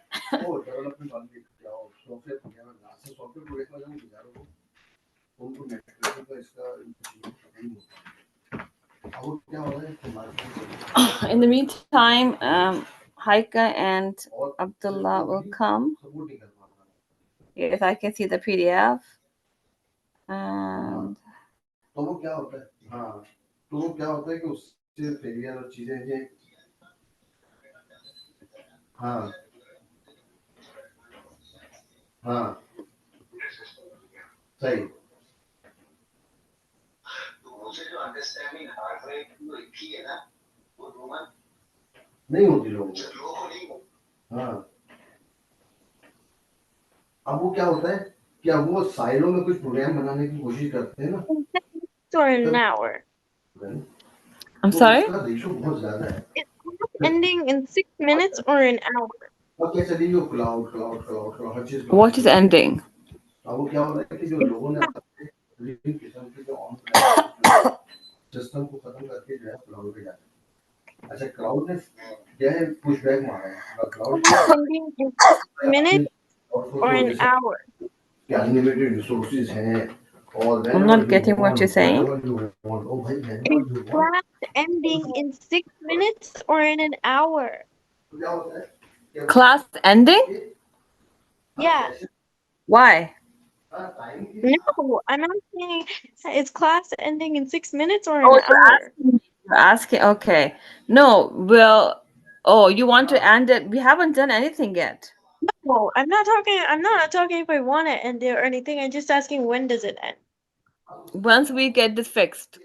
In the meantime, Haika and Abdullah will come. Yes, I can see the PDF. And Or an hour. I'm sorry? It's ending in 6 minutes or an hour. What is ending? It's ending in 6 minutes or an hour. I'm not getting what you're saying. Is class ending in 6 minutes or in an hour? Class ending? Yeah. Why? No, I'm asking, is class ending in 6 minutes or an Oh, hour? you're asking. Okay. No, well, oh, you want to end it? We haven't done anything yet. No, I'm not talking if I want to end it or anything. I'm just asking when does it end? Once we get this fixed.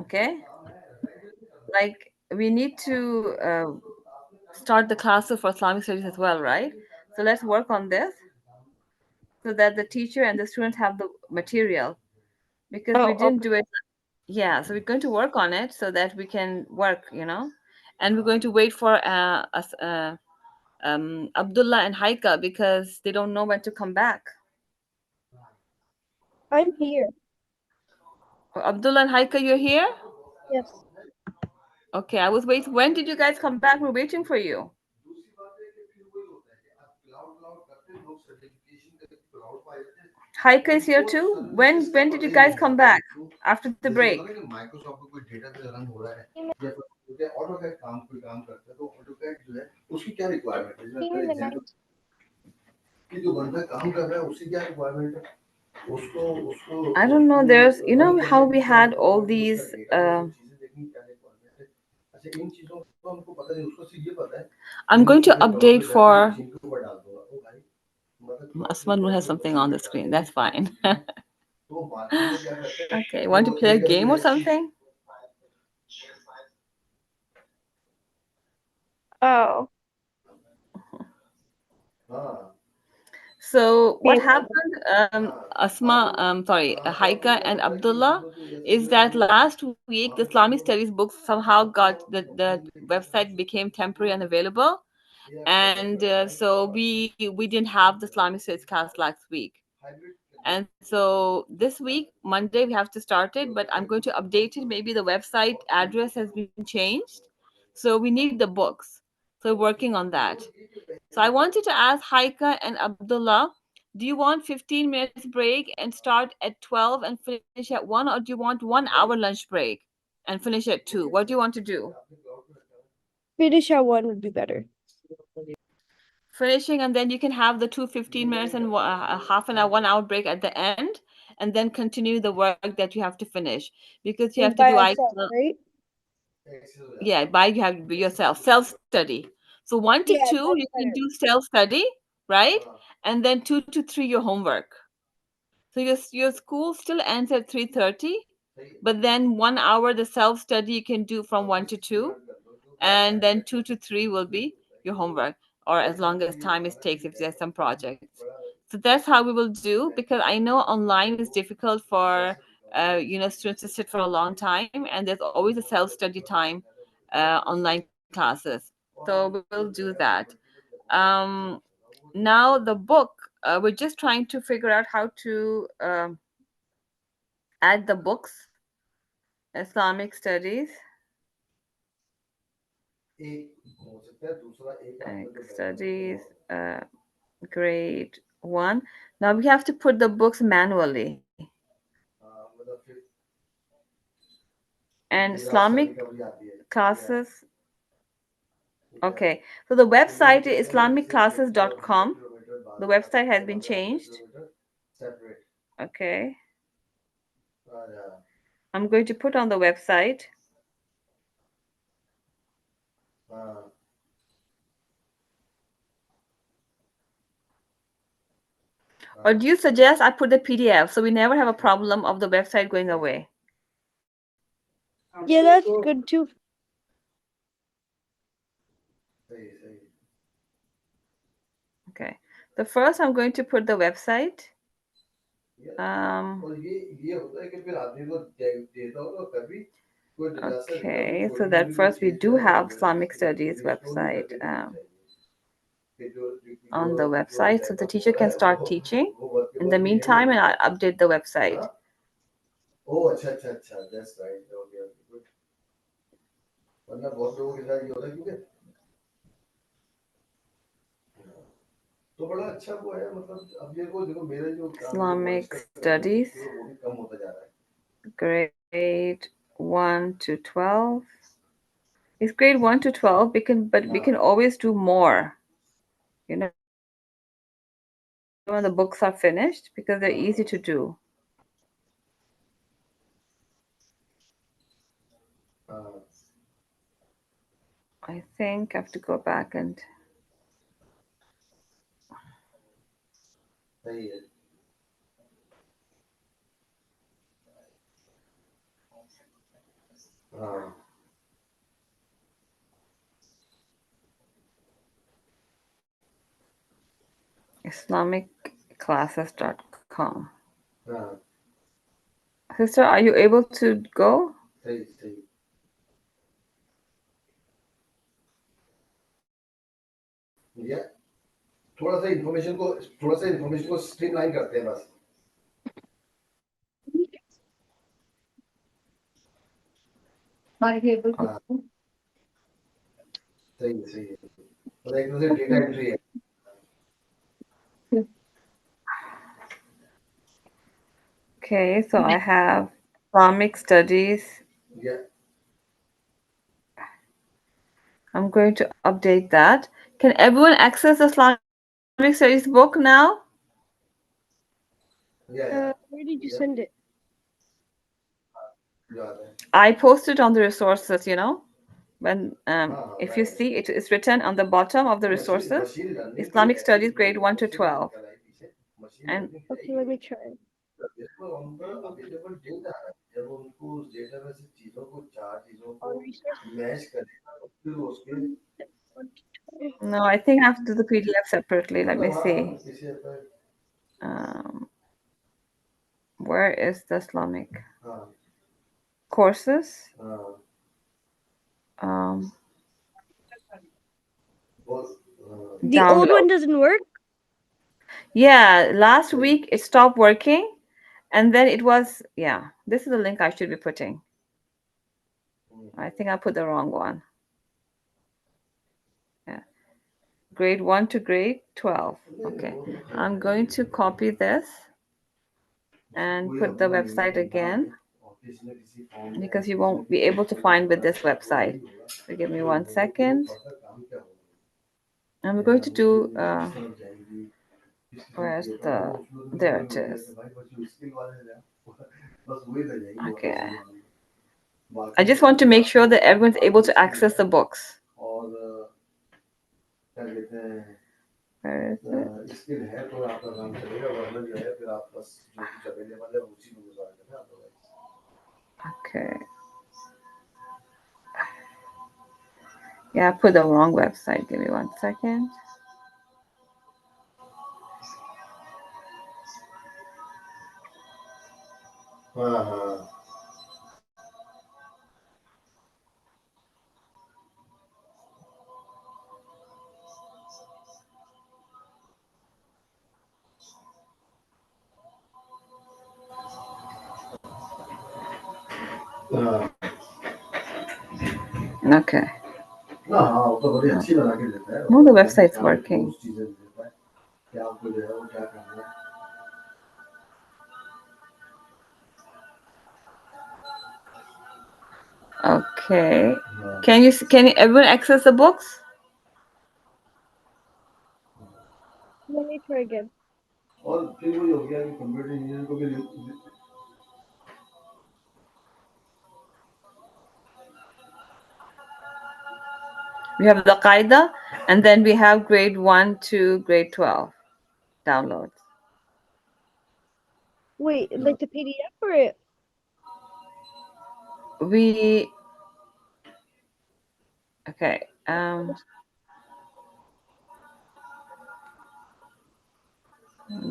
Okay? Like, we need to start the classes for Islamic studies as well, right? So let's work on this so that the teacher and the students have the material, because we Oh, didn't okay. do it. Yeah, so we're going to work on it so that we can work, and we're going to wait for Abdullah and Haika, because they don't know when to come back. I'm here. Abdullah and Haika, you're here? Yes. Okay, I was waiting. When did you guys come back? We're waiting for you. Haika is here too. When did you guys come back after the break? Here when I I don't know. There's, how we had all these. I'm going to update for. Asman has something on the screen. That's fine. Okay, want to play a game or something? Oh. So what Yeah. happened, Haika and Abdullah, is that last week the Islamic Studies book somehow got the website became temporary unavailable, and so we didn't have the Islamic Studies class last week. And so this week, Monday, we have to start it, but I'm going to update it. Maybe the website address has been changed. So we need the books. So we're working on that. So I wanted to ask Haika and Abdullah, do you want 15 minutes break and start at 12 and finish at 1, or do you want 1 hour lunch break and finish at 2? What do you want to do? Finish at 1 would be better. Finishing, and then you can have the 2 15 minutes and a half an hour 1 hour break at the end, and then continue the work that you have to finish, because you have to And by do ourselves, right? yeah, by you have to be yourself self study. So 1 to Yeah, 2 that's you can better. do self study, right? And then 2 to 3 your homework. So your school still ends at 3:30, but then 1 hour the self study you can do from 1 to 2, and then 2 to 3 will be your homework, or as long as time it takes if there's some projects. So that's how we will do, because I know online is difficult for students to sit for a long time, and there's always a self study time, online classes. So we'll do that. um, Now the book, we're just trying to figure out how to add the books. Islamic Studies, Studies, grade 1. Now we have to put the books manually. And Islamic classes. Okay, so the website is islamicclasses.com. The website has been changed. Okay, I'm going to put on the website. Or do you suggest I put the PDF so we never have a problem of the website going away? Yeah, that's good too. Okay. The first I'm going to put the website. Okay, so that first we do have Islamic Studies website on the website, so the teacher can start teaching in the meantime, and I'll update the website. Islamic Studies, grade 1 to 12. It's grade 1 to 12. But we can always do more. When the books are finished, because they're easy to do. I think I have to go back and islamicclasses.com. Sister, are you able to go? Okay, so I have Islamic Studies. I'm going to update that. Can everyone access the Islamic Studies book now? Where did you send it? I posted on the resources, when if you see it is written on the bottom of the resources, Islamic Studies grade 1 to 12. And Okay, let me try. On resources. no, I think I have to do the PDF separately. Let me see. Where is the Islamic courses? The old Download. one doesn't work? Yeah, last week it stopped working, and then it was, yeah, this is the link I should be putting. I think I put the wrong one. Yeah. Grade 1 to grade 12. Okay. I'm going to copy this and put the website again because you won't be able to find with this website. So give me 1 second. And we're going to do, where's the, there it is. Okay. I just want to make sure that everyone's able to access the books. Where is it? Okay. Yeah, I put the wrong website. Give me 1 second. Okay. No, the website's working. Okay. Can everyone access the books? Let me try again. We have the Qaida, and then we have grade 1 to grade 12 downloads. Wait, like the PDF or it? Okay.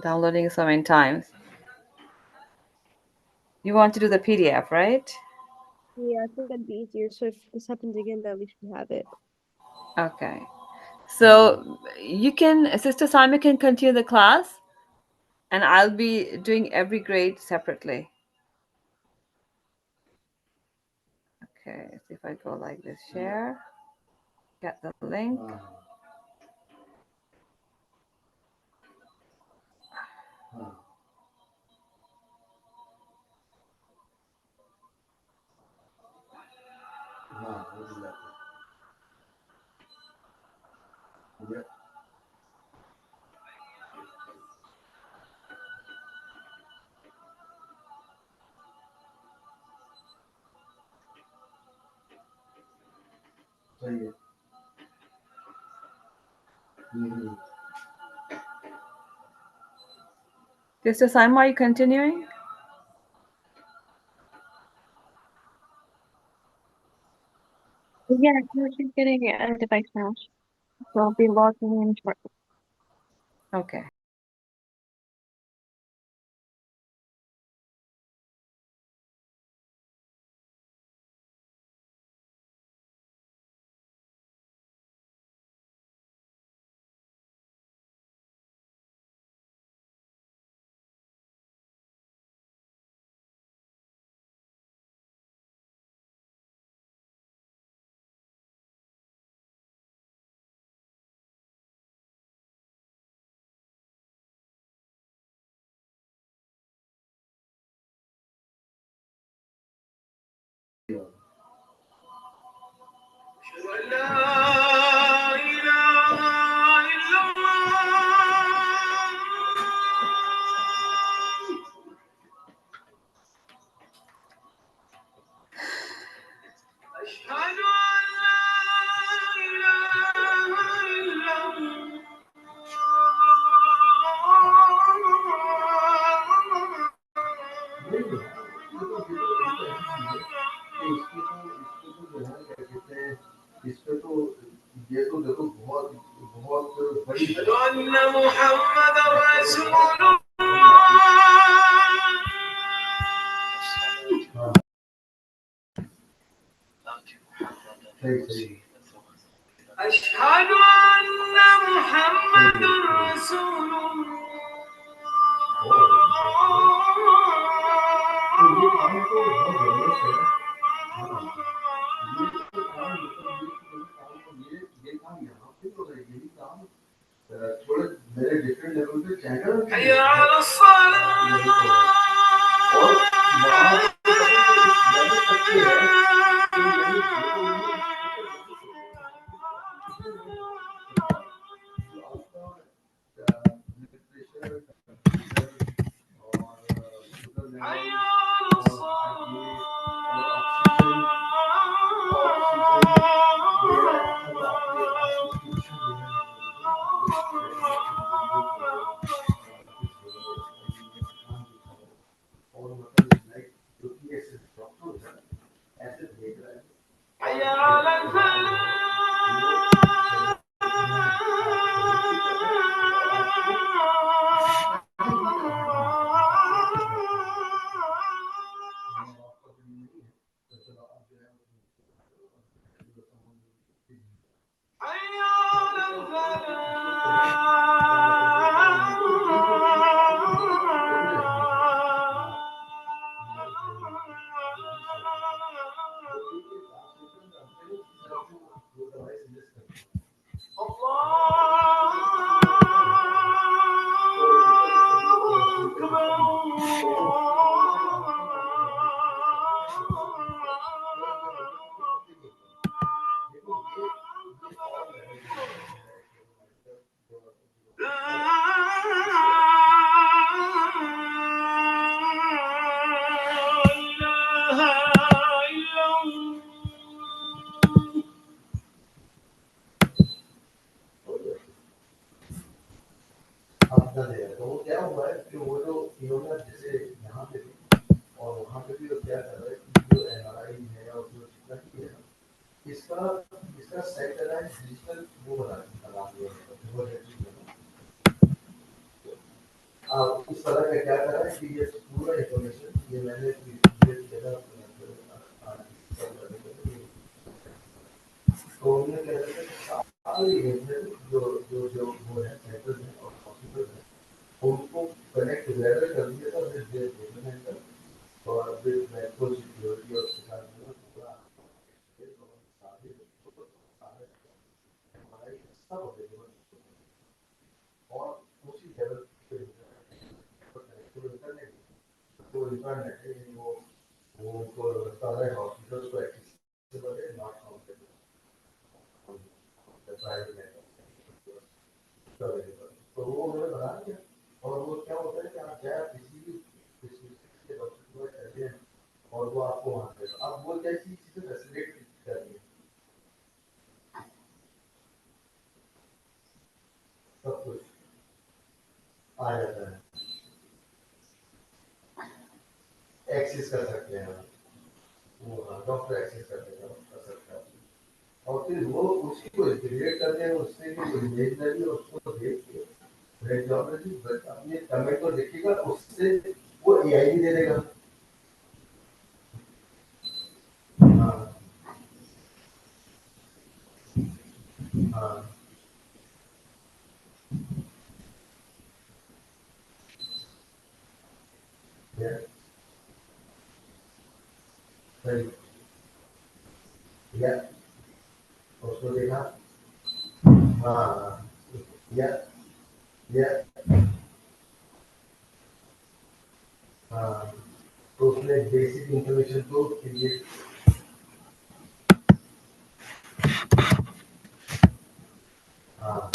Downloading so many times. You want to do the PDF, right? Yeah, I think that'd be easier. So if this happens again, at least we have it. Okay. So you can, Sister Simon can continue the class, and I'll be doing every grade separately. Okay, see if I go like this, share, get the link. Sister Simon, are you continuing? Yeah, she's getting a device now. So I'll be logging in shortly. Okay. أشهد أن محمد رسول حي على حي على तो वो क्या हुआ है कि वो जो इन्होंने जैसे यहाँ पे भी और वहाँ पे भी वो क्या कर रहा है कि जो NRI है और जो जितना भी है इसका इसका सेट कर रहा है डिजिटल वो बना दिया अब इस तरह का क्या कर रहा है कि ये पूरा इंफॉर्मेशन ये मैंने जगह तो उन्होंने क्या कहते हैं सारी जो जो जो वो है सेंटर्स हैं और हॉस्पिटल हैं उनको कनेक्ट टुगेदर कर दिया था विद डेवलपमेंट और विद मेडिकल सिक्योरिटी और सरकार ने पूरा सारे हमारे सब अवेलेबल और उसी लेवल पे इंटरनेट तो इंटरनेट है वो उनको सारे हॉस्पिटल्स को एक्सेसिबल है नॉट काउंटेबल प्राइवेट नेटवर्क तो वो उन्होंने बना दिया और वो क्या होता है कि आप चाहे किसी भी के डॉक्टर को कहते हैं और वो आपको वहाँ पे अब वो कैसी चीजें फैसिलिटेट कर रही है सब कुछ आ जाता है एक्सेस कर सकते हैं वो डॉक्टर एक्सेस कर सकता है और फिर वो उसी को इंटीग्रेट करते हैं उससे भी इमेजनरी और उसको देख के रेडियोलॉजी अपने कमेंट को देखिएगा उससे वो एआई भी दे देगा हाँ हाँ सही या उसको देखा हाँ या हाँ तो उसने बेसिक इंफॉर्मेशन को क्रिएट हाँ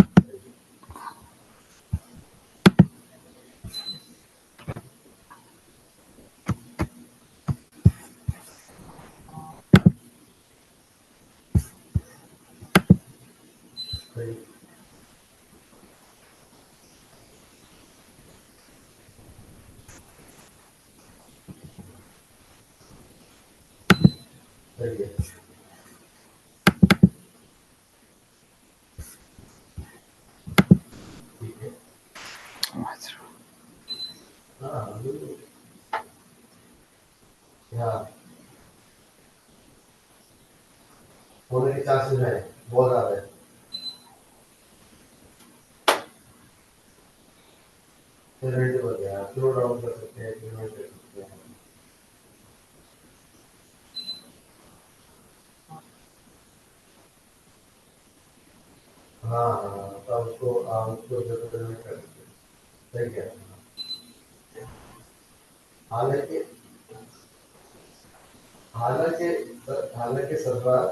सही सही है ठीक है हाँ बिल्कुल हाँ होने के चांसेस हैं बहुत ज़्यादा है। प्रेजेंट हो गया, स्लो डाउन कर सकते हैं, पेमेंट कर सकते हैं। हाँ हाँ, तो उसको जो पेमेंट कर सकते हैं। सही कह रहे हैं। हालांकि हालांकि हालांकि सरकार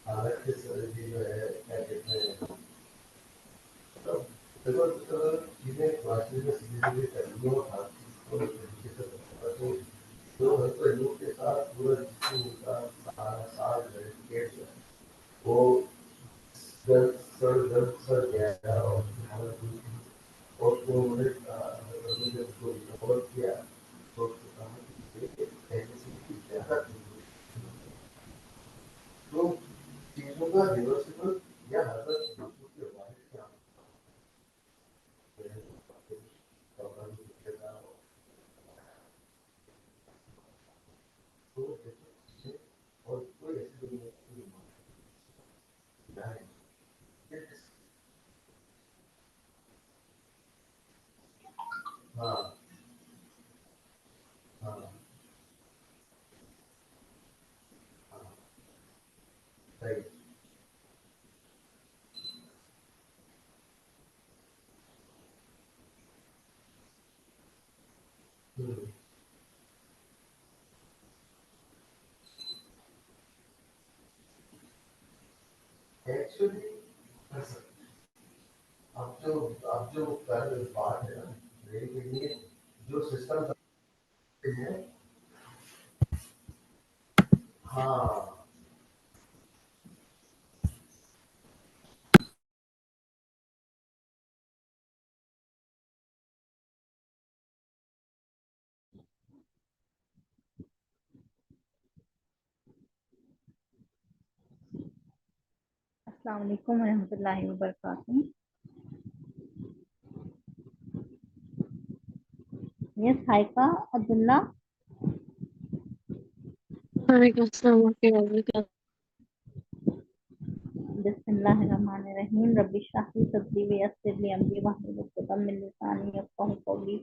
हालांकि जी जो है क्या कहते हैं, तो देखो तो चीजें क्लासेस में सीधे करनी हो तो तो जो है तो लोग के साथ पूरा जिसको उनका सारा साल डेडिकेट है वो सर गया और वो उन्होंने उसको रिकवर किया तो ज़्यादा तो चीजों का रिवर्सिबल या हरकत के बारे और कोई ऐसी हाँ हाँ सही एक्चुअली अब जो कर बात है ना मेरे के लिए जो सिस्टम है हाँ अस्सलाम वालेकुम रहमतुल्लाहि व बरकातहू। Yes, Haika, Abdullah. Bismillahirrahmanirrahim. Rabbi shrah li sadri wa yassir li amri wahlul 'uqdatam min lisani yafqahu qawli.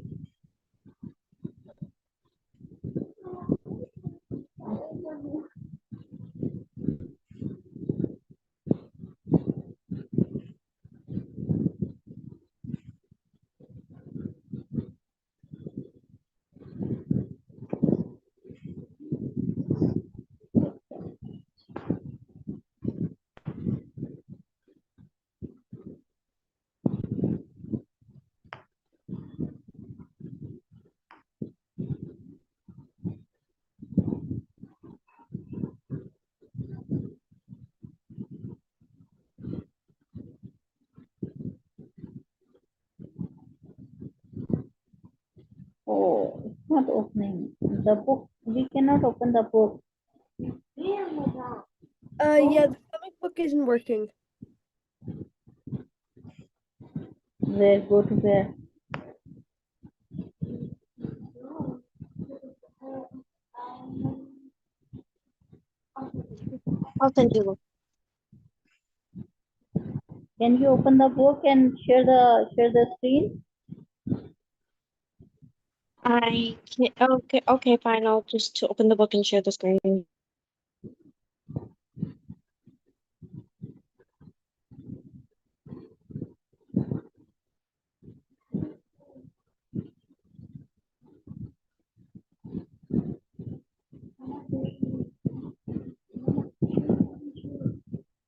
Oh, it's not opening. The book, we cannot open the book. Yeah, the comic book isn't working. Where? Go to where? I'll send you. Can you open the book and share the screen? I can't. Okay, fine. I'll just open the book and share the screen.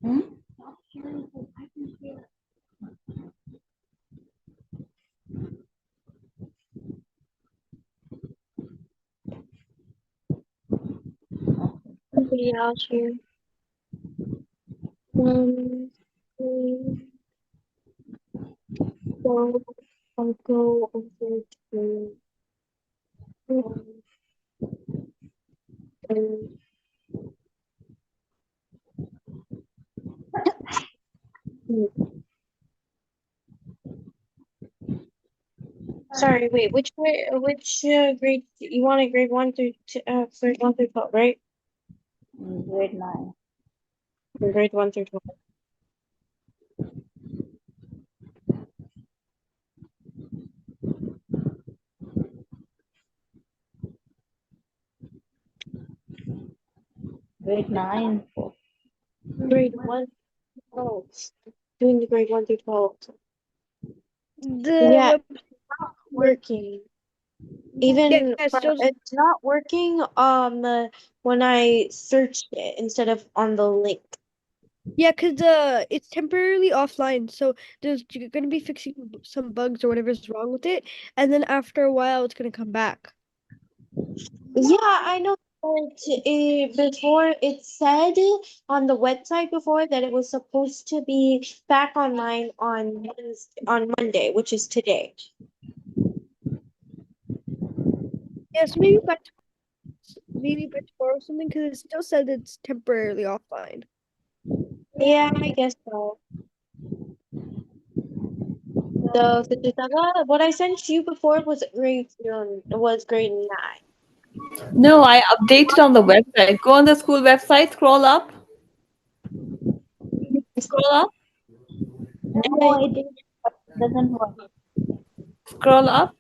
Hmm? Somebody else here. Um, so I'll go over to. Um, sorry, wait. Which grade you want? A grade 1 through grade 1 through 12, right? Grade 9. Grade 1 through 12. Grade 9. Grade 1 through 12. Doing the grade 1 through 12. The Yeah, web working. yeah, Even still it's not working when I search it instead of on the link. yeah, because it's temporarily offline, so you're gonna be fixing some bugs or whatever's wrong with it, and then after a while it's gonna come back. Yeah, I know, but before it said on the website before that it was supposed to be back online on on Monday, which is today. Yeah, so maybe by tomorrow or something, because it still said it's temporarily offline. Yeah, I guess so. So, Sister Saba, what I sent you before was grade 9. No, I updated on the website. Go on the school website, scroll up. Scroll up, No, it doesn't work. scroll up.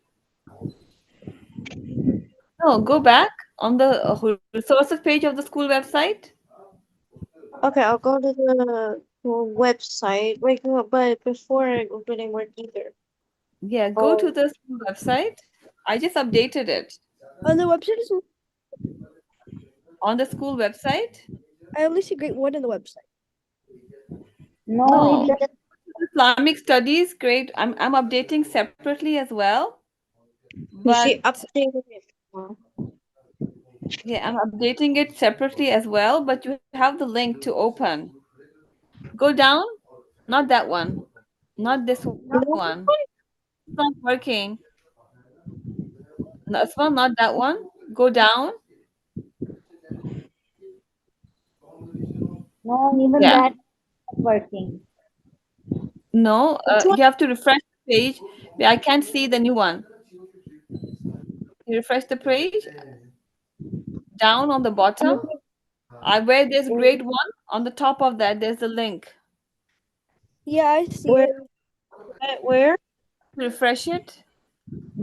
No, go back on the resources page of the school website. Okay, I'll go to the website. Wait, no, but before it didn't work either. Yeah, go to Oh, the school website. I just updated it. On the website, On the school website? I only see grade 1 on the website. No, No. it doesn't. Islamic Studies, great. I'm updating separately as well. she But updated it. yeah, I'm updating it separately as well, but you have the link to open. Go down. Not that one. Not this one. It's not working. No, this one, not that one. Go down. No, even Yeah. that not working. No, Which one? you have to refresh the page. I can't see the new one. You refresh the page. Down on the bottom. Where there's grade 1, on the top of that, there's the link. Yeah, I see Where? it. Where? Refresh it.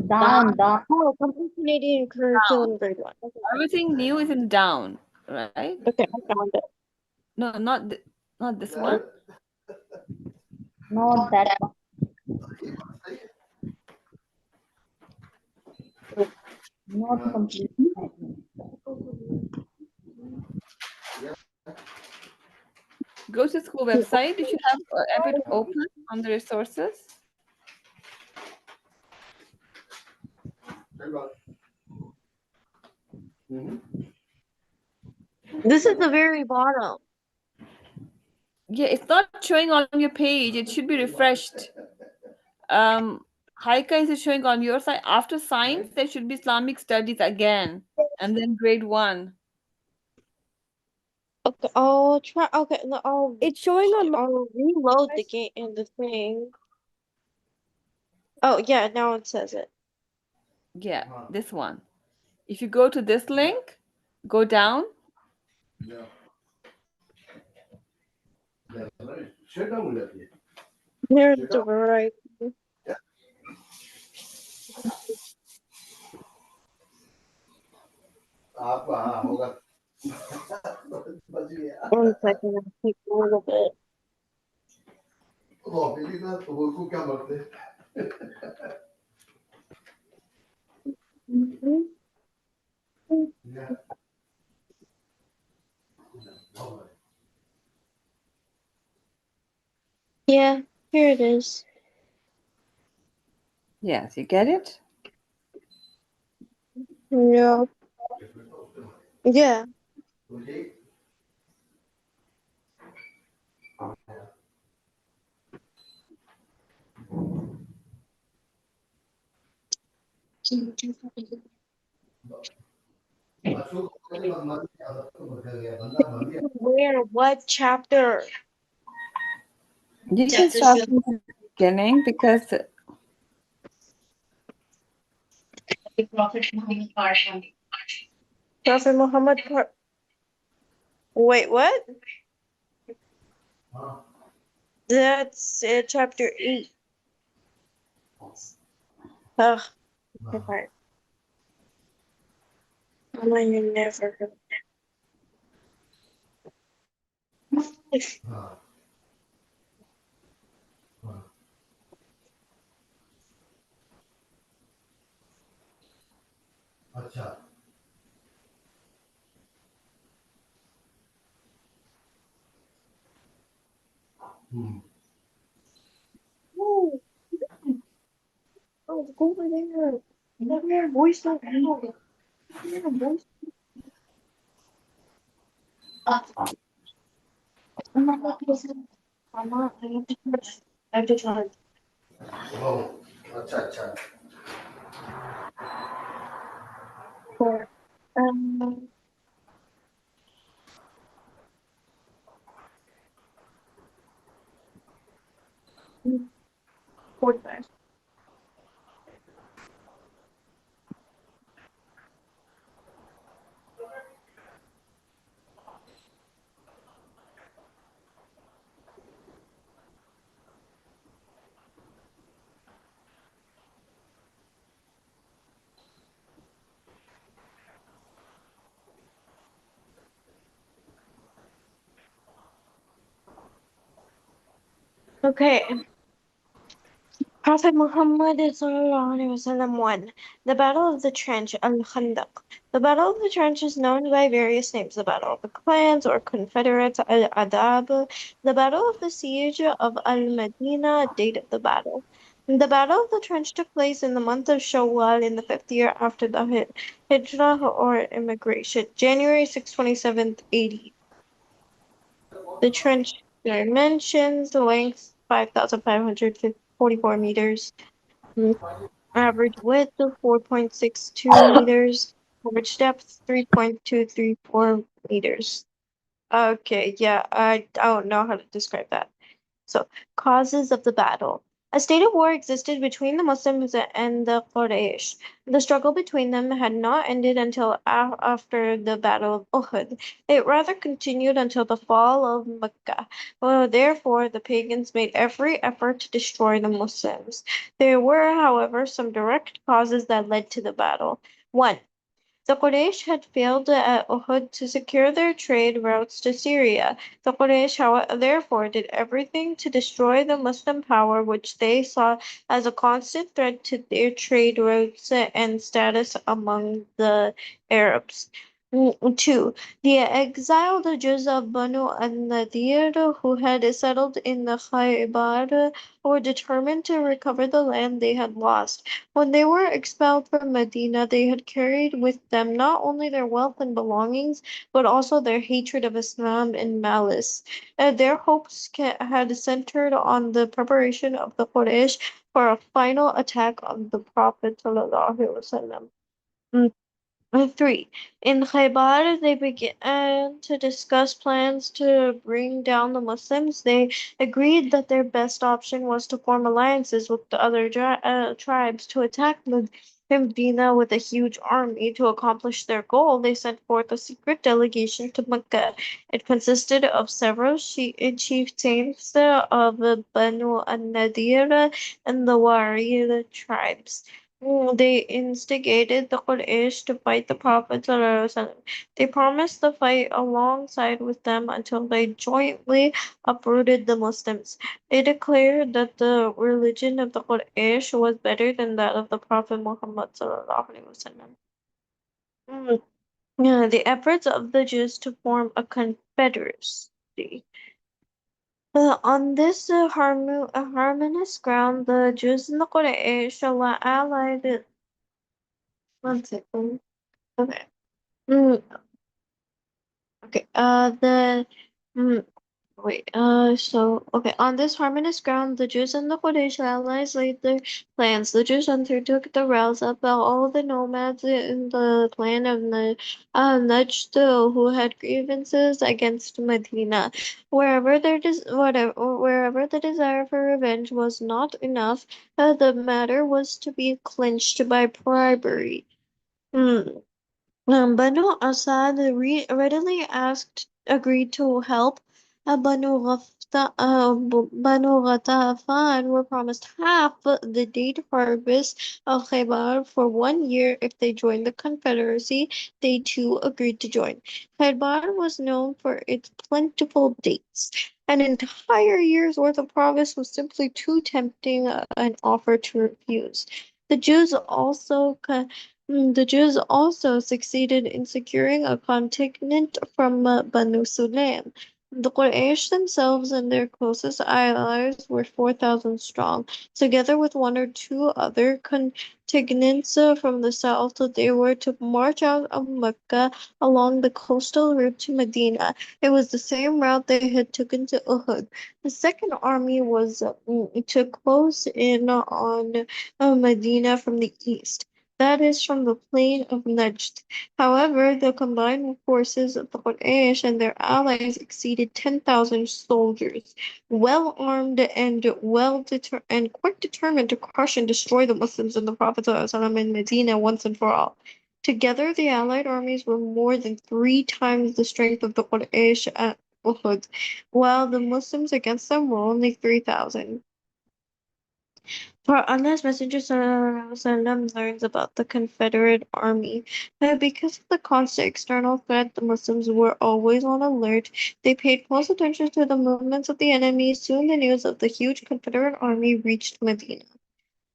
Down, down. Oh, complete Canadian curriculum grade 1. Okay, Everything new is in down, right? okay, I found it. No, not this one. Not that one. Not complete. Go to school website. You should have it open on the resources. This is the very bottom. Yeah, it's not showing on your page. It should be refreshed. Haika is showing on your side. After science, there should be Islamic studies again, and then grade 1. Okay, I'll try. Okay, no, It's showing on my I'll reload the game and the thing. Oh yeah, now it says it. Yeah, this one. If you go to this link, go down. There's the variety. One second, I'll take a little bit. Mhm. Yeah, here it is. Yes, you get it? Yeah. Yeah. Where? What chapter? You can start from the beginning because Prophet Muhammad. Wait, what? That's chapter 8. Ugh, okay, fine. Mama, you never. अच्छा Oh, oh, go over there. Never hear a voice like that. Never hear a voice. I'm not that person. I'm not. I have to charge. I have to charge. ओ अच्छा अच्छा For um 45. Okay. Prophet Muhammad ﷺ won. The Battle of the Trench, Al-Khandaq. The Battle of the Trench is known by various names. The Battle of the Clans or Confederates, Al-Adab. The Battle of the Siege of Al-Madinah, date of the battle. The Battle of the Trench took place in the month of Shawwal in the fifth year after the Hijrah or immigration, January 627 AD. The trench dimensions, the length 5,544 meters, average width of 4.62 meters, average depth 3.234 meters. Okay, yeah, I don't know how to describe that. So, causes of the battle. A state of war existed between the Muslims and the Quraysh. The struggle between them had not ended until after the Battle of Uhud. It rather continued until the fall of Mecca. Therefore, the pagans made every effort to destroy the Muslims. There were, however, some direct causes that led to the battle. 1. The Quraysh had failed at Uhud to secure their trade routes to Syria. The Quraysh, therefore, did everything to destroy the Muslim power, which they saw as a constant threat to their trade routes and status among the Arabs. 2. The exiled Jews of Banu al-Nadir, who had settled in the Khaybar, were determined to recover the land they had lost. When they were expelled from Medina, they had carried with them not only their wealth and belongings, but also their hatred of Islam and malice. Their hopes had centered on the preparation of the Quraysh for a final attack on the Prophet ﷺ. 3. In Khaybar, they began to discuss plans to bring down the Muslims. They agreed that their best option was to form alliances with the other tribes to attack Medina with a huge army. To accomplish their goal, they sent forth a secret delegation to Mecca. It consisted of several chieftains of the Banu an-Nadir and the Waril tribes. They instigated the Quraysh to fight the Prophet ﷺ. They promised to fight alongside with them until they jointly uprooted the Muslims. They declared that the religion of the Quraysh was better than that of the Prophet Muhammad ﷺ. Yeah, the efforts of the Jews to form a confederacy. On this harmonious ground, the Jews and the Quraysh allied. One second. Okay. Mm, okay. Mm, wait. Okay. On this harmonious ground, the Jews and the Quraysh allies laid their plans. The Jews undertook the rouse up all the nomads in the clan of Najd who had grievances against Medina. Wherever the desire for revenge was not enough, the matter was to be clinched by bribery. Hmm. Banu Asad readily agreed to help Banu Banu Ghatafan were promised half the date harvest of Khaybar for 1 year if they joined the Confederacy. They too agreed to join. Khaybar was known for its plentiful dates. An entire year's worth of promise was simply too tempting an offer to refuse. The Jews also the Jews also succeeded in securing a contingent from Banu Sulaim. The Quraysh themselves and their closest allies were 4,000 strong. Together with one or two other contingents from the south, they were to march out of Mecca along the coastal route to Medina. It was the same route they had taken to Uhud. The second army was to close in on Medina from the east. That is from the plain of Najd. However, the combined forces of the Quraysh and their allies exceeded 10,000 soldiers, well armed and and quite determined to crush and destroy the Muslims and the Prophet ﷺ in Medina once and for all. Together, the allied armies were more than 3 times the strength of the Quraysh at Uhud, while the Muslims against them were only 3,000. For Allah's Messenger ﷺ learns about the Confederate army. Because of the constant external threat, the Muslims were always on alert. They paid close attention to the movements of the enemy. Soon the news of the huge Confederate army reached Medina.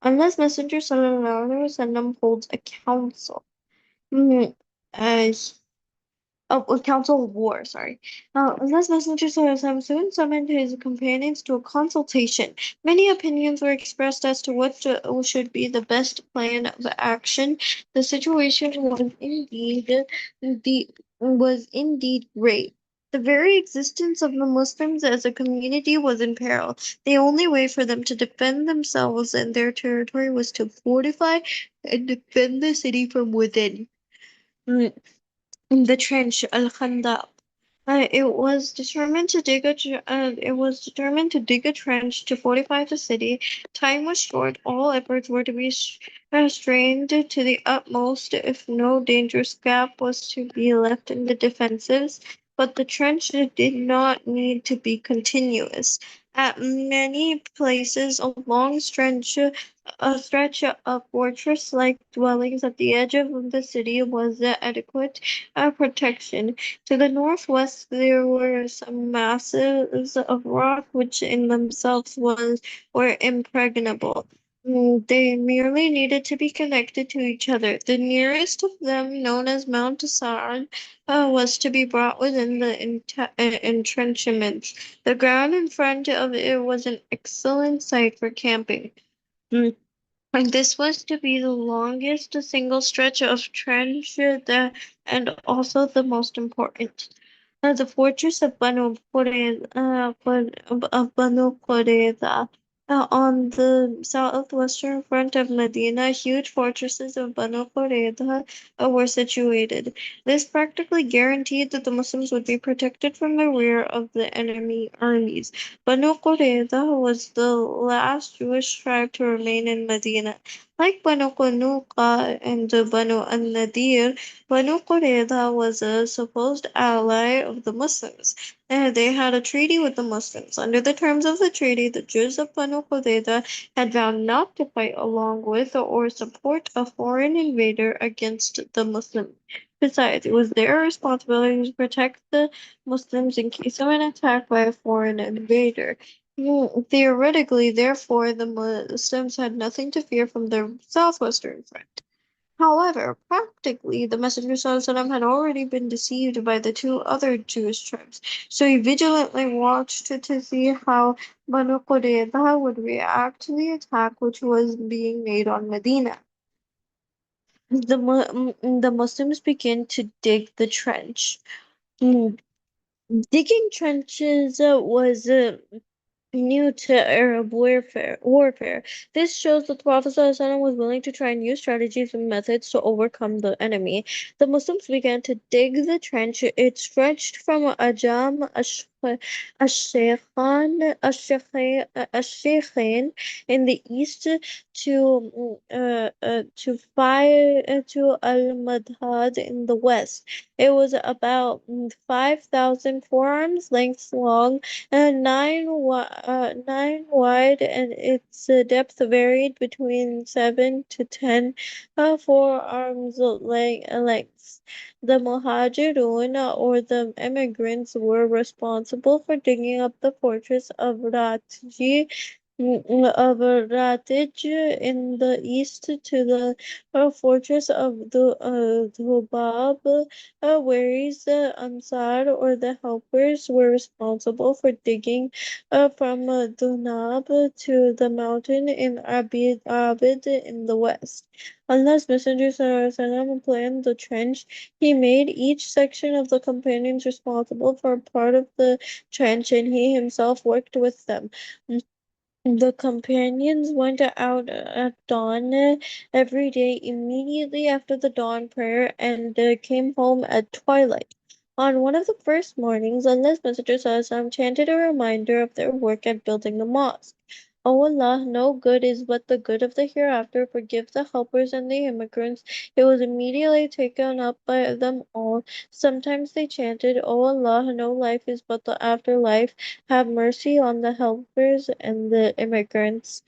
Allah's Messenger ﷺ holds a council. Mm, uh, a council of war, sorry. Allah's Messenger soon summoned his companions to a consultation. Many opinions were expressed as to what should be the best plan of action. The situation was indeed grave. The very existence of the Muslims as a community was in peril. The only way for them to defend themselves and their territory was to fortify and defend the city from within. Mm, the trench, Al-Khandaq. It was determined to dig a trench to fortify the city. Time was short. All efforts were to be strained to the utmost if no dangerous gap was to be left in the defensives. But the trench did not need to be continuous. At many places, a stretch of fortress-like dwellings at the edge of the city was adequate protection. To the northwest, there were some masses of rock which in themselves were impregnable. They merely needed to be connected to each other. The nearest of them, known as Mount Sa'ad, was to be brought within the entrenchments. The ground in front of it was an excellent site for camping. Mm, and this was to be the longest single stretch of trench and also the most important. The fortress of Banu Qurayza. On the southwestern front of Medina, huge fortresses of Banu Qurayza were situated. This practically guaranteed that the Muslims would be protected from the rear of the enemy armies. Banu Qurayza was the last Jewish tribe to remain in Medina. Like Banu Qanuqa and Banu an-Nadir, Banu Qurayza was a supposed ally of the Muslims. They had a treaty with the Muslims. Under the terms of the treaty, the Jews of Banu Qurayza had vowed not to fight along with or support a foreign invader against the Muslims. Besides, it was their responsibility to protect the Muslims in case of an attack by a foreign invader. Theoretically, therefore, the Muslims had nothing to fear from their southwestern friend. However, practically, the Messenger ﷺ had already been deceived by the 2 other Jewish tribes, so he vigilantly watched to see how Banu Qurayza would react to the attack which was being made on Medina. The Muslims began to dig the trench. Digging trenches was new to Arab warfare. This shows that the Prophet ﷺ was willing to try new strategies and methods to overcome the enemy. The Muslims began to dig the trench. It stretched from Ajam الشيخين in the east to Al-Madhad in the west. It was about 5,000 forearms lengths long and 9 wide, and its depth varied between 7 to 10 forearms lengths. The Muhajirun, or the immigrants, were responsible for digging up the fortress of Ratij in the east to the fortress of the Dhubab, whereas the Ansar, or the helpers, were responsible for digging from Dunab to the mountain in Abid in the west. Allah's Messenger ﷺ planned the trench. He made each section of the companions responsible for a part of the trench, and he himself worked with them. The companions went out at dawn every day immediately after the dawn prayer, and came home at twilight. On one of the first mornings, Allah's Messenger ﷺ chanted a reminder of their work at building the mosque. O Allah, no good is but the good of the hereafter. Forgive the helpers and the immigrants. It was immediately taken up by them all. Sometimes they chanted, O Allah, no life is but the afterlife. Have mercy on the helpers and the immigrants.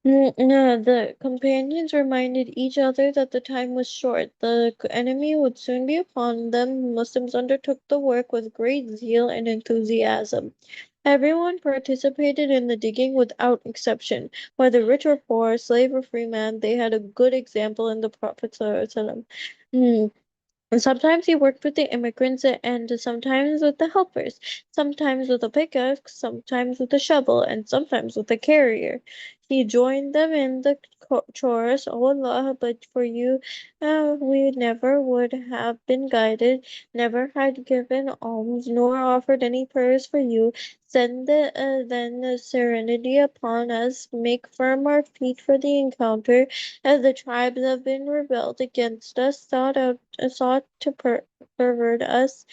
The companions reminded each other that the time was short. The enemy would soon be upon them. Muslims undertook the work with great zeal and enthusiasm. Everyone participated in the digging without exception. Whether rich or poor, slave or free man, they had a good example in the Prophet ﷺ. And sometimes he worked with the immigrants and sometimes with the helpers, sometimes with a pickaxe, sometimes with a shovel, and sometimes with a carrier. He joined them in the chorus, O Allah, but for you we never would have been guided, never had given alms, nor offered any prayers for you. Send then the serenity upon us, make firm our feet for the encounter, as the tribes have been rebelled against us, sought to pervert us,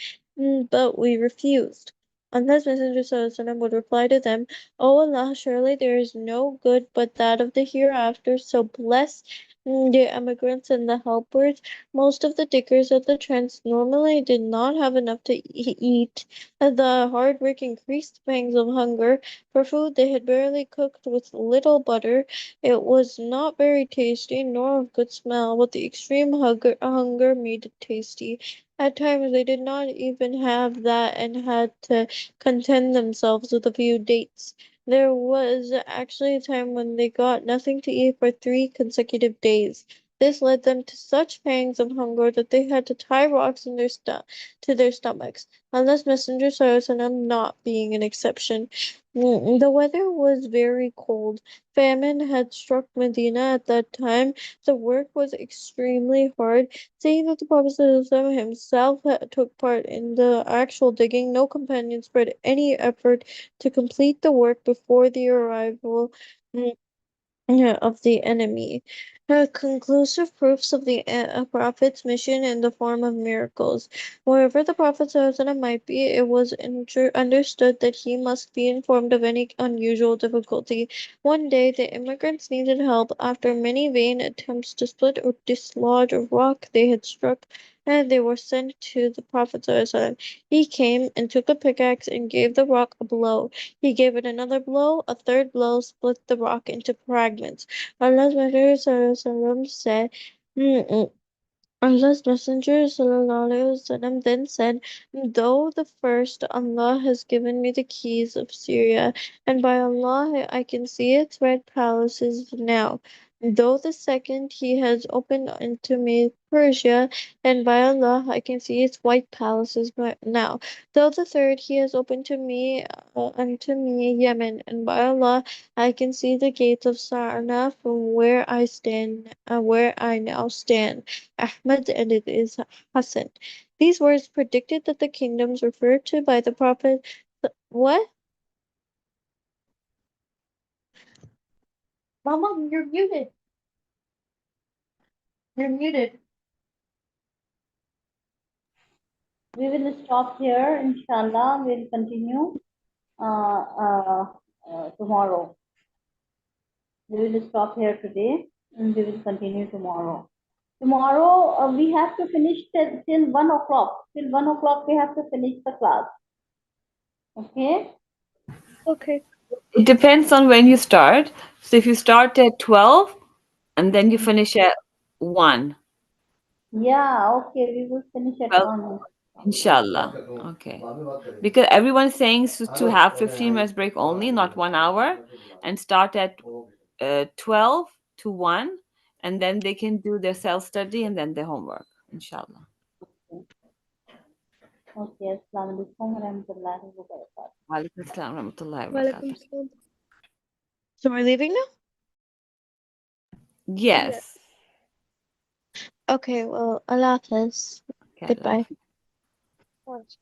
but we refused. Allah's Messenger ﷺ would reply to them, O Allah, surely there is no good but that of the hereafter, so bless the emigrants and the helpers. Most of the diggers at the trench normally did not have enough to eat. The hard work increased the pangs of hunger. For food they had barely cooked with little butter. It was not very tasty, nor of good smell, but the extreme hunger made it tasty. At times they did not even have that and had to content themselves with a few dates. There was actually a time when they got nothing to eat for 3 consecutive days. This led them to such pangs of hunger that they had to tie rocks in to their stomachs. Allah's Messenger ﷺ not being an exception. The weather was very cold. Famine had struck Medina at that time. The work was extremely hard. Seeing that the Prophet ﷺ himself took part in the actual digging, no companion spared any effort to complete the work before the arrival mm, of the enemy. Conclusive proofs of the Prophet's mission in the form of miracles. Wherever the Prophet ﷺ might be, it was understood that he must be informed of any unusual difficulty. One day, the immigrants needed help after many vain attempts to split or dislodge a rock they had struck, and they were sent to the Prophet ﷺ. He came and took a pickaxe and gave the rock a blow. He gave it another blow, a third blow split the rock into fragments. Allah's Messenger said, mm, Allah's Messenger ﷺ then said, Though the first, Allah has given me the keys of Syria, and by Allah I can see its red palaces now. Though the second, He has opened unto me Persia, and by Allah I can see its white palaces now. Though the third, He has opened to me unto me Yemen, and by Allah I can see the gates of Sarna from where I now stand. Ahmad, and it is Hassan. These words predicted that the kingdoms referred to by the Prophet. What? Mama, you're muted. You're muted. We will stop here, inshallah. We'll continue tomorrow. We will stop here today and we will continue tomorrow. Tomorrow we have to finish till 1 o'clock. Till 1 o'clock we have to finish the class. Okay? Okay. It depends on when you start. So if you start at 12 and then you finish at 1, Yeah, okay. We will finish at well, 1. inshallah. Okay. Because everyone's saying to have 15 minutes break only, not 1 hour, and start at 12 to 1, and then they can do their self-study and then their homework, inshallah. Okay. Assalamu alaikum warahmatullahi wabarakatuh. Walaikum assalam warahmatullahi Walaikum wabarakatuh. salam. So we're leaving now? Yes. Okay, well, AlAfasy. Okay, Goodbye. Yes.